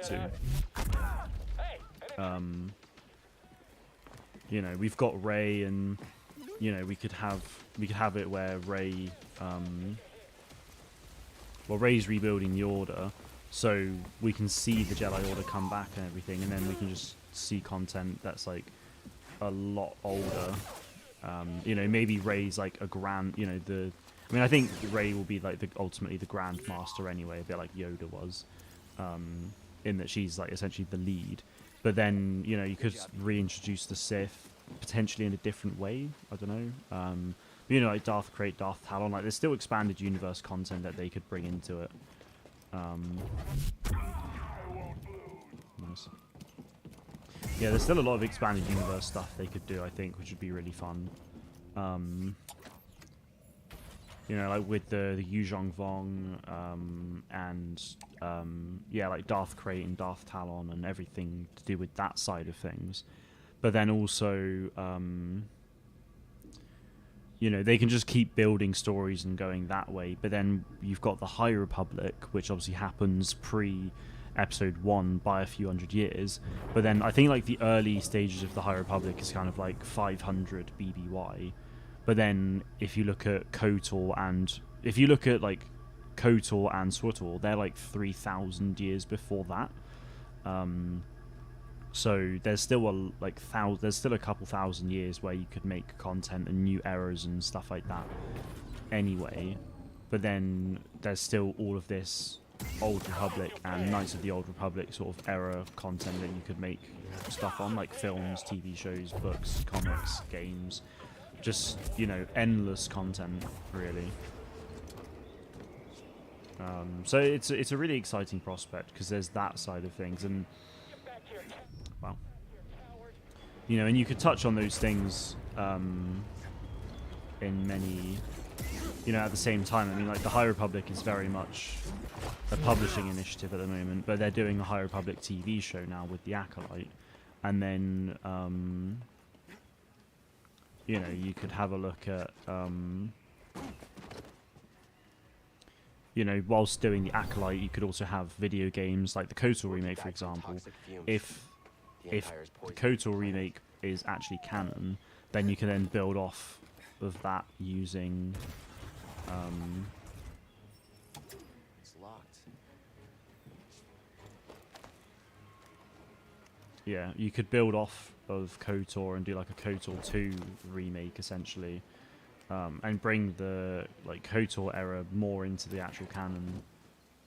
to. You know, we've got Rey, and you know we could have it where Rey Rey's rebuilding the Order, so we can see the Jedi Order come back and everything, and then we can just see content that's like a lot older. You know, maybe Rey's like a grand, you know, I mean, I think Rey will be like ultimately the Grand Master anyway, a bit like Yoda was, in that she's like essentially the lead. But then, you know, you could reintroduce the Sith potentially in a different way. I don't know. You know, like Darth Krayt, Darth Talon. Like, there's still expanded universe content that they could bring into it. Nice. Yeah, there's still a lot of expanded universe stuff they could do, I think, which would be really fun. You know, like with the Yuzhong Vong, and yeah, like Darth Krayt and Darth Talon and everything to do with that side of things. But then also, you know, they can just keep building stories and going that way. But then you've got the High Republic, which obviously happens pre-Episode 1 by a few hundred years. But then I think like the early stages of the High Republic is kind of like 500 BBY. But then if you look at KOTOR and SWTOR, they're like 3,000 years before that. So there's still there's still a couple thousand years where you could make content and new eras and stuff like that anyway. But then there's still all of this Old Republic and Knights of the Old Republic sort of era content that you could make stuff on, like films, TV shows, books, comics, games. Just, you know, endless content, really. So it's a really exciting prospect because there's that side of things, and well, you know, and you could touch on those things in many, you know, at the same time. I mean, like the High Republic is very much a publishing initiative at the moment, but they're doing a High Republic TV show now with the Acolyte, and then you know, you could have a look at, you know, whilst doing the Acolyte, you could also have video games like the KOTOR remake, for example. If the KOTOR remake is actually canon, then you can then build off of that using. It's locked. Yeah, you could build off of KOTOR and do like a KOTOR 2 remake essentially, and bring the like KOTOR era more into the actual canon.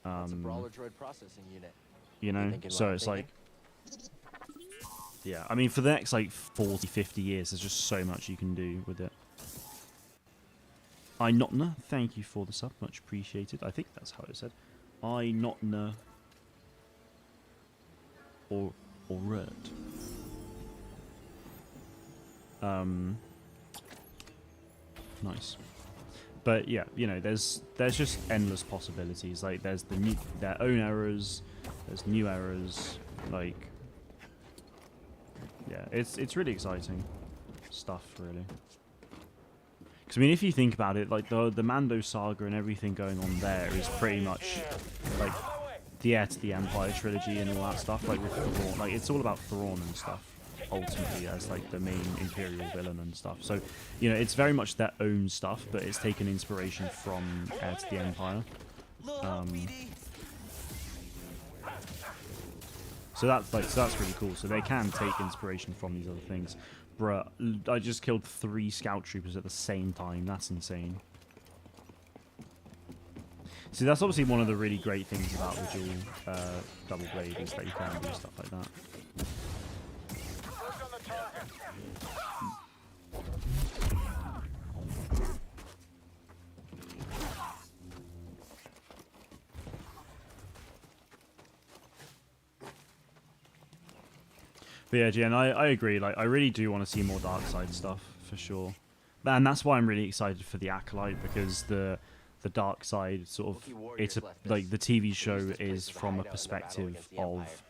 It's a brawler droid processing unit. You know, so it's like, yeah, I mean, for the next like 40-50 years, there's just so much you can do with it. I Notna, thank you for the sub, much appreciated. I think that's how it said. I Notna or Red. Nice. But yeah, you know, there's just endless possibilities. Like there's their own errors, there's new errors. Like, yeah, it's really exciting stuff, really. Because I mean, if you think about it, like the Mando saga and everything going on there is pretty much like the Heir to the Empire trilogy and all that stuff. Like with Thrawn, like it's all about Thrawn and stuff. Ultimately, as like the main Imperial villain and stuff. So, you know, it's very much their own stuff, but it's taken inspiration from Heir to the Empire. So that's really cool. So they can take inspiration from these other things. Bruh, I just killed 3 scout troopers at the same time. That's insane. See, that's obviously one of the really great things about the dual double blade is that you can do stuff like that. But yeah, Jen, I agree. Like, I really do want to see more dark side stuff for sure, and that's why I'm really excited for the Acolyte, because the dark side sort of like the TV show is from a perspective of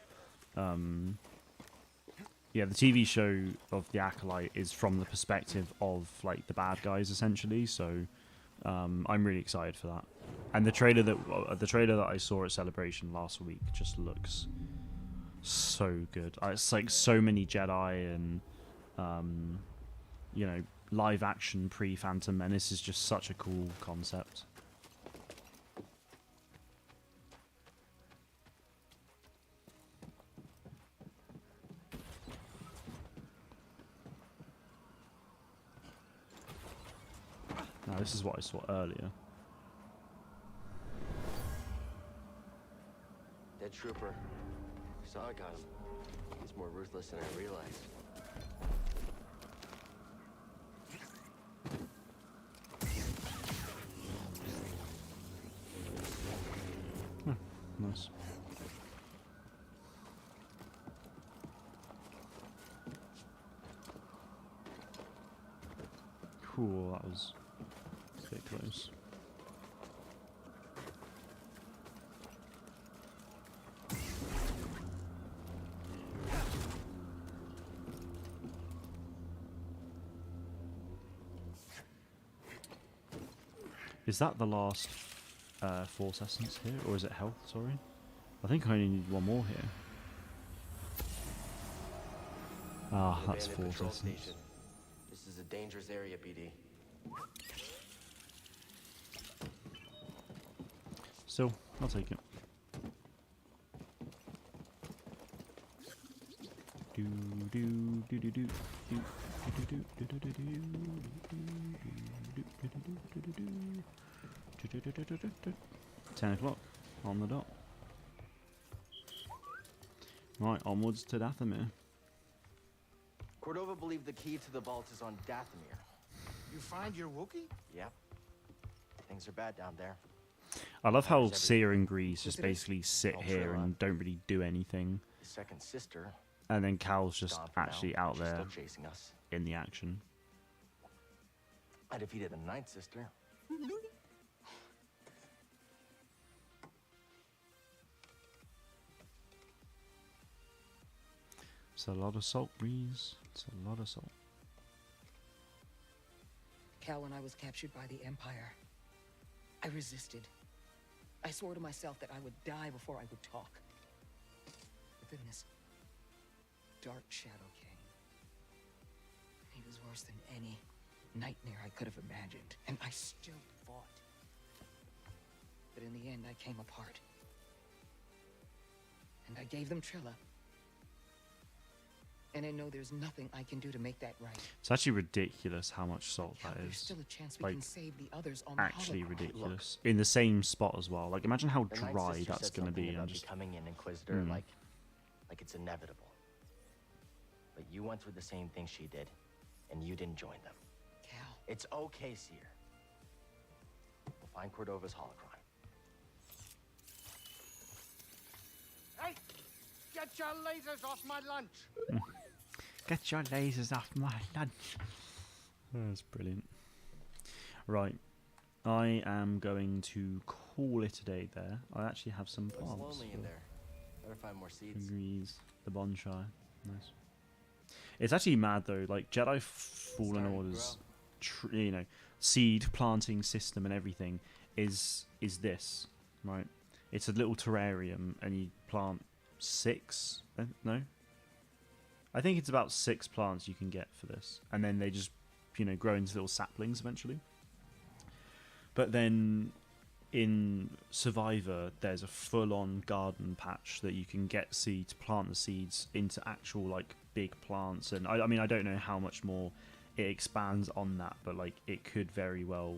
yeah, the TV show of the Acolyte is from the perspective of like the bad guys essentially. So I'm really excited for that. And the trailer that I saw at Celebration last week just looks so good. It's like so many Jedi and you know, live action pre-Phantom Menace is just such a cool concept. Now this is what I saw earlier. Dead trooper. Saw I got him. He's more ruthless than I realized. Oh, nice. Cool, that was a bit close. Is that the last Force Essence here? Or is it health, sorry? I think I only need one more here. Ah, that's Force Essence. Station. This is a dangerous area, BD. Still, I'll take it. Do do do do do do do do do do do do. 10 o'clock on the dot. Right, onwards to Dathomir. Cordova believed the key to the vault is on Dathomir. You find your Wookiee? Yep. Things are bad down there. I love how Seer and Grease just basically sit here and don't really do anything. His second sister. And then Cal's just actually out there still chasing us. In the action. I defeated the ninth sister. It's a lot of salt, Breeze. It's a lot of salt. Cal, when I was captured by the Empire, I resisted. I swore to myself that I would die before I would talk. But then this dark shadow came. He was worse than any nightmare I could have imagined, and I still fought. But in the end, I came apart. And I gave them Trilla. And I know there's nothing I can do to make that right. It's actually ridiculous how much salt that is. There's still a chance we like, can save the others on actually the ridiculous. In the same spot as well. Like, imagine how The Ninth dry Sister that's said going to be. something about And just becoming an Inquisitor, like it's inevitable. But you went through the same thing she did, and you didn't join them. Cal. It's okay, Seer. find Cordova's holocron. Hey! Get your lasers off my lunch! Get your lasers off my lunch. That's brilliant. Right. I am going to call it a day there. I actually have some Looks plants. lonely in there. Better find more seeds. Agrees. The bonfire. Nice. It's actually mad though. Like Jedi Fallen Order's, you know, seed planting system and everything is this, right? It's a little terrarium, and you plant 6. No, I think it's about 6 plants you can get for this, and then they just, you know, grow into little saplings eventually. But then in Survivor, there's a full-on garden patch that you can get seeds, plant the seeds into actual like big plants, and I mean I don't know how much more it expands on that, but like it could very well,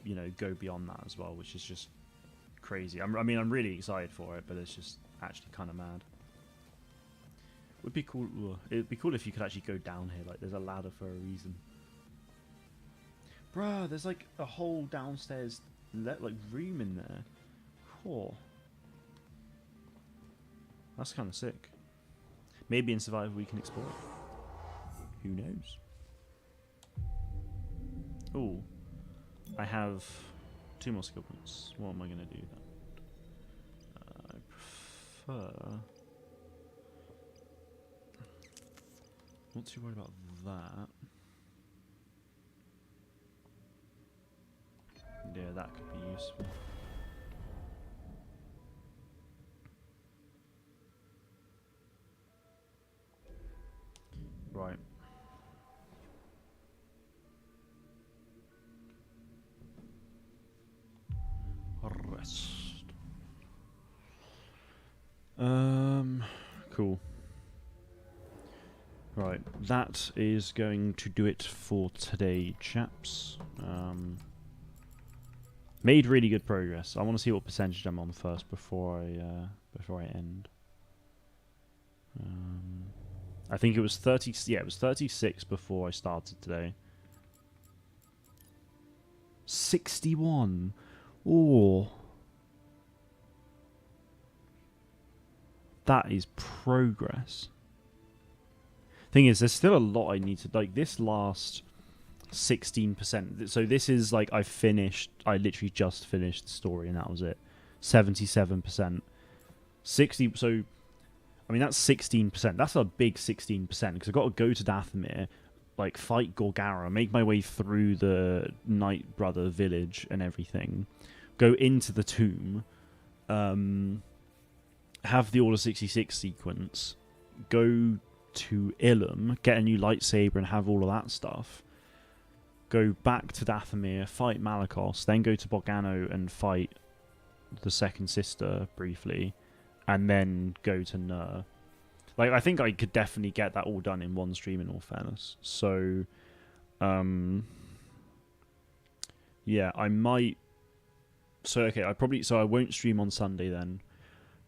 you know, go beyond that as well, which is just crazy. I mean I'm really excited for it, but it's just actually kind of mad. Would be cool. It'd be cool if you could actually go down here. Like there's a ladder for a reason. Bruh, there's like a whole downstairs like room in there. Cool. That's kind of sick. Maybe in Survivor we can explore it. Who knows? Oh, I have 2 more skill points. What am I going to do then? I prefer... Not too worried about that. Yeah, that could be useful. Right. Rest. Cool. Right, that is going to do it for today, chaps. Made really good progress. I want to see what percentage I'm on first before I end. I think it was 30. Yeah, it was 36 before I started today. 61. Oh, that is progress. Thing is, there's still a lot I need to like. This last 16%. So this is like I literally just finished the story and that was it. 77%. 60. So I mean that's 16%. That's a big 16% because I've got to go to Dathomir, like fight Gorgara, make my way through the Night Brother village and everything, go into the tomb, have the Order 66 sequence, go to Ilum, get a new lightsaber and have all of that stuff. Go back to Dathomir, fight Malakos, then go to Bogano and fight the second sister briefly, and then go to Nur. Like, I think I could definitely get that all done in one stream, in all fairness. So, yeah, I might... So, okay, I won't stream on Sunday then,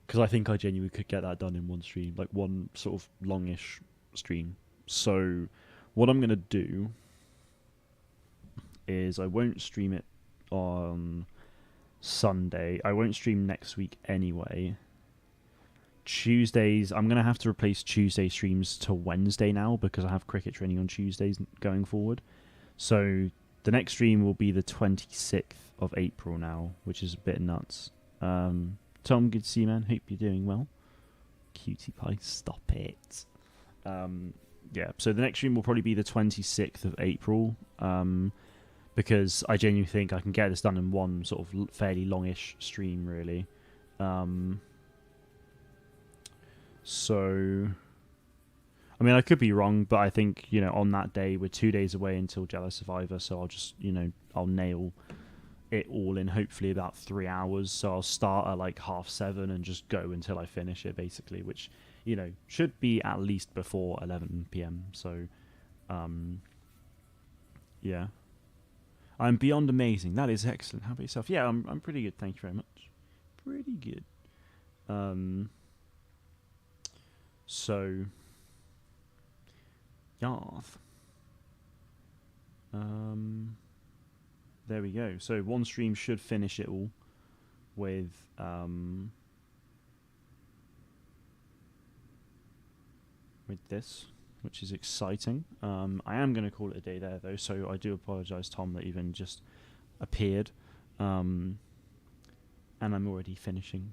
because I think I genuinely could get that done in one stream, like one sort of longish stream. So, what I'm going to do is I won't stream it on Sunday. I won't stream next week anyway. Tuesdays, I'm going to have to replace Tuesday streams to Wednesday now because I have cricket training on Tuesdays going forward. So the next stream will be the 26th of April now, which is a bit nuts. Tom, good to see you, man. Hope you're doing well. Cutie pie, stop it. Yeah, so the next stream will probably be the 26th of April. Because I genuinely think I can get this done in one sort of fairly longish stream, really. So, I mean, I could be wrong, but I think, you know, on that day, we're 2 days away until Jedi Survivor, so I'll just, you know, I'll nail it all in hopefully about 3 hours. So I'll start at like 7:30 and just go until I finish it, basically, which, you know, should be at least before 11 p.m. So, yeah. I'm beyond amazing. That is excellent. How about yourself? Yeah, I'm pretty good. Thank you very much. Pretty good. So, Yarth. there we go. So one stream should finish it all with this, which is exciting. I am going to call it a day there though, so I do apologise, Tom, that even just appeared, and I'm already finishing,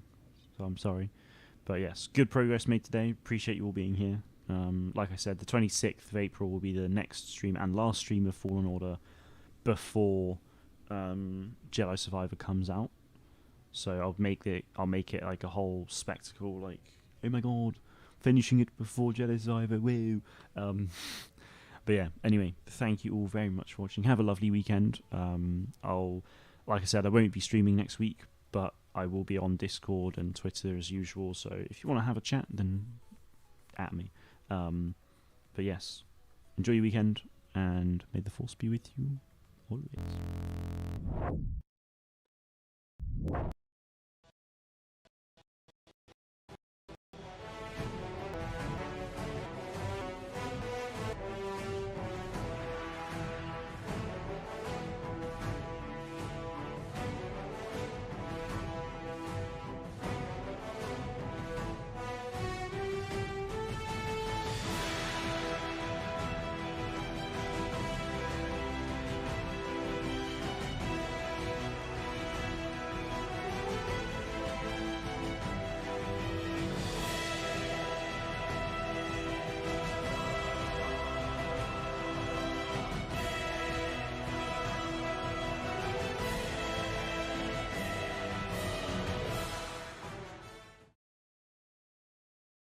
so I'm sorry. But yes, good progress made today. Appreciate you all being here. Like I said, the 26th of April will be the next stream and last stream of Fallen Order before Jedi Survivor comes out. So I'll make it like a whole spectacle, like, oh my god, finishing it before Jedi Survivor, woo. But yeah, anyway, thank you all very much for watching. Have a lovely weekend. Like I said, I won't be streaming next week, but I will be on Discord and Twitter as usual. So if you want to have a chat, then at me. But yes, enjoy your weekend, and may the Force be with you always.